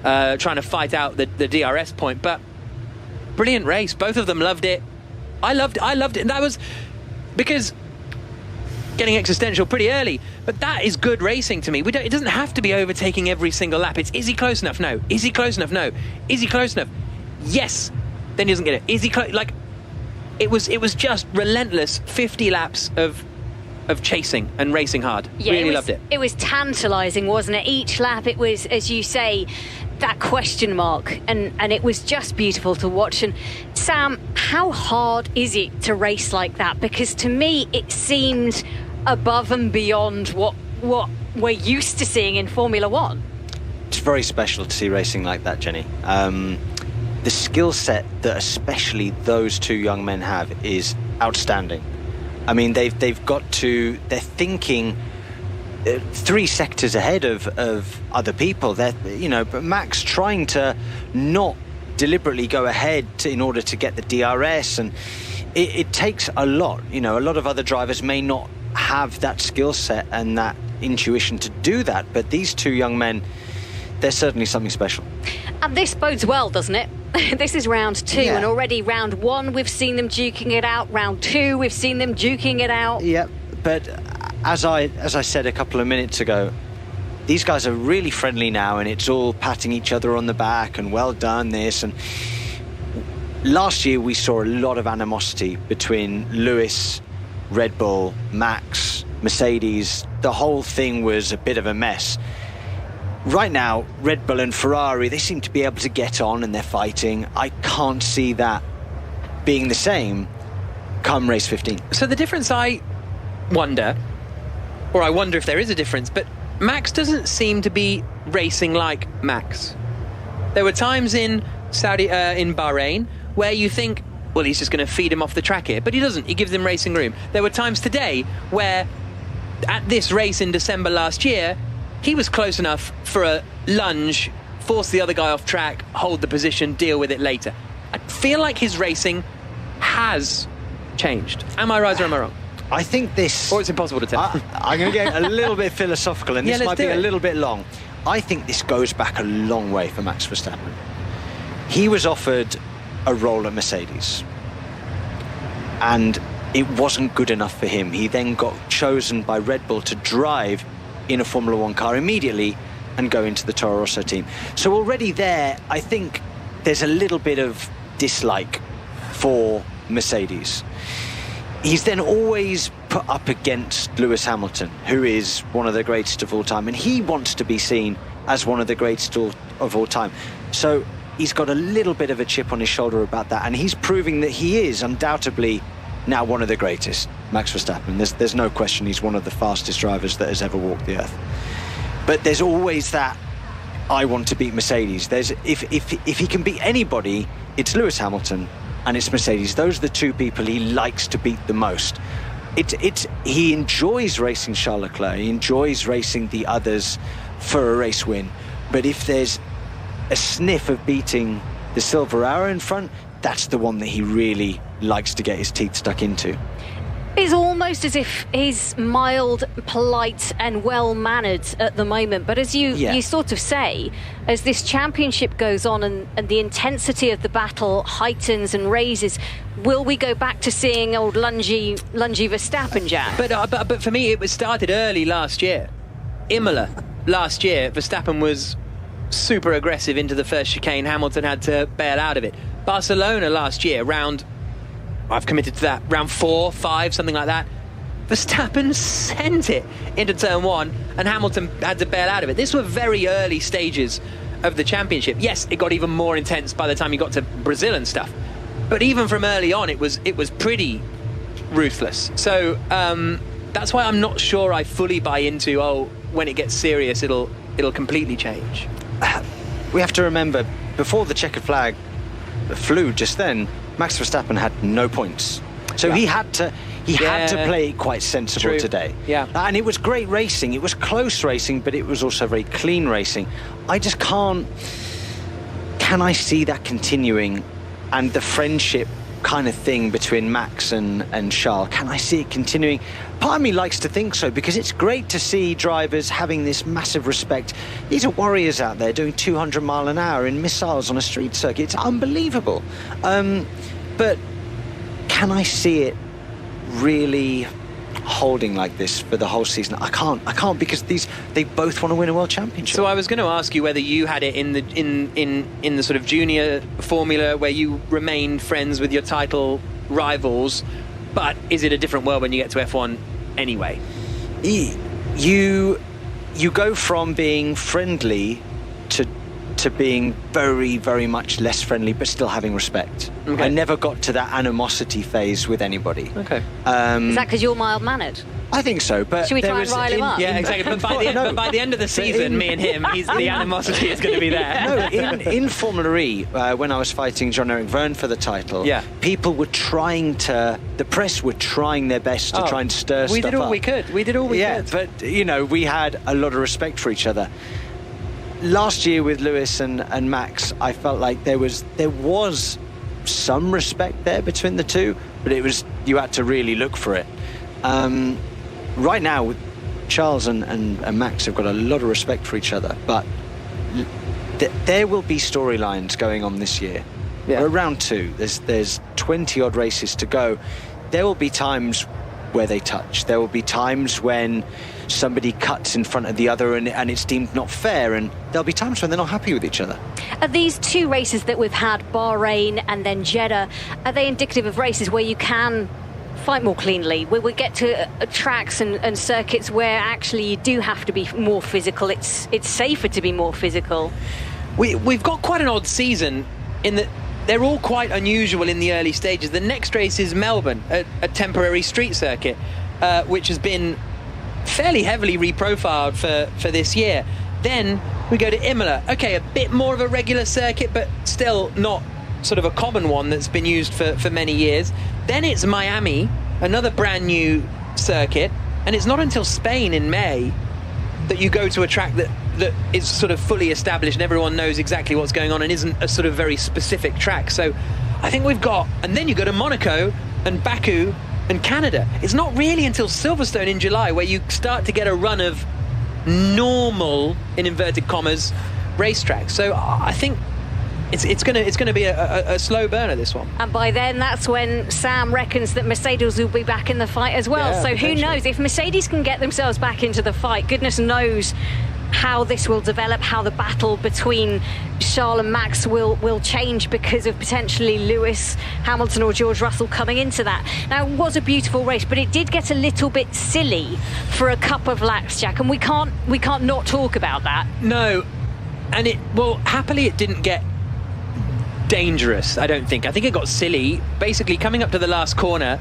trying to fight out the DRS point, but brilliant race. Both of them loved it. I loved it, and that was because getting existential pretty early, but that is good racing to me. It doesn't have to be overtaking every single lap. It's, is he close enough? No. Is he close enough? No. Is he close enough? Yes. Then he doesn't get it. Is he close? Like, it was just relentless 50 laps of chasing and racing hard. Yeah, really loved it. It was tantalising, wasn't it? Each lap, it was, as you say, that question mark, and it was just beautiful to watch. And Sam, how hard is it to race like that? Because to me, it seemed above and beyond what we're used to seeing in Formula One. It's very special to see racing like that, Jenny. The skill set that especially those two young men have is outstanding. I mean, they're thinking 3 sectors ahead of other people. But Max trying to not deliberately go ahead in order to get the DRS, and it takes a lot. A lot of other drivers may not have that skill set and that intuition to do that, but these two young men, they're certainly something special. And this bodes well, doesn't it? This is round 2, yeah. And already round 1 we've seen them duking it out. Round 2 we've seen them duking it out. Yeah, but as I said a couple of minutes ago, these guys are really friendly now, and it's all patting each other on the back and well done this. And last year we saw a lot of animosity between Lewis, Red Bull, Max, Mercedes. The whole thing was a bit of a mess. Right now, Red Bull and Ferrari, they seem to be able to get on and they're fighting. I can't see that being the same come race 15. So the difference, I wonder if there is a difference, but Max doesn't seem to be racing like Max. There were times in Bahrain where you think, well, he's just going to feed him off the track here, but he doesn't. He gives him racing room. There were times today where at this race in December last year, he was close enough for a lunge, force the other guy off track, hold the position, deal with it later. I feel like his racing has changed. Am I right or am I wrong? I think this... Or it's impossible to tell. I'm going to get a little bit philosophical, and this might be a little bit long. I think this goes back a long way for Max Verstappen. He was offered a role at Mercedes, and it wasn't good enough for him. He then got chosen by Red Bull to drive in a Formula One car immediately, and go into the Toro Rosso team. So already there, I think there's a little bit of dislike for Mercedes. He's then always put up against Lewis Hamilton, who is one of the greatest of all time, and he wants to be seen as one of the greatest of all time. So he's got a little bit of a chip on his shoulder about that, and he's proving that he is undoubtedly now one of the greatest, Max Verstappen. There's no question he's one of the fastest drivers that has ever walked the earth. But there's always that, I want to beat Mercedes. If he can beat anybody, it's Lewis Hamilton and it's Mercedes. Those are the two people he likes to beat the most. He enjoys racing Charles Leclerc. He enjoys racing the others for a race win. But if there's a sniff of beating the silver arrow in front, that's the one that he really likes to get his teeth stuck into. It's almost as if he's mild, polite and well-mannered at the moment. But as you sort of say, as this championship goes on and the intensity of the battle heightens and raises, will we go back to seeing old lungy Verstappen, Jack? But for me, it was started early last year. Imola last year, Verstappen was super aggressive into the first chicane. Hamilton had to bail out of it. Barcelona last year, I've committed to that, round 4, 5, something like that, Verstappen sent it into turn 1 and Hamilton had to bail out of it. These were very early stages of the championship. Yes, it got even more intense by the time you got to Brazil and stuff, but even from early on it was pretty ruthless. So that's why I'm not sure I fully buy into, when it gets serious it'll completely change. We have to remember, before the checkered flag flew just then, Max Verstappen had no points, so he had to play it quite sensible today. And it was great racing. It was close racing, but it was also very clean racing. I just can't. Can I see that continuing, and the friendship kind of thing between Max and Charles? Can I see it continuing? Part of me likes to think so, because it's great to see drivers having this massive respect. These are warriors out there doing 200 mile an hour in missiles on a street circuit. It's unbelievable. But can I see it really holding like this for the whole season? I can't, because they both want to win a world championship. So I was going to ask you whether you had it in the sort of junior formula where you remained friends with your title rivals, but is it a different world when you get to F1 anyway? You go from being friendly to being very, very much less friendly, but still having respect. I never got to that animosity phase with anybody. Is that because you're mild-mannered? I think so, but should we try and rile him up? Yeah, exactly. But by the end of the season, me and him, the animosity is going to be there. No, in Formula E, when I was fighting Jean-Eric Vergne for the title, people were the press were trying their best to try and stir stuff up. We did all we could. Yeah, but we had a lot of respect for each other. Last year with Lewis and Max, I felt like there was some respect there between the two, but you had to really look for it. Right now, Charles and Max have got a lot of respect for each other, but there will be storylines going on this year. We're round 2. There's 20 odd races to go. There will be times where they touch. There will be times when somebody cuts in front of the other and it's deemed not fair, and there'll be times when they're not happy with each other. Are these 2 races that we've had, Bahrain and then Jeddah, are they indicative of races where you can fight more cleanly, where we get to tracks and circuits where actually you do have to be more physical? It's safer to be more physical. We've got quite an odd season in that they're all quite unusual in the early stages. The next race is Melbourne, a temporary street circuit, which has been fairly heavily reprofiled for this year. Then we go to Imola. Okay, a bit more of a regular circuit, but still not sort of a common one that's been used for many years. Then it's Miami, another brand new circuit, and it's not until Spain in May that you go to a track that is sort of fully established and everyone knows exactly what's going on and isn't a sort of very specific track. So I think we've got, and then you go to Monaco and Baku and Canada. It's not really until Silverstone in July where you start to get a run of normal, in inverted commas, racetracks. So I think it's going to be a slow burner, this one. And by then, that's when Sam reckons that Mercedes will be back in the fight as well. So who knows? If Mercedes can get themselves back into the fight, goodness knows how this will develop, how the battle between Charles and Max will change because of potentially Lewis Hamilton or George Russell coming into that. Now, it was a beautiful race, but it did get a little bit silly for a couple of laps, Jack, and we can't not talk about that. No, and happily it didn't get dangerous, I don't think. I think it got silly. Basically, coming up to the last corner,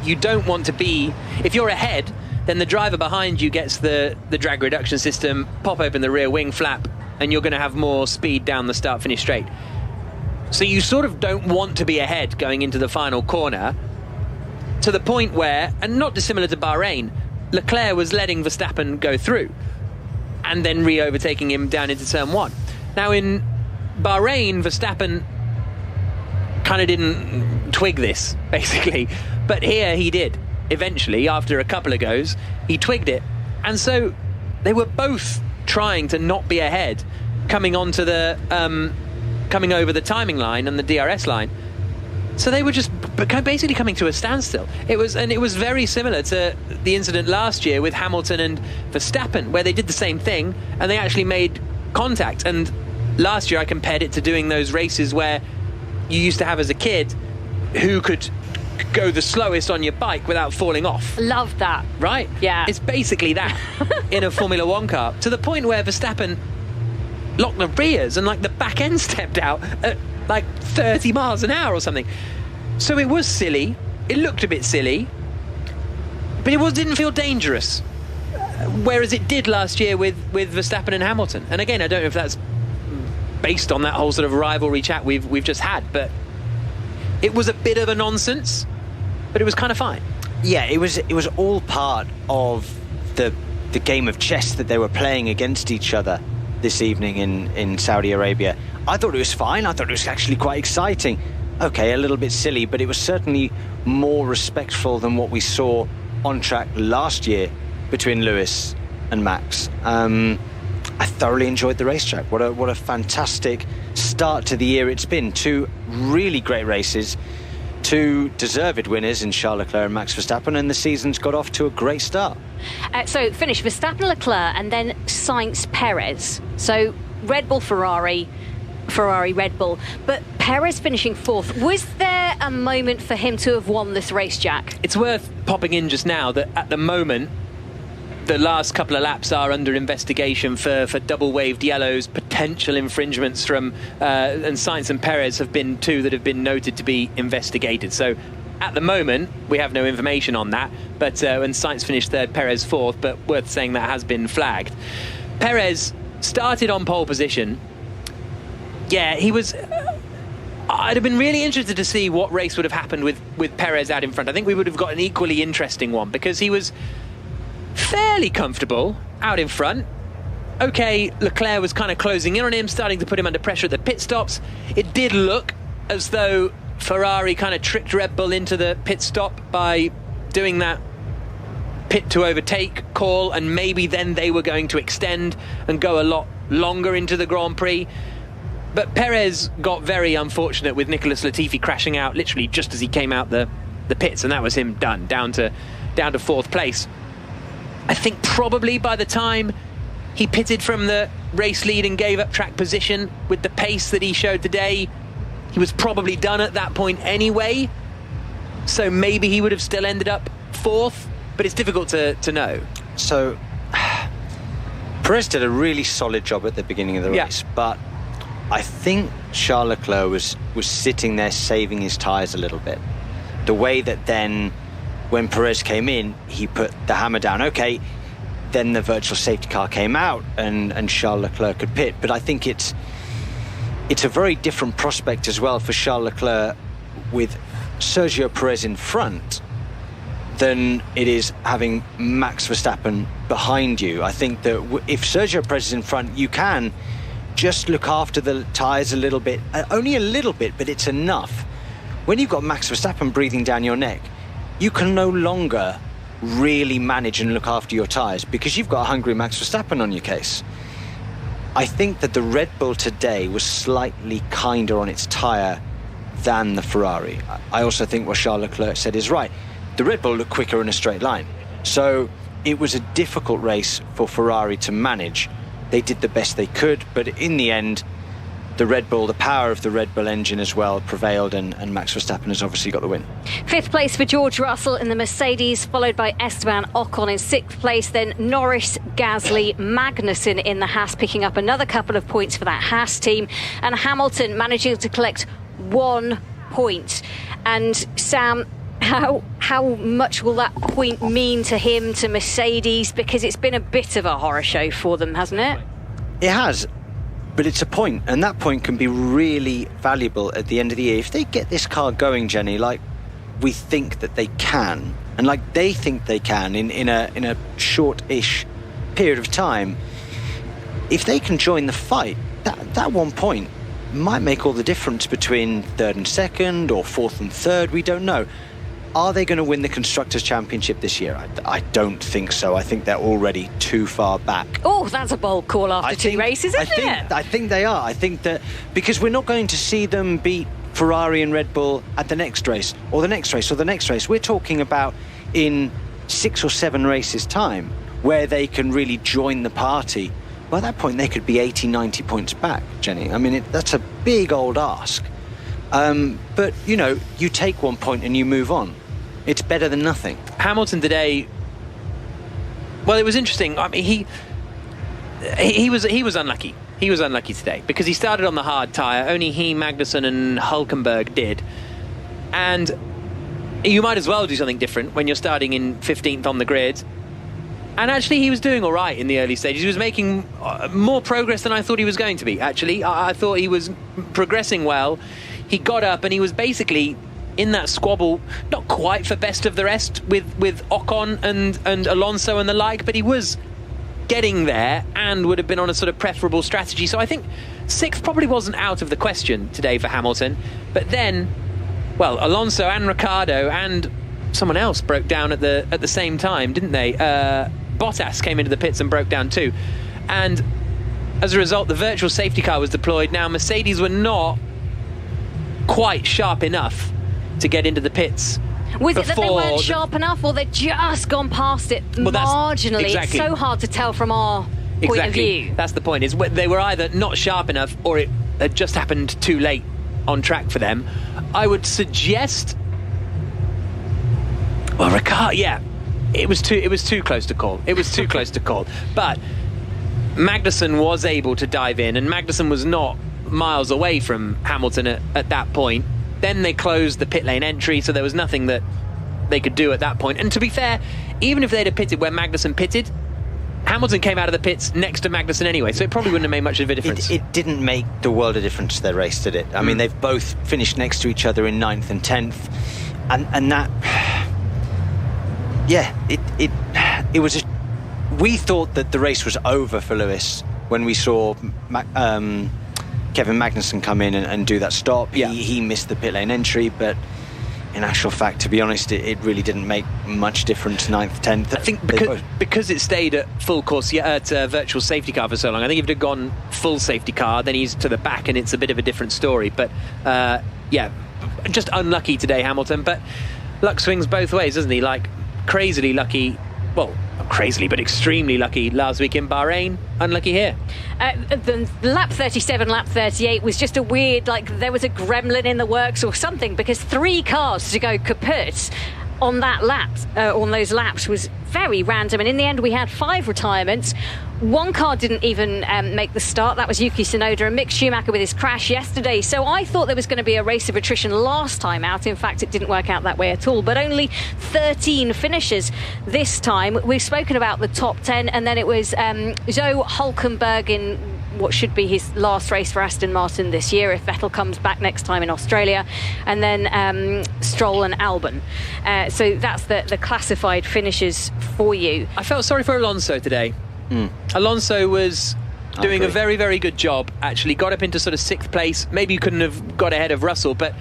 you don't want to be, if you're ahead, then the driver behind you gets the drag reduction system, pop open the rear wing flap, and you're going to have more speed down the start-finish straight. So you sort of don't want to be ahead going into the final corner, to the point where, and not dissimilar to Bahrain, Leclerc was letting Verstappen go through and then re-overtaking him down into turn 1. Now in Bahrain, Verstappen kind of didn't twig this, basically, but here he did. Eventually, after a couple of goes, he twigged it. And so they were both trying to not be ahead, coming onto the coming over the timing line and the DRS line. So they were just basically coming to a standstill. It was very similar to the incident last year with Hamilton and Verstappen, where they did the same thing and they actually made contact. And last year I compared it to doing those races where you used to have as a kid who could go the slowest on your bike without falling off. Love that. Right? Yeah. It's basically that in a Formula One car, to the point where Verstappen locked the rears and like the back end stepped out at like 30 miles an hour or something. So it was silly. It looked a bit silly, but it didn't feel dangerous. Whereas it did last year with Verstappen and Hamilton. And again, I don't know if that's based on that whole sort of rivalry chat we've just had, but it was a bit of a nonsense, but it was kind of fine. Yeah, it was all part of the game of chess that they were playing against each other this evening in Saudi Arabia. I thought it was fine. I thought it was actually quite exciting. Okay, a little bit silly, but it was certainly more respectful than what we saw on track last year between Lewis and Max. I thoroughly enjoyed the racetrack. What a fantastic start to the year it's been. Two really great races, two deserved winners in Charles Leclerc and Max Verstappen, and the season's got off to a great start. So finish Verstappen, Leclerc, and then Sainz, Perez. So Red Bull, Ferrari, Red Bull. But Perez finishing fourth. Was there a moment for him to have won this race, Jack? It's worth popping in just now that at the moment, the last couple of laps are under investigation for double waved yellows, potential infringements from, and Sainz and Perez have been two that have been noted to be investigated. So at the moment, we have no information on that. But when Sainz finished third, Perez fourth, but worth saying that has been flagged. Perez started on pole position. Yeah, he was... I'd have been really interested to see what race would have happened with Perez out in front. I think we would have got an equally interesting one, because he was fairly comfortable out in front. Okay, Leclerc was kind of closing in on him, starting to put him under pressure at the pit stops. It did look as though Ferrari kind of tricked Red Bull into the pit stop by doing that pit to overtake call, and maybe then they were going to extend and go a lot longer into the Grand Prix. But Perez got very unfortunate with Nicholas Latifi crashing out literally just as he came out the pits, and that was him done, down to fourth place. I think probably by the time he pitted from the race lead and gave up track position with the pace that he showed today, he was probably done at that point anyway. So maybe he would have still ended up fourth, but it's difficult to know. So Perez did a really solid job at the beginning of the race, but I think Charles Leclerc was sitting there saving his tyres a little bit. The way that then, when Perez came in, he put the hammer down. Okay, then the virtual safety car came out and Charles Leclerc could pit. But I think it's a very different prospect as well for Charles Leclerc with Sergio Perez in front than it is having Max Verstappen behind you. I think that if Sergio Perez is in front, you can just look after the tyres a little bit, only a little bit, but it's enough. When you've got Max Verstappen breathing down your neck, you can no longer really manage and look after your tyres because you've got a hungry Max Verstappen on your case. I think that the Red Bull today was slightly kinder on its tyre than the Ferrari. I also think what Charles Leclerc said is right. The Red Bull looked quicker in a straight line. So it was a difficult race for Ferrari to manage. they did the best they could, but in the end, the power of the Red Bull engine as well prevailed, and Max Verstappen has obviously got the win. 5th place for George Russell in the Mercedes, followed by Esteban Ocon in 6th place, then Norris, Gasly, Magnussen in the Haas, picking up another couple of points for that Haas team, and Hamilton managing to collect 1 point. And Sam, how much will that point mean to him, to Mercedes? Because it's been a bit of a horror show for them, hasn't it? It has. But it's a point, and that point can be really valuable at the end of the year. If they get this car going, Jenny, like we think that they can, and like they think they can in a short-ish period of time, if they can join the fight, that 1 point might make all the difference between 3rd and 2nd, or 4th and 3rd, we don't know. Are they going to win the Constructors' Championship this year? I don't think so. I think they're already too far back. Oh, that's a bold call after 2 races, isn't it? I think they are. I think that because we're not going to see them beat Ferrari and Red Bull at the next race, or the next race, or the next race. We're talking about in 6 or 7 races' time, where they can really join the party. By that point, they could be 80, 90 points back, Jenny. I mean, that's a big old ask. But, you take 1 point and you move on. It's better than nothing. Hamilton today, well, it was interesting. I mean, he was unlucky. He was unlucky today because he started on the hard tyre. Only he, Magnussen and Hülkenberg did. And you might as well do something different when you're starting in 15th on the grid. And actually, he was doing all right in the early stages. He was making more progress than I thought he was going to be, actually. I thought he was progressing well. He got up and he was basically in that squabble, not quite for best of the rest with Ocon and Alonso and the like, but he was getting there and would have been on a sort of preferable strategy. So I think 6th probably wasn't out of the question today for Hamilton. But then, well, Alonso and Ricciardo and someone else broke down at the same time, didn't they? Bottas came into the pits and broke down too. And as a result, the virtual safety car was deployed. Now, Mercedes were not quite sharp enough to get into the pits. Was it that they weren't sharp enough, or they'd just gone past it marginally? Exactly. It's so hard to tell from our point of view. That's the point. Is they were either not sharp enough, or it had just happened too late on track for them. I would suggest, well, Ricciardo, yeah, it was too close to call. It was too close to call. But Magnussen was able to dive in, and Magnussen was not miles away from Hamilton at that point. Then they closed the pit lane entry, so there was nothing that they could do at that point. And to be fair, even if they'd have pitted where Magnussen pitted, Hamilton came out of the pits next to Magnussen anyway, so it probably wouldn't have made much of a difference. It didn't make the world of difference to their race, did it? I mean, they've both finished next to each other in 9th and 10th, and that, yeah, it was. We thought that the race was over for Lewis when we saw Kevin Magnussen come in and do that stop. Yeah. He missed the pit lane entry, but in actual fact, to be honest, it really didn't make much difference, 9th, 10th. I think because it stayed at full course, at virtual safety car for so long, I think if it had gone full safety car, then he's to the back and it's a bit of a different story. But yeah, just unlucky today, Hamilton. But luck swings both ways, doesn't he? Like, crazily lucky, well, not crazily, but extremely lucky last week in Bahrain, unlucky here. The lap 37, lap 38 was just a weird, like there was a gremlin in the works or something, because 3 cars to go kaput on that lap, on those laps, was very random. And in the end, we had 5 retirements. 1 car didn't even make the start. That was Yuki Tsunoda and Mick Schumacher with his crash yesterday. So I thought there was going to be a race of attrition last time out. In fact, it didn't work out that way at all. But only 13 finishes this time. We've spoken about the top 10, and then it was Zoe Hülkenberg in what should be his last race for Aston Martin this year if Vettel comes back next time in Australia, and then Stroll and Albon. So that's the classified finishes for you. I felt sorry for Alonso today. Alonso was doing a very, very good job, actually. Got up into sort of 6th place. Maybe you couldn't have got ahead of Russell, but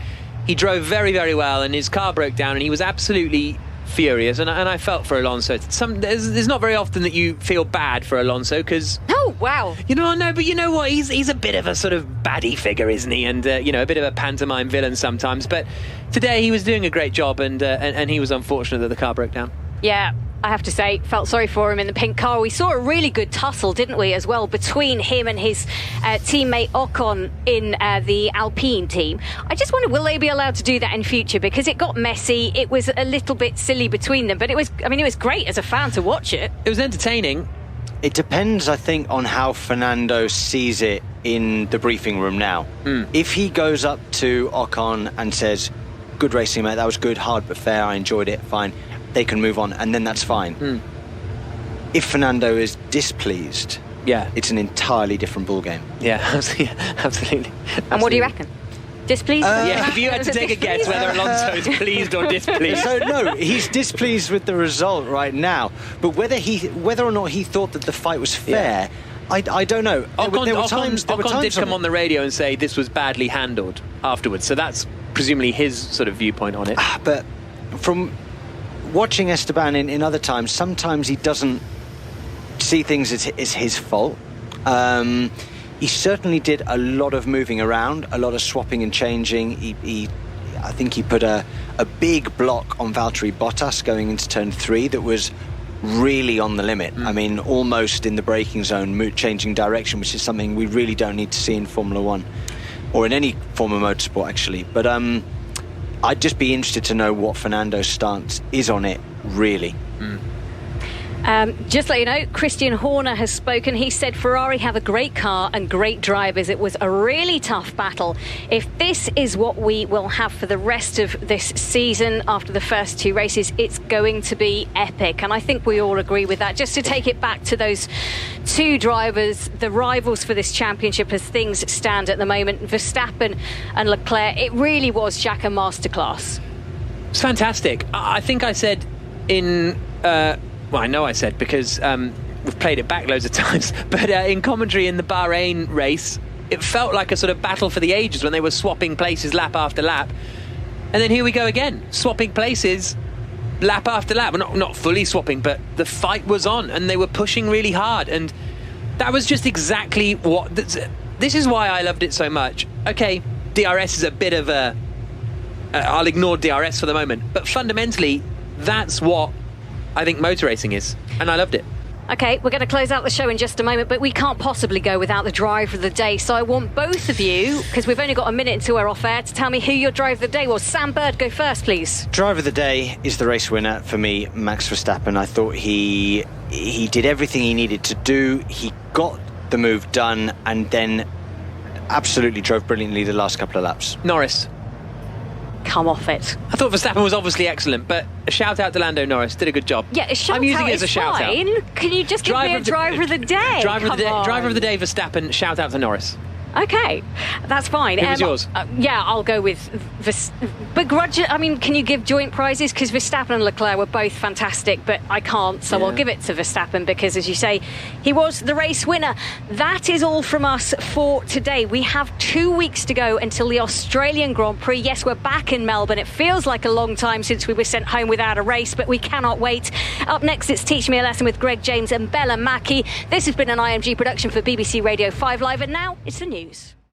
he drove very, very well, and his car broke down, and he was absolutely furious. And I felt for Alonso. There's not very often that you feel bad for Alonso, because... Oh, wow. No, but you know what? He's a bit of a sort of baddie figure, isn't he? And, a bit of a pantomime villain sometimes. But today he was doing a great job, and he was unfortunate that the car broke down. Yeah, I have to say, felt sorry for him in the pink car. We saw a really good tussle, didn't we, as well, between him and his teammate Ocon in the Alpine team. I just wonder, will they be allowed to do that in future? Because it got messy. It was a little bit silly between them, but it was great as a fan to watch it. It was entertaining. It depends, I think, on how Fernando sees it in the briefing room now. If he goes up to Ocon and says, good racing, mate, that was good, hard but fair, I enjoyed it, fine, they can move on, and then that's fine. If Fernando is displeased, it's an entirely different ballgame. Yeah, absolutely. And what do you reckon? Displeased? If you had to take a guess whether Alonso is pleased or displeased. So no, he's displeased with the result right now. But whether or not he thought that the fight was fair, I don't know. Ocon did come on the radio and say this was badly handled afterwards. So that's presumably his sort of viewpoint on it. But from watching Esteban in other times, sometimes he doesn't see things as his fault. He certainly did a lot of moving around, a lot of swapping and changing. I think he put a big block on Valtteri Bottas going into turn 3 that was really on the limit. I mean, almost in the braking zone, changing direction, which is something we really don't need to see in Formula 1 or in any form of motorsport, actually. But I'd just be interested to know what Fernando's stance is on it, really. Just to let you know, Christian Horner has spoken. He said Ferrari have a great car and great drivers. It was a really tough battle. If this is what we will have for the rest of this season after the first 2 races, it's going to be epic. And I think we all agree with that. Just to take it back to those 2 drivers, the rivals for this championship as things stand at the moment, Verstappen and Leclerc, it really was Jack a masterclass. It's fantastic. I think I said in... well, I know I said because we've played it back loads of times, but in commentary in the Bahrain race, it felt like a sort of battle for the ages when they were swapping places lap after lap. And then here we go again, swapping places lap after lap. Well, not fully swapping, but the fight was on and they were pushing really hard. And that was just exactly what... This is why I loved it so much. Okay, DRS is a bit of a... I'll ignore DRS for the moment, but fundamentally, that's what I think motor racing is, and I loved it. Okay, we're going to close out the show in just a moment, but we can't possibly go without the driver of the day. So I want both of you, because we've only got a minute until we're off air, to tell me who your driver of the day was. Sam Bird, go first, please. Driver of the day is the race winner for me, Max Verstappen. I thought he did everything he needed to do. He got the move done, and then absolutely drove brilliantly the last couple of laps. Norris. Come off it. I thought Verstappen was obviously excellent, but a shout out to Lando Norris, did a good job. Yeah, a shout I'm using out it as a shout fine. out. Can you just give me a driver of the day? Driver of the day, Verstappen, shout out to Norris. Okay, that's fine. Who was yours? Yeah, I'll go with begrudge. I mean, can you give joint prizes? Because Verstappen and Leclerc were both fantastic, but I can't, so I'll give it to Verstappen because, as you say, he was the race winner. That is all from us for today. We have 2 weeks to go until the Australian Grand Prix. Yes, we're back in Melbourne. It feels like a long time since we were sent home without a race, but we cannot wait. Up next, it's Teach Me a Lesson with Greg James and Bella Mackey. This has been an IMG production for BBC Radio 5 Live, and now it's the news.